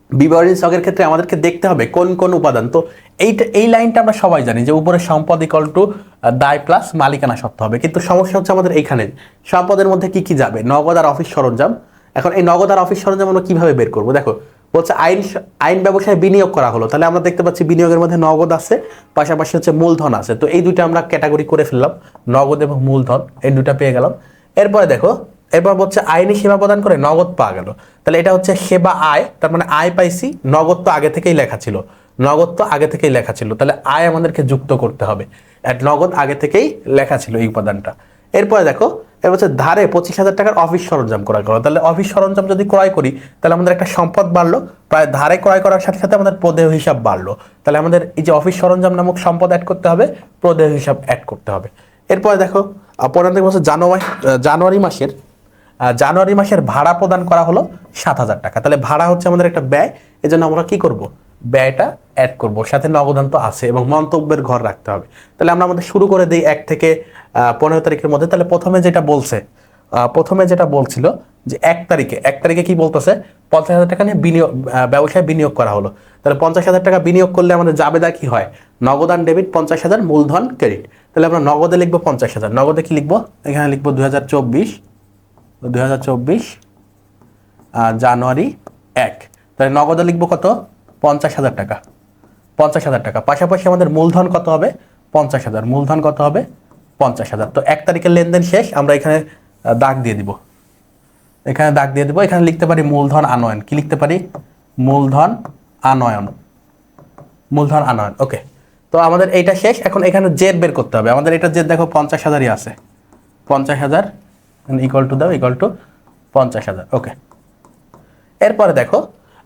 S1: বিবরণী ছকের ক্ষেত্রে আমাদেরকে দেখতে হবে কোন কোন উপাদান। তো এই লাইনটা আমরা সবাই জানি যে উপরে সম্পদ ইকুয়াল টু দায় প্লাস মালিকানা সত্ত্ব হবে, কিন্তু সমস্যা হচ্ছে আমাদের এইখানে সম্পদের মধ্যে কি কি যাবে, নগদ আর অফিস সরঞ্জাম। এখন এই নগদ আর অফিস সরঞ্জাম আমরা কিভাবে বের করবো, দেখো বলছে আইন ব্যবসায় বিনিয়োগ করা হলো, তাহলে আমরা দেখতে পাচ্ছি বিনিয়োগের মধ্যে নগদ আছে, পাশাপাশি হচ্ছে মূলধন আছে। তো এই দুইটা আমরা ক্যাটাগরি করে ফেললাম, নগদ এবং মূলধন, এই দুইটা পেয়ে গেলাম। এরপরে দেখো এরপর হচ্ছে আইনি সেবা প্রদান করে নগদ পাওয়া গেল, তাহলে এটা হচ্ছে সেবা আয়, তার মানে আয় পাইছি, নগদ তো আগে থেকেই লেখা ছিল, নগদ তো আগে থেকেই লেখা ছিল, তাহলে আয় আমাদেরকে যুক্ত করতে হবে, নগদ আগে থেকেই লেখা ছিল এই উপাদানটা। এরপরে দেখো এর হচ্ছে ধারে 25,000 টাকার অফিস সরঞ্জাম ক্রয় করা, তাহলে অফিস সরঞ্জাম যদি ক্রয় করি তাহলে আমাদের একটা সম্পদ বাড়লো, প্রায় ধারে ক্রয় করার সাথে সাথে আমাদের প্রদেয় হিসাব বাড়লো, তাহলে আমাদের এই যে অফিস সরঞ্জাম নামক সম্পদ অ্যাড করতে হবে, প্রদেয় হিসাব অ্যাড করতে হবে। এরপরে দেখো পনেরো থেকে বছর জানুয়ারি মাসের ভাড়া প্রদান করা হলো 7,000 টাকা, তাহলে ভাড়া হচ্ছে আমাদের একটা ব্যয়, এজন্য আমরা কি করব, ব্যয়টা অ্যাড করব, সাথে নগদান তো আছে এবং মন্তব্যের ঘর রাখতে হবে। তাহলে আমরা আমাদের শুরু করে দিই 1 থেকে 15 তারিখের মধ্যে। তাহলে প্রথমে যেটা বলছিল যে 1 তারিখে কি বলতেছে, 50,000 টাকা নিয়ে ব্যবসায় বিনিয়োগ করা হলো, তাহলে 50,000 টাকা বিনিয়োগ করলে আমাদের জাবেদা কি হয়, নগদান ডেবিট 50,000, মূলধন ক্রেডিট। তাহলে আমরা নগদে লিখবো 50,000, নগদে কি লিখবো, এখানে লিখবো 2024 জানুয়ারি 1, তাহলে নগদে লিখবো কত, 50,000 টাকা, 50,000 টাকা। পাশাপাশি আমাদের মূলধন কত হবে, 50,000, মূলধন কত হবে 50,000। তো 1 তারিখের লেনদেন শেষ, আমরা এখানে দাগ দিয়ে দিব, এখানে লিখতে পারি মূলধন আনয়ন, কি লিখতে পারি, মূলধন আনয়ন। ওকে, তো আমাদের এইটা শেষ। এখন এখানে জেড বের করতে হবে, আমাদের এটা জেড দেখো 50,000ই আছে, 50,000 ইকুয়াল টু 50,000। ওকে, এরপরে দেখো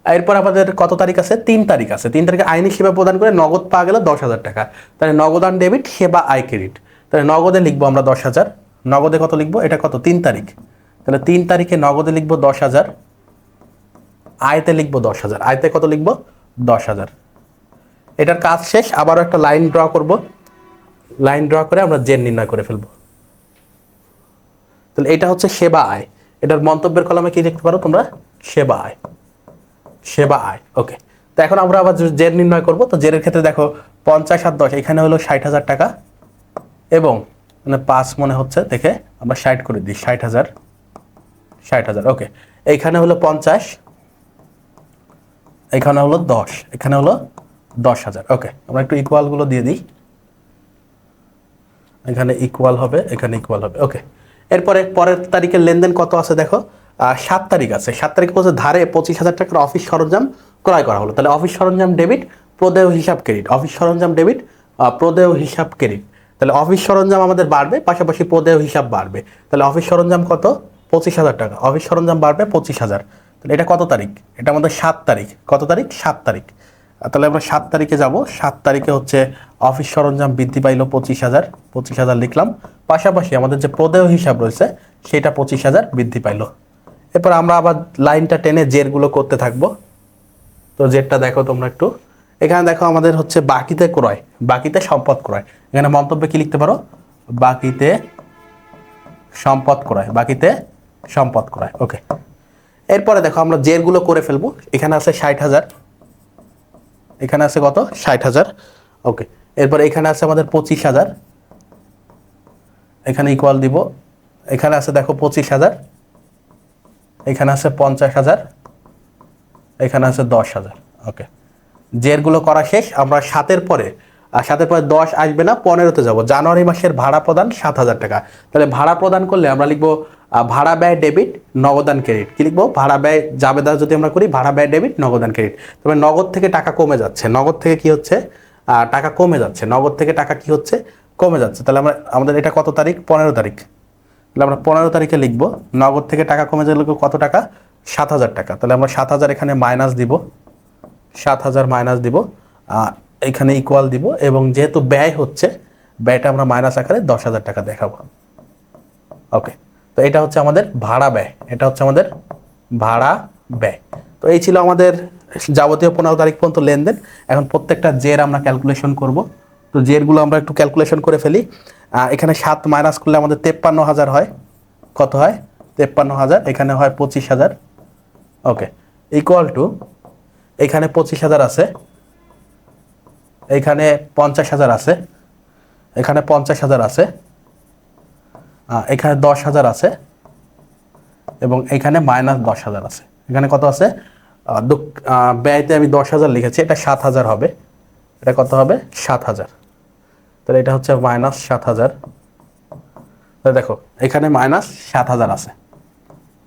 S1: এরপর আমাদের কত তারিখ আছে, 3 তারিখ আছে। 3 তারিখে আইনি সেবা প্রদান করে নগদ পাওয়া গেল 10,000 টাকা, তাহলে নগদান ডেবিট, সেবা আয় ক্রেডিট। তাহলে নগদে লিখবো আমরা 10,000, নগদে কত লিখবো, এটা কত 3 তারিখ, তাহলে 3 তারিখে নগদে লিখবো 10,000, আয়তে লিখবো 10,000, আয়তে কত লিখবো 10,000। এটার কাজ শেষ, আবারও একটা লাইন ড্র করব, লাইন ড্র করে আমরা জেড নির্ণয় করে ফেলবো। তাহলে এটা হচ্ছে সেবা আয়, এটার মন্তব্যের কলামে কি লিখতে পারো তোমরা, সেবা আয়। ওকে, তো এখন আমরা আবার জেড নির্ণয় করব। তো জেড এর ক্ষেত্রে দেখো 50 আর 10, এখানে হলো 60,000 টাকা, এবং মানে 5 মনে হচ্ছে দেখে আমরা 60 করে দিই, 60,000। ওকে, এইখানে হলো 50, এখানে হলো 10, এখানে হলো 10,000। ওকে, আমরা একটু ইকুয়াল গুলো দিয়ে দিই, এখানে ইকুয়াল হবে, এখানে ইকুয়াল হবে। ওকে, এরপরে পরের তারিখের লেনদেন কত আছে দেখো, 7 তারিখ আছে। 7 তারিখ বলছে ধারে 25,000 টাকার অফিস সরঞ্জাম ক্রয় করা হলো, তাহলে অফিস সরঞ্জাম ডেবিট, প্রদেয় হিসাব ক্রেডিট, অফিস সরঞ্জাম ডেবিট, প্রদেয় হিসাব ক্রেডিট। তাহলে অফিস সরঞ্জাম আমাদের বাড়বে, পাশাপাশি প্রদেয় হিসাব বাড়বে, তাহলে অফিস সরঞ্জাম কত, 25,000 টাকা, অফিস সরঞ্জাম বাড়বে 25,000। তাহলে এটা কত তারিখ, এটা আমাদের 7 তারিখ, কত তারিখ, 7 তারিখ। তাহলে আমরা 7 তারিখে যাব, 7 তারিখে হচ্ছে অফিস সরঞ্জাম বৃদ্ধি পাইলো 25,000 লিখলাম, পাশাপাশি আমাদের যে প্রদেয় হিসাব রয়েছে সেটা 25,000 বৃদ্ধি পাইলো। এরপর আমরা আবার লাইনটা টেনে জেরগুলো করতে থাকবো। তো জেরটা দেখো তোমরা একটু, এখানে দেখো আমাদের হচ্ছে বাকিতে সম্পদ ক্রয়, এখানে মন্তব্যে কি লিখতে পারো, বাকিতে সম্পদ ক্রয়। ওকে, এরপরে দেখো আমরা জেরগুলো করে ফেলবো, এখানে আছে 60,000, এখানে আছে কত, 60,000। ওকে, এরপর এখানে আছে আমাদের 25,000, এখানে ইকুয়াল দিব, এখানে আছে দেখো 25,000, এখানে আছে 50,000, এখানে আছে 10,000। ওকে, জেরগুলো করা শেষ। আমরা 7-এর পরে 10 আসবে না, 15-তে যাব। জানুয়ারি মাসের ভাড়া প্রদান 7,000 টাকা, তাহলে ভাড়া প্রদান করলে আমরা লিখবো ভাড়া ব্যয় ডেবিট, নগদান ক্রেডিট। কি লিখবো, ভাড়া ব্যয় জাবেদা যদি আমরা করি, ভাড়া ব্যয় ডেবিট, নগদান ক্রেডিট। তবে নগদ থেকে টাকা কমে যাচ্ছে, নগদ থেকে কি হচ্ছে, টাকা কমে যাচ্ছে, নগদ থেকে টাকা কি হচ্ছে, কমে যাচ্ছে। তাহলে আমাদের এটা কত তারিখ, 15 তারিখ, তাহলে আমরা 15 তারিখে লিখবো নগদ থেকে টাকা কমে যাবে কত টাকা, 7,000 টাকা। তাহলে আমরা 7,000 এখানে মাইনাস দিব, 7,000 মাইনাস দিব, এখানে ইকুয়াল দিব, এবং যেহেতু ব্যয় হচ্ছে, ব্যয়টা আমরা মাইনাস আকারে 10,000 টাকা দেখাবো। ওকে, তো এটা হচ্ছে আমাদের ভাড়া ব্যয়, এটা হচ্ছে আমাদের ভাড়া ব্যয়। তো এই ছিল আমাদের যাবতীয় 15 তারিখ পর্যন্ত লেনদেন। এখন প্রত্যেকটা জের আমরা ক্যালকুলেশন করব। তো জেরগুলো আমরা একটু ক্যালকুলেশন করে ফেলি। এখানে 7 মাইনাস করলে আমাদের 53,000 হয়। কত হয়? 53,000, এখানে হয় 25,000। ওকে, ইকুয়াল টু এখানে 25,000 আছে, এখানে 50,000 আছে, এখানে 50,000 আছে, এখানে 10,000 আছে এবং এখানে মাইনাস 10,000 আছে। এখানে কত আছে? ব্যয়তে আমি 10,000 লিখেছি, এটা 7,000 হবে। এটা কত হবে? 7,000। তাহলে এটা হচ্ছে মাইনাস 7,000। তাহলে দেখো এখানে মাইনাস 7,000 আছে।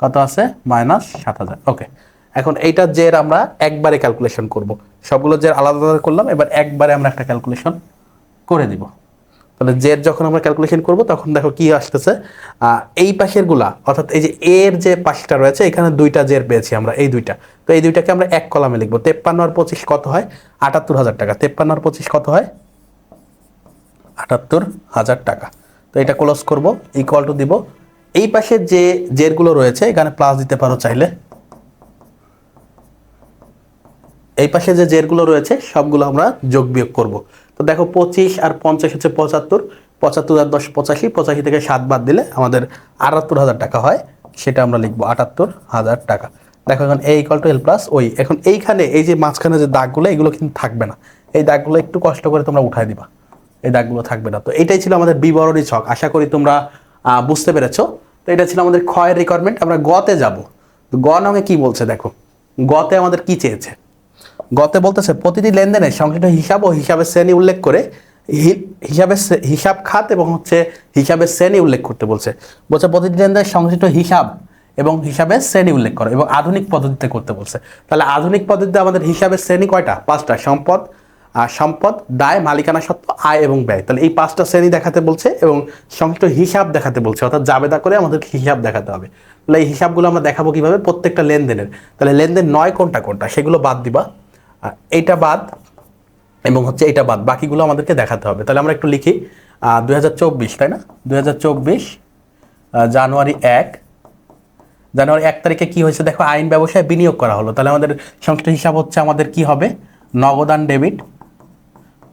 S1: কত আছে? মাইনাস 7,000। ওকে, এখন এইটা জের আমরা একবারে ক্যালকুলেশন করব। সবগুলো জের আলাদা আলাদা করলাম, এবার একবারে আমরা একটা ক্যালকুলেশন করে দিব। তাহলে জের যখন আমরা ক্যালকুলেশন করব তখন দেখো কি আসতেছে, এই পাশের গুলা, অর্থাৎ এই যে এর যে পাশটা রয়েছে এখানে দুইটা জের পেয়েছি আমরা, এই দুইটা। তো এই দুইটাকে আমরা এক কলামে লিখবো। 53 আর 25 কত হয়? 78,000 টাকা। 53 আর 25 কত হয়? 78,000 টাকা। তো এটা ক্লোজ করব, ইকুয়াল টু দিব। এই পাশে যে জেরগুলো রয়েছে এখানে প্লাস দিতে পারো চাইলে। এই পাশে যে জেরগুলো রয়েছে সবগুলো আমরা যোগ বিয়োগ করব। তো দেখো 25 আর 50 হচ্ছে 75, 75 আর 10 85, 85 থেকে 7 বাদ দিলে আমাদের 78,000 টাকা হয়। সেটা আমরা লিখবো 78,000 টাকা। দেখো এখন এ ইকুয়াল টু এল প্লাস ওই। এখন এইখানে এই যে মাঝখানে যে দাগগুলো এগুলো কিন্তু থাকবে না, এই দাগগুলো একটু কষ্ট করে তোমরা উঠাই দিবা, এই দাগগুলো থাকবে না। তো এটাই ছিল আমাদের বিবরণী ছক। আশা করি তোমরা বুঝতে পেরেছো। তো এটা ছিল আমাদের ক্ষয়ের রিকোয়ারমেন্ট। আমরা গতে যাব। তো গ নামে কি বলছে দেখো, গতে আমাদের কি চেয়েছে? গতে বলতেছে প্রতিটি লেনদেনের সংশ্লিষ্ট হিসাব ও হিসাবের শ্রেণী উল্লেখ করে হিসাব খাত এবং হচ্ছে হিসাবের শ্রেণী উল্লেখ করতে বলছে। প্রতিটি লেনদেনের সংশ্লিষ্ট হিসাব এবং হিসাবের শ্রেণী উল্লেখ করো এবং আধুনিক পদ্ধতিতে করতে বলছে। তাহলে আধুনিক পদ্ধতিতে আমাদের হিসাবের শ্রেণী কয়টা? 5টা। সম্পদ, দায়, মালিকানা সত্ত্ব, আয় এবং ব্যয়। তাহলে এই 5টা শ্রেণী দেখাতে বলছে এবং সংশ্লিষ্ট হিসাব দেখাতে বলছে, অর্থাৎ জাবেদা করে আমাদেরকে হিসাব দেখাতে হবে। তাহলে এই হিসাবগুলো আমরা দেখাবো কিভাবে? প্রত্যেকটা লেনদেনের। তাহলে লেনদেন নয় কোনটা কোনটা সেগুলো বাদ দিবা, এইটা বাদ এবং হচ্ছে এটা বাদ, বাকিগুলো আমাদেরকে দেখাতে হবে। তাহলে আমরা একটু লিখি 2024, তাই না? 2024 জানুয়ারি 1 তারিখে কি হয়েছে দেখো, আইন ব্যবসায় বিনিয়োগ করা হলো। তাহলে আমাদের সংশ্লিষ্ট হিসাব হচ্ছে আমাদের কি হবে? নগদান ডেবিট,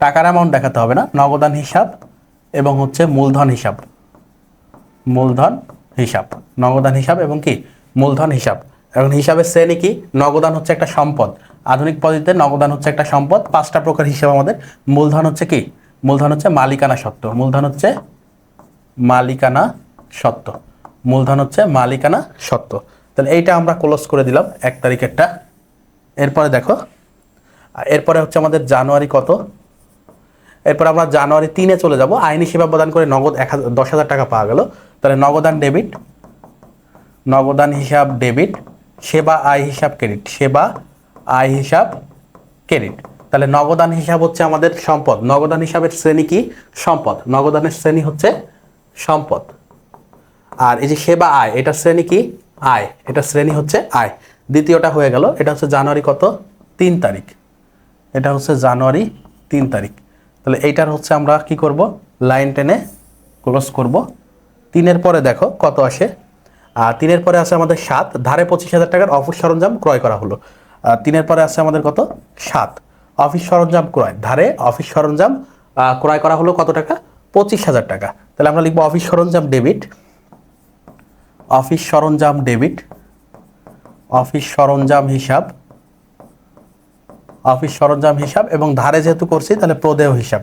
S1: টাকার অ্যামাউন্ট দেখাতে হবে না, নগদান হিসাব এবং হচ্ছে মূলধন হিসাব, নগদান হিসাব এবং কি মূলধন হিসাব। এখন হিসাবের শ্রেণী কি? নগদান হচ্ছে একটা সম্পদ। আধুনিক পদ্ধতিতে নগদান হচ্ছে একটা সম্পদ। 5টা প্রকার হিসাব আমাদের। মূলধন হচ্ছে কি? মূলধন হচ্ছে মালিকানা সত্ত্ব, মূলধন হচ্ছে মালিকানা সত্ত্ব। তাহলে এইটা আমরা ক্লোজ করে দিলাম 1 তারিখেরটা। এরপরে দেখো, এরপরে হচ্ছে আমাদের জানুয়ারি কত? এরপর আমরা জানুয়ারি 3-এ চলে যাব। আইনি সেবা প্রদান করে নগদ 10,000 টাকা পাওয়া গেল। তাহলে নগদান হিসাব ডেবিট, সেবা আয় হিসাব ক্রেডিট, তাহলে নগদান হিসাব হচ্ছে আমাদের সম্পদ। নগদান হিসাবের শ্রেণী কি? সম্পদ। নগদানের শ্রেণী হচ্ছে সম্পদ। আর এই যে সেবা আয়, এটা শ্রেণী কি? আয়। এটা শ্রেণী হচ্ছে আয়। দ্বিতীয়টা হয়ে গেল। এটা হচ্ছে জানুয়ারি কত? 3 তারিখ। এটা হচ্ছে জানুয়ারি 3 তারিখ। তাহলে এইটার হচ্ছে আমরা কি করব? লাইন টেনে ক্লোজ করব। 3-এর পরে দেখো কত আসে। 3-এর পরে আছে আমাদের 7, ধারে 25,000 টাকার অফিস সরঞ্জাম ক্রয় করা হলো। 3-এর পরে আছে আমাদের কত? 7, অফিস সরঞ্জাম ক্রয়। ধারে অফিস সরঞ্জাম ক্রয় করা হলো কত টাকা? 25,000 টাকা। তাহলে আমরা লিখবো অফিস সরঞ্জাম ডেবিট, অফিস সরঞ্জাম হিসাব এবং ধারে যেহেতু করছি তাহলে প্রদেয় হিসাব,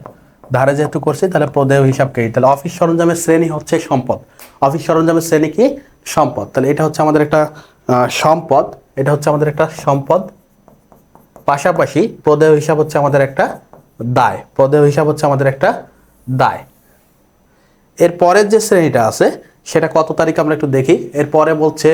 S1: ক্রেডিট। তাহলে অফিস সরঞ্জামের শ্রেণী হচ্ছে সম্পদ। অফিস সরঞ্জামের শ্রেণী কি? সম্পদ। তাহলে এটা হচ্ছে আমাদের একটা সম্পদ। পাশাপাশি প্রদেয় হিসাব হচ্ছে আমাদের একটা দায়। এর পরের যে শ্রেণীটা আছে সেটা কত তারিখ আমরা একটু দেখি। এরপরে বলছে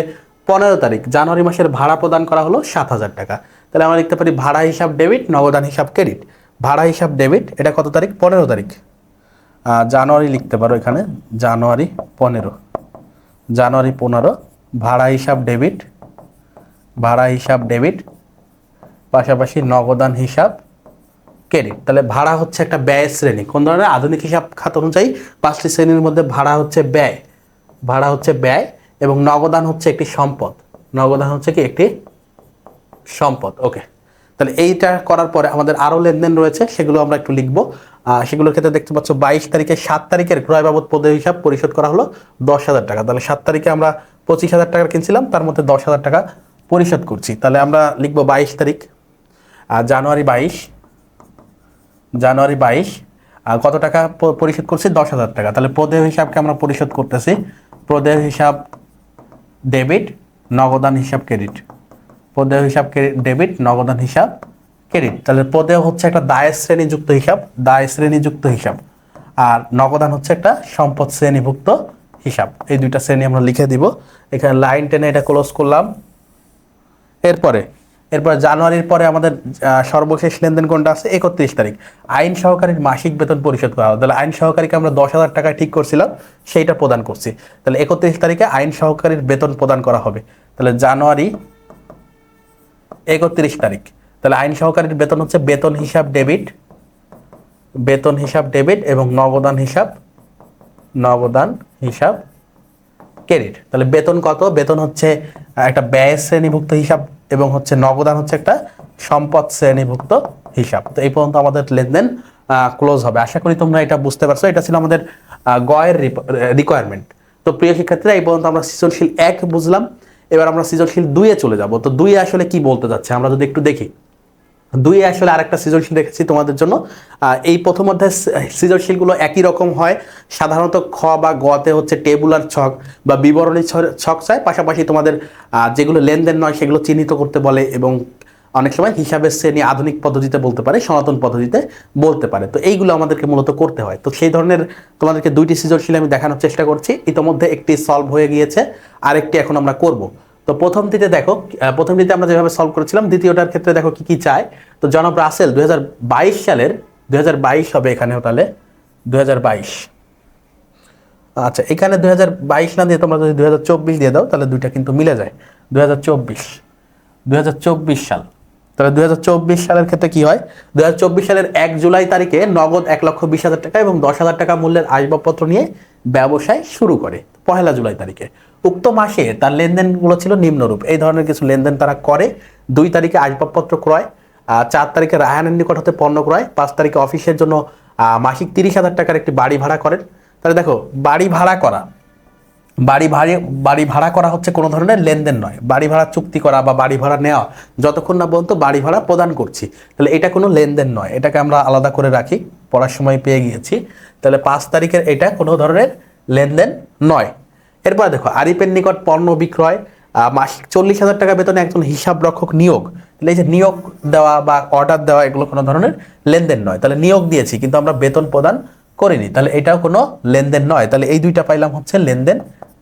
S1: 15 তারিখ জানুয়ারি মাসের ভাড়া প্রদান করা হলো 7,000 টাকা। তাহলে আমরা লিখতে পারি ভাড়া হিসাব ডেবিট, নগদান হিসাব ক্রেডিট। ভাড়া হিসাব ডেবিট, এটা কত তারিখ? 15 তারিখ। জানুয়ারি লিখতে পারো এখানে, জানুয়ারি 15। ভাড়া হিসাব ডেবিট, পাশাপাশি নগদান হিসাব ক্রেডিট। তাহলে ভাড়া হচ্ছে একটা ব্যয় শ্রেণী। কোন ধরনের? আধুনিক হিসাব খাত অনুযায়ী 5টি শ্রেণীর মধ্যে ভাড়া হচ্ছে ব্যয় এবং নগদান হচ্ছে একটি সম্পদ। ওকে, তাহলে এইটা করার পরে আমাদের আরও লেনদেন রয়েছে, সেগুলো আমরা একটু লিখবো। সেগুলোর ক্ষেত্রে দেখতে পাচ্ছ 22 তারিখে 7 তারিখের ক্রয় বাবদ প্রদেয় হিসাব পরিশোধ করা হলো 10,000 টাকা। তাহলে 7 তারিখে আমরা 25,000 টাকার কিনছিলাম, তার মধ্যে 10,000 টাকা পরিশোধ করছি। তাহলে আমরা লিখবো 22 তারিখ, জানুয়ারি 22 কত টাকা পরিশোধ করছি? 10,000 টাকা। তাহলে প্রদেয় হিসাবকে আমরা পরিশোধ করতেছি, প্রদেয় হিসাব ডেবিট, নগদান হিসাব ক্রেডিট। প্রদেয় হিসাব ডেবিট, নগদান হিসাব ক্রেডিট। তাহলে প্রদেয় হচ্ছে একটা দায়ের শ্রেণীযুক্ত হিসাব, দায় শ্রেণীযুক্ত হিসাব, আর নগদান হচ্ছে একটা সম্পদ শ্রেণীভুক্ত হিসাব। এই দুইটা শ্রেণী আমরা লিখে দিব। এখানে লাইন টেনে এটা ক্লোজ করলাম। এরপরে জানুয়ারির পরে আমাদের সর্বশেষ লেনদেন কোনটা আছে? 31 তারিখ, আইন সহকারীর মাসিক বেতন পরিশোধ করা হবে। তাহলে আইন সহকারীকে আমরা 10,000 টাকায় ঠিক করছিলাম, সেইটা প্রদান করছি। তাহলে 31 তারিখে আইন সহকারীর বেতন প্রদান করা হবে। তাহলে জানুয়ারি 31 তারিখ, তাহলে আইন সহকারীর বেতন হচ্ছে বেতন হিসাব ডেবিট, বেতন হিসাব ডেবিট এবং নগদান হিসাব ক্রেডিট। তাহলে বেতন কত? বেতন হচ্ছে একটা ব্যয় শ্রেণীভুক্ত হিসাব এবং হচ্ছে নগদান হচ্ছে একটা সম্পদ শ্রেণীভুক্ত হিসাব। তো এই পর্যন্ত আমাদের লেনদেন ক্লোজ হবে। আশা করি তোমরা এটা বুঝতে পারছো। এটা ছিল আমাদের গয়ের রিকোয়ারমেন্ট। তো প্রিয় শিক্ষার্থীরা, এই পর্যন্ত আমরা সৃজনশীল 1 বুঝলাম। এবার আমরা সৃজনশীল 2-এ চলে যাব। তো 2-এ আসলে কি বলতে যাচ্ছে আমরা যদি একটু দেখি। 2-এ আসলে আরেকটা সৃজনশীল রেখেছি তোমাদের জন্য। এই প্রথম অধ্যায় সৃজনশীলগুলো একই রকম হয়। সাধারণত খ বা গতে হচ্ছে টেবুলার ছক বা বিবরণী ছক চায়, পাশাপাশি তোমাদের যেগুলো লেনদেন নয় সেগুলো চিহ্নিত করতে বলে, এবং অনেক সময় হিসাবের শ্রেণী আধুনিক পদ্ধতিতে বলতে পারে, সনাতন পদ্ধতিতে বলতে পারে। তো এইগুলো আমাদেরকে মূলত করতে হয়। তো সেই ধরনের তোমাদেরকে 2টি সৃজনশীল আমি দেখানোর চেষ্টা করছি। ইতোমধ্যে একটি সলভ হয়ে গিয়েছে, আরেকটি এখন আমরা করব। তো প্রথমটিতে দেখো, প্রথমটিতে আমরা যেভাবে সলভ করেছিলাম, দ্বিতীয়টার ক্ষেত্রে দেখো কি কি চায়। তো জনাব রাসেল 2022 সালের 2022 হবে এখানেও, তাহলে 2022। আচ্ছা, এখানে 2022 না দিয়ে তোমরা যদি 2024 দিয়ে দাও তাহলে দুইটা কিন্তু মিলে যায়। 2024 সাল। তাহলে 2024 সালের ক্ষেত্রে কি হয়? 2024 সালের 1 জুলাই তারিখে নগদ 1,20,000 টাকা এবং 10,000 টাকা মূল্যের আসবাবপত্র নিয়ে ব্যবসায় শুরু করে 1 জুলাই তারিখে। উক্ত মাসে তার লেনদেনগুলো ছিল নিম্নরূপ। এই ধরনের কিছু লেনদেন তারা করে। 2 তারিখে আসবাবপত্র ক্রয়, 4 তারিখে রায়হানের নিকট হতে পণ্য ক্রয়, 5 তারিখে অফিসের জন্য মাসিক 30,000 টাকার একটি বাড়ি ভাড়া করেন। তাহলে দেখো, বাড়ি ভাড়া করা হচ্ছে কোনো ধরনের লেনদেন নয়। বাড়ি ভাড়া চুক্তি করা বা বাড়ি ভাড়া নেওয়া, যতক্ষণ না পর্যন্ত বাড়ি ভাড়া প্রদান করছি, তাহলে এটা কোনো লেনদেন নয়। এটাকে আমরা আলাদা করে রাখি, পড়ার সময় পেয়ে গিয়েছি। তাহলে 5 তারিখের এটা কোনো ধরনের লেনদেন নয়। এরপর দেখো, আরিফের নিকট পণ্য বিক্রয়, মাসিক 40,000 টাকা বেতনে একজন হিসাব রক্ষক নিয়োগ। তাহলে এই যে নিয়োগ দেওয়া বা অর্ডার দেওয়া, এগুলো কোনো ধরনের লেনদেন নয়। তাহলে নিয়োগ দিয়েছি কিন্তু আমরা বেতন প্রদান করিনি, তাহলে এটাও কোনো লেনদেন নয়। তাহলে এই দুইটা পাইলাম হচ্ছে লেনদেন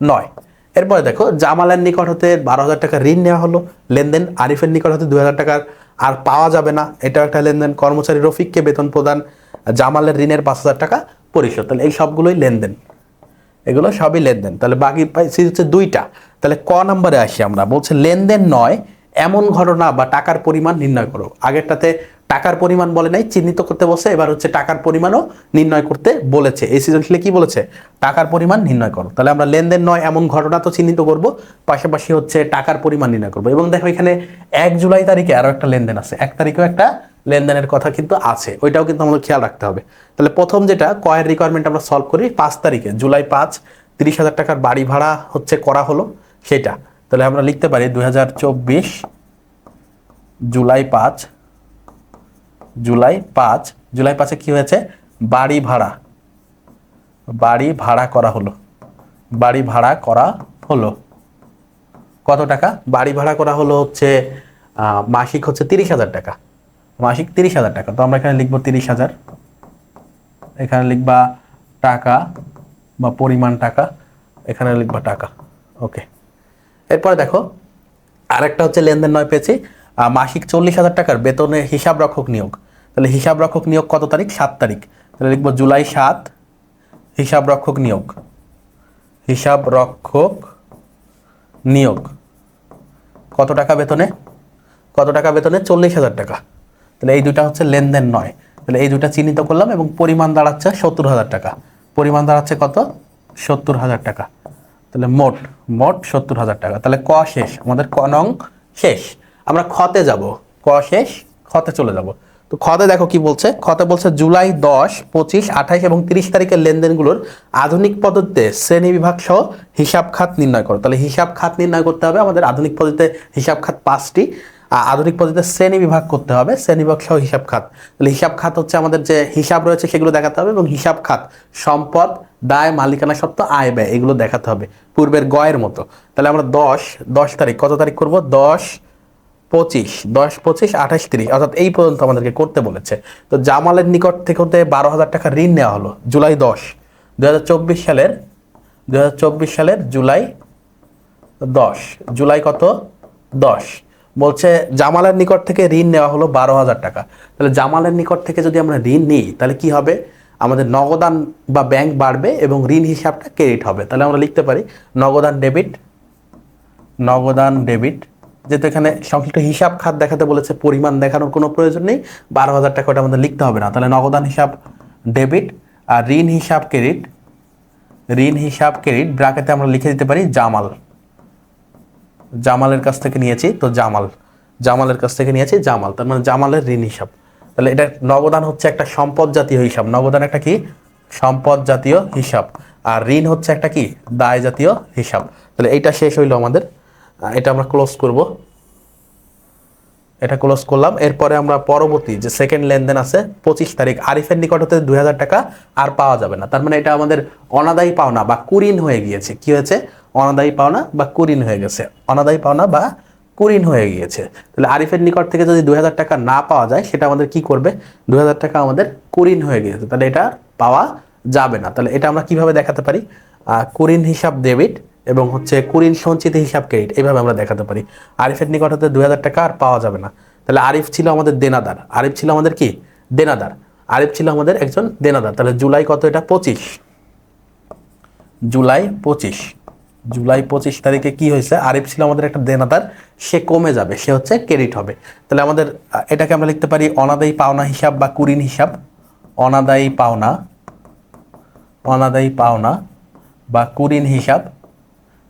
S1: নয়। এরপরে দেখো, জামালের নিকট হতে 12,000 টাকা ঋণ নেওয়া হলো, লেনদেন। আরিফের নিকট হতে 2,000 টাকার আর পাওয়া যাবে না, এটাও একটা লেনদেন। কর্মচারী রফিককে বেতন প্রদান, জামালের ঋণের 5,000 টাকা পরিশোধ। তাহলে এই সবগুলোই লেনদেন, এগুলো সবই লেনদেন। তাহলে বাকি পাইছি হচ্ছে 2টা। তাহলে ক নম্বরে আসি আমরা, বলছে লেনদেন নয় এমন ঘটনা বা টাকার পরিমাণ নির্ণয় করো। আগেরটাতে টাকার পরিমাণ বলে নাই, চিহ্নিত করতে বলছে। এবার হচ্ছে টাকার পরিমাণও নির্ণয় করতে বলেছে। এই সৃজনশীলে কি বলেছে? টাকার পরিমাণ নির্ণয় করো। তাহলে আমরা লেনদেন নয় এমন ঘটনা তো চিহ্নিত করব, পাশাপাশি হচ্ছে টাকার পরিমাণ নির্ণয় করব। এবং দেখো, এখানে 1 জুলাই তারিখে আরো একটা লেনদেন আছে, 1 তারিখেও একটা লেনদেনের কথা কিন্তু আছে, ওইটাও কিন্তু আমাদের খেয়াল রাখতে হবে। তাহলে প্রথম যেটা কয়ের রিকোয়ারমেন্ট আমরা সলভ করি, 5 তারিখে জুলাই 5 30,000 টাকার বাড়ি ভাড়া হচ্ছে করা হলো সেটা। তাহলে আমরা লিখতে পারি 2024 জুলাই 5 কি হয়েছে? বাড়ি ভাড়া করা হলো। কত টাকা বাড়ি ভাড়া করা হলো? হচ্ছে মাসিক হচ্ছে 30,000 টাকা, মাসিক 30,000 টাকা। তো আমরা এখানে লিখবো 30,000, এখানে লিখবা টাকা বা পরিমাণ টাকা, এখানে লিখবা টাকা। ওকে। এরপরে দেখো, আরেকটা হচ্ছে লেনদেন নয় পেয়েছি, মাসিক 40,000 টাকার বেতনে হিসাব রক্ষক নিয়োগ। তাহলে হিসাব রক্ষক নিয়োগ কত তারিখ? 7 তারিখ। তাহলে লিখবো জুলাই 7 হিসাব রক্ষক নিয়োগ কত টাকা বেতনে? 40,000 টাকা। তাহলে এই দুটা হচ্ছে লেনদেন নয়। তাহলে এই দুটা চিহ্নিত করলাম এবং পরিমাণ দাঁড়াচ্ছে 70,000 টাকা। পরিমাণ দাঁড়াচ্ছে কত? 70,000 টাকা। তাহলে মোট 70,000 টাকা। তাহলে ক শেষ, আমাদের ক নং শেষ। আমরা খতে যাব, ক শেষ খতে চলে যাব। তো খতে দেখো কি বলছে, খতে বলছে জুলাই 10, 25, 28 এবং 30 তারিখের লেনদেনগুলোর আধুনিক পদ্ধতিতে শ্রেণী বিভাগ সহ হিসাব খাত নির্ণয় করো। তাহলে হিসাব খাত নির্ণয় করতে হবে আমাদের। আধুনিক পদ্ধতিতে হিসাব খাত 5টি, আধুনিক পদ্ধতিতে শ্রেণী বিভাগ করতে হবে, শ্রেণী বিভাগ সহ হিসাব খাত। তাহলে হিসাব খাত হচ্ছে আমাদের যে হিসাব রয়েছে সেগুলো দেখাতে হবে, এবং হিসাব খাত সম্পদ, দায়, মালিকানা সত্ত্ব, আয় ব্যয় এগুলো দেখাতে হবে পূর্বের গয়ের মতো। তাহলে আমরা 10 তারিখ, কত তারিখ করব, 10, 25, 28, 30 অর্থাৎ এই পর্যন্ত আমাদেরকে করতে বলেছে। তো জামালের নিকট থেকে 12,000 টাকা ঋণ নেওয়া হলো জুলাই 10, 2024 সালের, 2024 সালের জুলাই 10, জুলাই কত 10 বলছে জামালের নিকট থেকে ঋণ নেওয়া হলো 12,000 টাকা। তাহলে জামালের নিকট থেকে যদি আমরা ঋণ নিই তাহলে কি হবে, আমাদের নগদান বা ব্যাংক বাড়বে এবং ঋণ হিসাবটা ক্রেডিট হবে। তাহলে আমরা লিখতে পারি নগদান ডেবিট, নগদান ডেবিট, যেহেতু এখানে সংশ্লিষ্ট হিসাব খাত দেখাতে বলেছে, পরিমাণ দেখানোর কোনো প্রয়োজন নেই, 12,000 টাকা ওটা আমাদের লিখতে হবে না। তাহলে নগদান হিসাব ডেবিট আর ঋণ হিসাব ক্রেডিট, ঋণ হিসাব ক্রেডিট ব্র্যাকেটে আমরা লিখে দিতে পারি জামাল, জামালের কাছ থেকে নিয়েছি, তো জামাল, জামালের কাছ থেকে নিয়েছি জামাল, তার মানে জামালের ঋণ হিসাব। তাহলে এটা নগদান হচ্ছে একটা সম্পদ জাতীয় হিসাব, নগদান একটা কি সম্পদ জাতীয় হিসাব, আর ঋণ হচ্ছে একটা কি দায় জাতীয় হিসাব। তাহলে এইটা শেষ হইলো আমাদের, এটা আমরা ক্লোজ করব, এটা ক্লোজ করলাম। এরপরে আমরা পরবর্তী যে সেকেন্ড লেনদেন আছে 25 তারিখ, আরিফের নিকট হতে 2,000 টাকা আর পাওয়া যাবে না। তার মানে এটা আমাদের অনাদায়ী পাওনা বা কুঋণ হয়ে গিয়েছে। কি হয়েছে, অনাদায়ী পাওনা বা কুঋণ হয়ে গেছে, অনাদায়ী পাওনা বা কুঋণ হয়ে গিয়েছে। তাহলে আরিফের নিকট থেকে যদি 2,000 টাকা না পাওয়া যায় সেটা আমাদের কি করবে, 2,000 টাকা আমাদের কুঋণ হয়ে গিয়েছে, তাহলে এটা পাওয়া যাবে না। তাহলে এটা আমরা কিভাবে দেখাতে পারি, কুঋণ হিসাব ডেবিট এবং হচ্ছে কুঋণ সঞ্চিত হিসাব ক্রেডিট, এইভাবে আমরা দেখাতে পারি। আরিফের নিকট হতে 2,000 টাকা আর পাওয়া যাবে না। তাহলে আরিফ ছিল আমাদের দেনাদার, আরিফ ছিল আমাদের কি দেনাদার, আরিফ ছিল আমাদের একজন দেনাদার। তাহলে জুলাই কত, এটা 25, জুলাই 25, জুলাই 25 তারিখে কি হয়েছে, আরিফ ছিল আমাদের একটা দেনাদার, সে কমে যাবে, সে হচ্ছে ক্রেডিট হবে। তাহলে আমাদের এটাকে আমরা লিখতে পারি অনাদায়ী পাওনা হিসাব বা কুঋণ হিসাব, অনাদায়ী পাওনা, অনাদায়ী পাওনা বা কুঋণ হিসাব।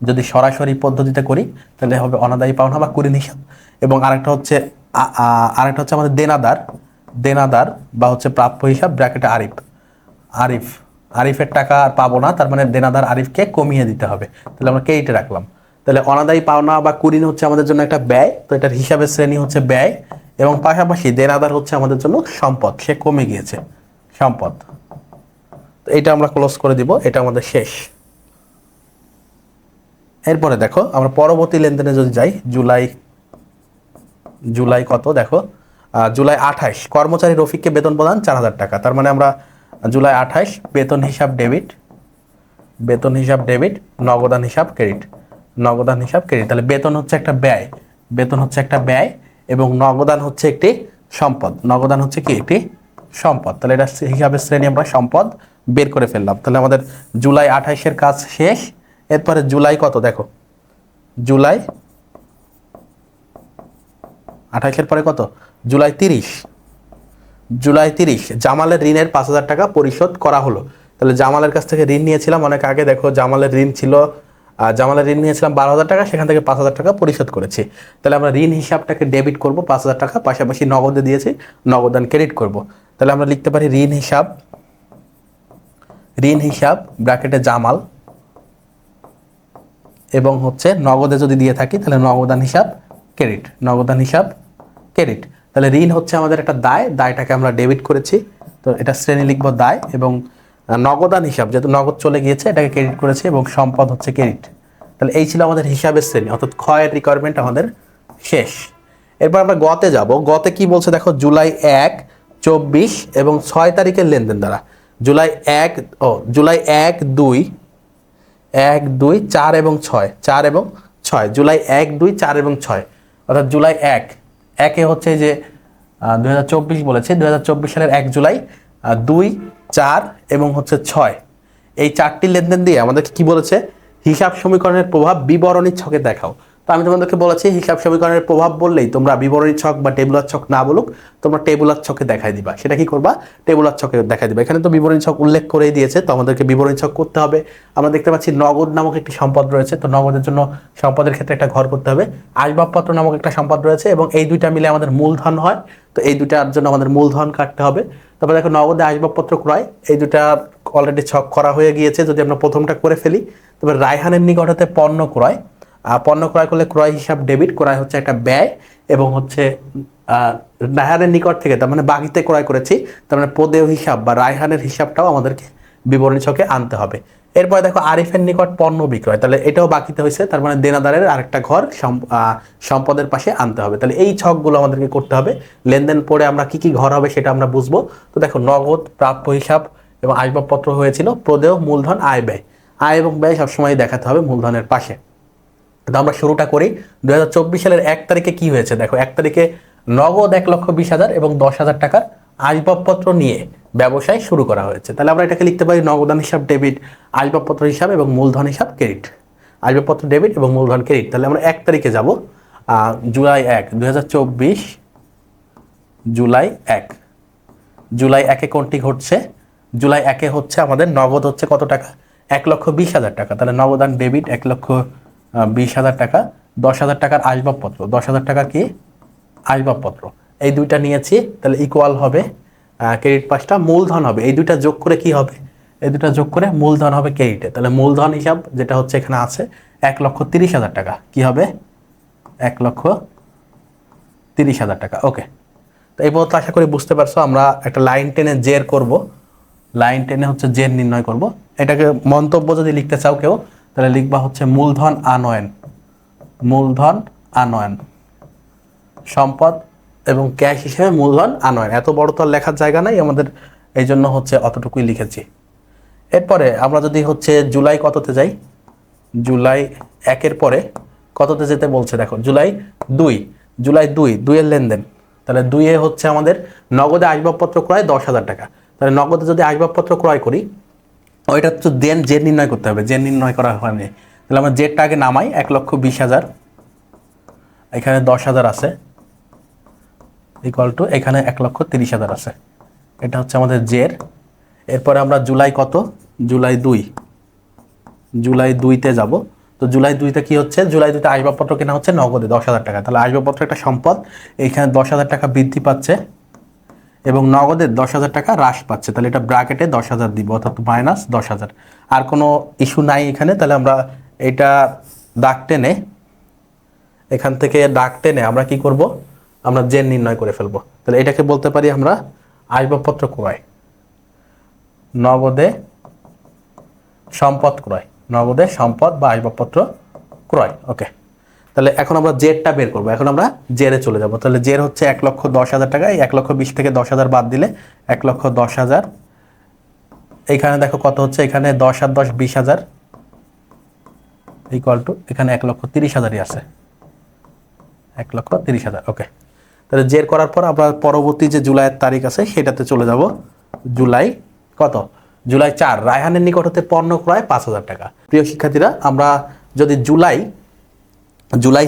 S1: যদি সরাসরি পদ্ধতিতে করি তাহলে হবে অনাদায়ী পাওনা বা কুঋণ হিসাব। এবং আরেকটা হচ্ছে আমাদের দেনাদার, দেনাদার বা হচ্ছে প্রাপ্য হিসাব, ব্র্যাকেটে আরিফ, আরিফ, আরিফের টাকা আর পাবো না, তার মানে দেনাদার আরিফকে কমিয়ে দিতে হবে। তাহলে আমরা ক্রেডিটে রাখলাম। তাহলে অনাদায়ী পাওনা বা কুঋণ হচ্ছে আমাদের জন্য একটা ব্যয়, তো এটার হিসাবের শ্রেণী হচ্ছে ব্যয়, এবং পাশাপাশি দেনাদার হচ্ছে আমাদের জন্য সম্পদ, সে কমে গিয়েছে, সম্পদ। তো এটা আমরা ক্লোজ করে দিব, এটা আমাদের শেষ। এরপরে দেখো আমরা পরবর্তী লেনদেনে যদি যাই, জুলাই, জুলাই কত দেখো, জুলাই 28, কর্মচারী রফিককে বেতন প্রদান 4,000 টাকা। তার মানে আমরা জুলাই 28 বেতন হিসাব ডেবিট, বেতন হিসাব ডেবিট, নগদান হিসাব ক্রেডিট, নগদান হিসাব ক্রেডিট। তাহলে বেতন হচ্ছে একটা ব্যয়, বেতন হচ্ছে একটা ব্যয়, এবং নগদান হচ্ছে একটি সম্পদ, নগদান হচ্ছে কি একটি সম্পদ। তাহলে এটা হিসাবের শ্রেণী আমরা সম্পদ বের করে ফেললাম। তাহলে আমাদের জুলাই 28-এর কাজ শেষ। এরপরে জুলাই কত দেখো, জুলাই 28-এর পরে কত, জুলাই 30, জুলাই 30 জামালের ঋণের 5,000 টাকা পরিশোধ করা হলো। তাহলে জামালের কাছ থেকে ঋণ নিয়েছিলাম অনেক আগে, দেখো জামালের ঋণ ছিল, জামালের ঋণ নিয়েছিলাম 12,000 টাকা, সেখান থেকে 5,000 টাকা পরিশোধ করেছি। তাহলে আমরা ঋণ হিসাবটাকে ডেবিট করব 5,000 টাকা, পাশাপাশি নগদে দিয়েছি, নগদান ক্রেডিট করব। তাহলে আমরা লিখতে পারি ঋণ হিসাব, ঋণ হিসাব ব্র্যাকেটে জামাল, এবং হচ্ছে নগদে যদি দিয়ে থাকি তাহলে নগদান হিসাব ক্রেডিট, নগদান হিসাব ক্রেডিট। তাহলে ঋণ হচ্ছে আমাদের একটা দায়, দায়টাকে আমরা ডেবিট করেছি, তো এটা শ্রেণী লিখবো দায়, এবং নগদান হিসাব যেহেতু নগদ চলে গিয়েছে এটাকে ক্রেডিট করেছে, এবং সম্পদ হচ্ছে ক্রেডিট। তাহলে এই ছিল আমাদের হিসাবের শ্রেণী, অর্থাৎ ক্ষয়ের রিকোয়ারমেন্ট আমাদের শেষ। এরপর আমরা গতে যাব। গতে কি বলছে দেখো, জুলাই 1, 24 এবং 6 তারিখের লেনদেন দ্বারা জুলাই 1, জুলাই 1, 2, 1, 2, 4 এবং 6, 4 এবং 6, জুলাই 1, 2, 4 এবং 6, অর্থাৎ জুলাই 1 হচ্ছে যে 2024 বলেছে, 2024 সালের 1 জুলাই, 2, 4 এবং হচ্ছে 6, এই 4টি লেনদেন দিয়ে আমাদেরকে কি বলেছে, হিসাব সমীকরণের প্রভাব বিবরণী ছকে দেখাও। তো আমি তোমাদেরকে বলেছি হিসাব সমীকরণের প্রভাব বললেই তোমরা বিবরণী ছক বা টেবুলার ছক না বলুক, তোমরা টেবুলার ছকে দেখাই দিবা। সেটা কি করবা, টেবুলার ছকে দেখাই দিবা। এখানে তো বিবরণী ছক উল্লেখ করেই দিয়েছে, তো আমাদেরকে বিবরণী ছক করতে হবে। আমরা দেখতে পাচ্ছি নগদ নামক একটি সম্পদ রয়েছে, তো নগদের জন্য সম্পদের ক্ষেত্রে একটা ঘর করতে হবে। আসবাবপত্র নামক একটা সম্পদ রয়েছে, এবং এই দুইটা মিলে আমাদের মূলধন হয়, তো এই দুটার জন্য আমাদের মূলধন কাটতে হবে। তারপরে দেখো নগদে আসবাবপত্র ক্রয়, এই দুটা অলরেডি ছক করা হয়ে গিয়েছে। যদি আমরা প্রথমটা করে ফেলি, তবে রায়হানের নিকট হতে পণ্য ক্রয়, পণ্য ক্রয় করলে ক্রয় হিসাব ডেবিট, ক্রয় হচ্ছে একটা ব্যয়, এবং হচ্ছে রায়হানের নিকট থেকে তার মানে বাকিতে ক্রয় করেছি, তার মানে প্রদেয় হিসাব বা রায়হানের হিসাবটাও আমাদেরকে বিবরণী ছকে আনতে হবে। এরপরে দেখো আরিফের নিকট পণ্য বিক্রয়, তাহলে এটাও বাকিতে হয়েছে, তার মানে দেনাদারের আরেকটা ঘর সম্পদের পাশে আনতে হবে। তাহলে এই ছকগুলো আমাদেরকে করতে হবে। লেনদেন পরে আমরা কি কি ঘর হবে সেটা আমরা বুঝবো। তো দেখো নগদ, প্রাপ্য হিসাব এবং আসবাবপত্র হয়েছিল, প্রদেয়, মূলধন, আয় ব্যয়। আয় এবং ব্যয় সবসময় দেখাতে হবে মূলধনের পাশে। তো আমরা শুরুটা করি 2024 সালের 1 তারিখে কি হয়েছে দেখো। 1 তারিখে নগদ 1,20,000 এবং 10,000 টাকার আসবাবপত্র নিয়ে ব্যবসায় শুরু করা হয়েছে। তাহলে আমরা এটাকে লিখতে পারি নগদান হিসাব ডেবিট, আসবাবপত্র হিসাব এবং মূলধন হিসাব ক্রেডিট। আসবাবপত্র ডেবিট এবং মূলধন ক্রেডিট। তাহলে আমরা 1 তারিখে যাব, জুলাই 1, 2024, জুলাই 1। জুলাই 1-এ কোনটি ঘটছে? জুলাই 1-এ হচ্ছে আমাদের নগদ হচ্ছে কত টাকা? 1,20,000 টাকা। তাহলে নগদান ডেবিট 1,20,000 টাকা, 10,000 টাকার আসবাবপত্র, 10,000 টাকা কি আসবাবপত্র, এই দুইটা নিয়েছি। তাহলে ইকুয়াল হবে ক্রেডিট পাশটা, মূলধন হবে এই দুইটা যোগ করে কি হবে? এই দুটা যোগ করে মূলধন হবে ক্রেডিটে। তাহলে মূলধন হিসাব যেটা হচ্ছে এখানে আছে 1,30,000 টাকা, কি হবে? 1,30,000 টাকা। ওকে, তো এই পর্যন্ত আশা করি বুঝতে পারছো। আমরা একটা লাইন টেনে জের করব, লাইন টেনে হচ্ছে জের নির্ণয় করব। এটাকে মন্তব্য যদি লিখতে চাও কেউ, তাহলে লিখবা হচ্ছে মূলধন আনয়ন, মূলধন আনয়ন, সম্পদ এবং ক্যাশ হিসেবে মূলধন আনয়ন। এত বড় তো আর লেখার জায়গা নাই আমাদের, এই জন্য হচ্ছে অতটুকুই লিখেছি। এরপরে আমরা যদি হচ্ছে জুলাই কততে যাই, জুলাই 1-এর পরে কততে যেতে বলছে দেখো, জুলাই 2, জুলাই 2-এর লেনদেন। তাহলে 2-এ হচ্ছে আমাদের নগদে আসবাবপত্র ক্রয় 10,000 টাকা। তাহলে নগদে যদি আসবাবপত্র ক্রয় করি, ওইটা তো দেন জের নির্ণয় করতে হবে, জের নির্ণয় করা হয়নি। তাহলে আমরা জেরটা আগে নামাই, 1,20,000, এখানে 10,000 আছে, ইকুয়াল টু এখানে 1,30,000 আছে। এটা হচ্ছে আমাদের জের। এরপরে আমরা জুলাই কত, জুলাই 2, জুলাই 2-তে যাব। তো জুলাই 2-তে কি হচ্ছে? জুলাই 2-তে আসবাবপত্র কেনা হচ্ছে নগদে 10,000 টাকা। তাহলে আসবাবপত্র একটা সম্পদ, এখানে 10,000 টাকা বৃদ্ধি পাচ্ছে এবং নগদের 10,000 টাকা হ্রাস পাচ্ছে। তাহলে এটা ব্র্যাকেটে 10,000 দিব, অর্থাৎ মাইনাস 10,000। আর কোনো ইস্যু নাই এখানে। তাহলে আমরা এটা দাগ টেনে, এখান থেকে দাগ টেনে আমরা কি করব? আমরা জের নির্ণয় করে ফেলবো। তাহলে এটাকে বলতে পারি আমরা আসবাবপত্র ক্রয়, নগদে সম্পদ ক্রয়, নগদে সম্পদ বা আসবাবপত্র ক্রয়। ওকে, তাহলে এখন আমরা জেরটা বের করবো। এখন আমরা জেরে চলে যাব। তাহলে জের হচ্ছে 1,10,000 টাকা। এই 1,20,000 থেকে 10,000 বাদ দিলে 1,10,000। এইখানে দেখো কত হচ্ছে, এখানে 10 আর 10 20,000, ইকুয়াল টু এখানে 1,30,000ই আছে, 1,30,000। ওকে, তাহলে জের করার পর আমরা পরবর্তী যে জুলাইয়ের তারিখ আছে সেটাতে চলে যাব। জুলাই কত? জুলাই 4, রায়হানের নিকট হতে পণ্য ক্রয় 5,000 টাকা। প্রিয় শিক্ষার্থীরা, আমরা যদি জুলাই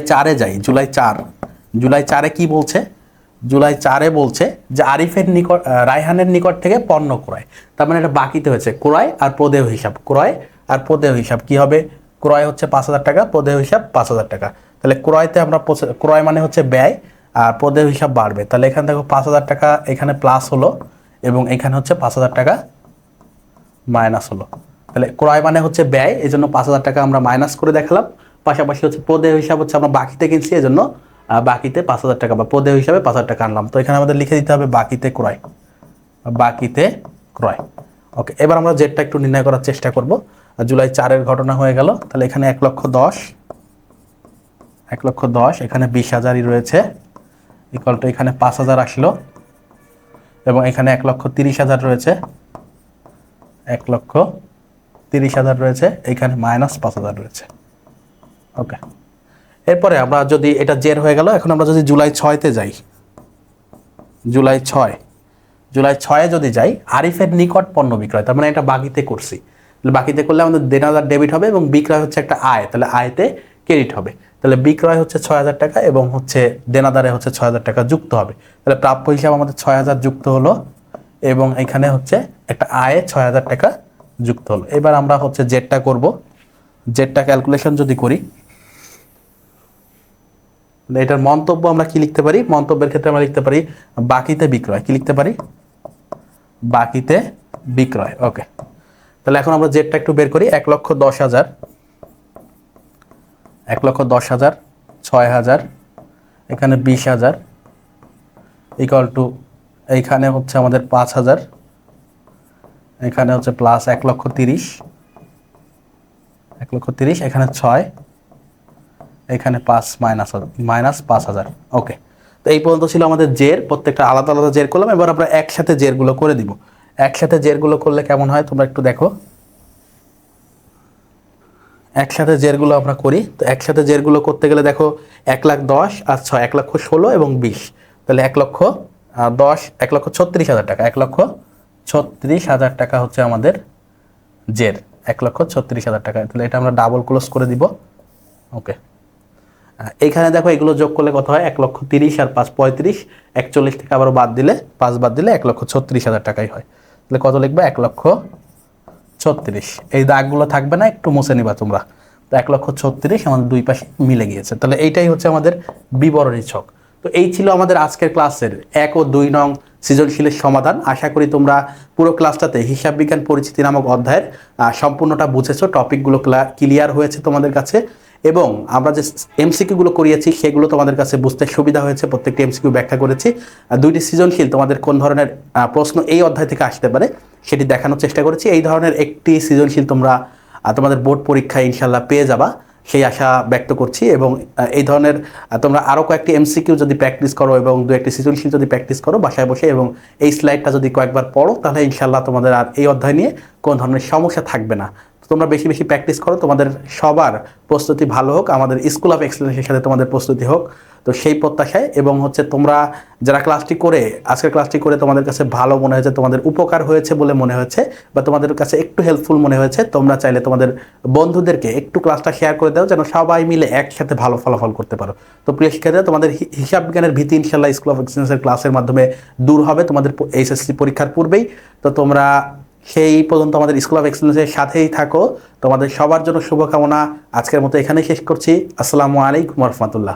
S1: 4-এ যাই, জুলাই 4-এ কি বলছে? জুলাই 4-এ বলছে যে আরিফের নিকট, রায়হানের নিকট থেকে পণ্য ক্রয়। তার মানে এটা বাকিতে হয়েছে ক্রয় আর প্রদেয় হিসাব, ক্রয় আর প্রদেয় হিসাব কি হবে? ক্রয় হচ্ছে 5,000 টাকা, প্রদেয় হিসাব 5,000 টাকা। তাহলে ক্রয়তে আমরা, ক্রয় মানে হচ্ছে ব্যয় আর প্রদেয় হিসাব বাড়বে। তাহলে এখানে দেখো 5,000 টাকা এখানে প্লাস হলো এবং এখানে হচ্ছে 5,000 টাকা মাইনাস হলো। তাহলে ক্রয় মানে হচ্ছে ব্যয়, এই জন্য 5,000 টাকা আমরা মাইনাস করে দেখালাম। পাশাপাশি হচ্ছে প্রদেয় হিসাব হচ্ছে আমরা বাকিতে কিনছি, এই জন্য বাকিতে 5,000 টাকা বা প্রদেয় হিসাবে 5,000 টাকা আনলাম। তো এখানে আমাদের লিখে দিতে হবে বাকিতে ক্রয়, বাকিতে ক্রয়। ওকে, এবার আমরা জেটটা একটু নির্ণয় করার চেষ্টা করব। জুলাই 4-এর ঘটনা হয়ে গেল। তাহলে এখানে 1,10,000, এখানে 20,000ই রয়েছে, ইকুয়াল টু এখানে 5,000 আসলো এবং এখানে 1,30,000 রয়েছে, 1,30,000 রয়েছে, এখানে মাইনাস 5,000 রয়েছে। ওকে, এরপরে আমরা যদি এটা জের হয়ে গেল, এখন আমরা যদি জুলাই 6-তে যাই, জুলাই 6-এ যদি যাই, আরিফের নিকট পণ্য বিক্রয়, তার মানে এটা বাকিতে করছি। বাকিতে করলে আমাদের দেনাদার ডেবিট হবে এবং বিক্রয় হচ্ছে একটা আয়, তাহলে আয়তে ক্রেডিট হবে। তাহলে বিক্রয় হচ্ছে 6,000 টাকা এবং হচ্ছে দেনাদারে হচ্ছে 6,000 টাকা যুক্ত হবে। তাহলে প্রাপ্য হিসাবে আমাদের 6,000 যুক্ত হলো এবং এখানে হচ্ছে একটা আয়ে 6,000 টাকা যুক্ত হলো। এবার আমরা হচ্ছে জেডটা করব। জেডটা ক্যালকুলেশন যদি করি, এটার মন্তব্য আমরা কি লিখতে পারি? মন্তব্যের ক্ষেত্রে আমরা লিখতে পারি বাকিতে বিক্রয়। কি লিখতে পারি? বাকিতে বিক্রয়। ওকে, তাহলে এখন আমরা জেডটা একটু বের করি। 1,10,000, 1,10,000, 6,000, এখানে 20,000 ইকুয়াল টু এইখানে হচ্ছে আমাদের 5,000, এখানে হচ্ছে প্লাস 1,30,000, 1,30,000, এখানে 6, এখানে 5 মাইনাস 5,000। ওকে, তো এই পর্যন্ত ছিল আমাদের জের। প্রত্যেকটা আলাদা আলাদা জের করলাম। এবার আমরা একসাথে জেরগুলো করে দিব। একসাথে জেরগুলো করলে কেমন হয় তোমরা একটু দেখো। একসাথে জেরগুলো আমরা করি। তো একসাথে জেরগুলো করতে গেলে দেখো 1,10,000 আর 6, 1,16,000 এবং 20, তাহলে 1,10,000, 1,36,000 টাকা, 1,36,000 টাকা হচ্ছে আমাদের জের, 1,36,000 টাকা। তাহলে এটা আমরা ডাবল ক্লোজ করে দিব। ওকে, এইখানে দেখো এগুলো যোগ করলে কত হয়? 1,30,000 আর 5 35, 41 থেকে আবার বাদ দিলে 5 বাদ দিলে 1,36,000 টাকাই হয়। তাহলে কত লিখবে? 1,36,000। এই দাগগুলো থাকবে না, একটু মুছে নিবা তোমরা। তো 1,36,000 আমাদের দুই পাশে মিলে গিয়েছে। তাহলে এইটাই হচ্ছে আমাদের বিবরণী ছক। তো এই ছিল আমাদের আজকের ক্লাসের 1 ও 2 নং সৃজনশীলের সমাধান। আশা করি তোমরা পুরো ক্লাসটাতে হিসাব বিজ্ঞান পরিচিতি নামক অধ্যায়ের সম্পূর্ণটা বুঝেছো, টপিকগুলো ক্লিয়ার হয়েছে তোমাদের কাছে, এবং আমরা যে এমসিকিউগুলো করিয়েছি সেগুলো তোমাদের কাছে বুঝতে সুবিধা হয়েছে। প্রত্যেকটি এমসিকিউ ব্যাখ্যা করেছি। দুইটি সৃজনশীল তোমাদের কোন ধরনের প্রশ্ন এই অধ্যায় থেকে আসতে পারে সেটি দেখানোর চেষ্টা করেছি। এই ধরনের একটি সৃজনশীল তোমরা তোমাদের বোর্ড পরীক্ষায় ইনশাল্লাহ পেয়ে যাবা, সেই আশা ব্যক্ত করছি। এবং এই ধরনের তোমরা আরও কয়েকটি এমসিকিউ যদি প্র্যাকটিস করো এবং দু একটি সৃজনশীল যদি প্র্যাকটিস করো বাসায় বসে, এবং এই স্লাইডটা যদি কয়েকবার পড়ো, তাহলে ইনশাল্লাহ তোমাদের আর এই অধ্যায় নিয়ে কোনো ধরনের সমস্যা থাকবে না। তোমরা বেশি বেশি প্র্যাকটিস করো, তোমাদের সবার প্রস্তুতি ভালো হোক, আমাদের স্কুল অফ এক্সেলেন্সের সাথে তোমাদের প্রস্তুতি হোক। তো সেই প্রত্যাশায়, এবং হচ্ছে তোমরা যারা ক্লাসটি করে আজকের ক্লাসটি করে তোমাদের কাছে ভালো মনে হয়েছে, তোমাদের উপকার হয়েছে বলে মনে হয়েছে, বা তোমাদের কাছে একটু হেল্পফুল মনে হয়েছে, তোমরা চাইলে তোমাদের বন্ধুদেরকে একটু ক্লাসটা শেয়ার করে দাও, যেন সবাই মিলে একসাথে ভালো ফলাফল করতে পারো। তো প্রিয় শিক্ষার্থীরা, তোমাদের হিসাব বিজ্ঞানের ভীতি ইনশাল্লাহ স্কুল অফ এক্সেলেন্সের ক্লাসের মাধ্যমে দূর হবে তোমাদের এইচএসসি পরীক্ষার পূর্বেই। তো তোমরা সেই পর্যন্ত আমাদের স্কুল অফ এক্সেলেন্সের সাথেই থাকো। তোমাদের সবার জন্য শুভকামনা। আজকের মতো এখানেই শেষ করছি। আসসালামু আলাইকুম ওয়া রাহমাতুল্লাহ।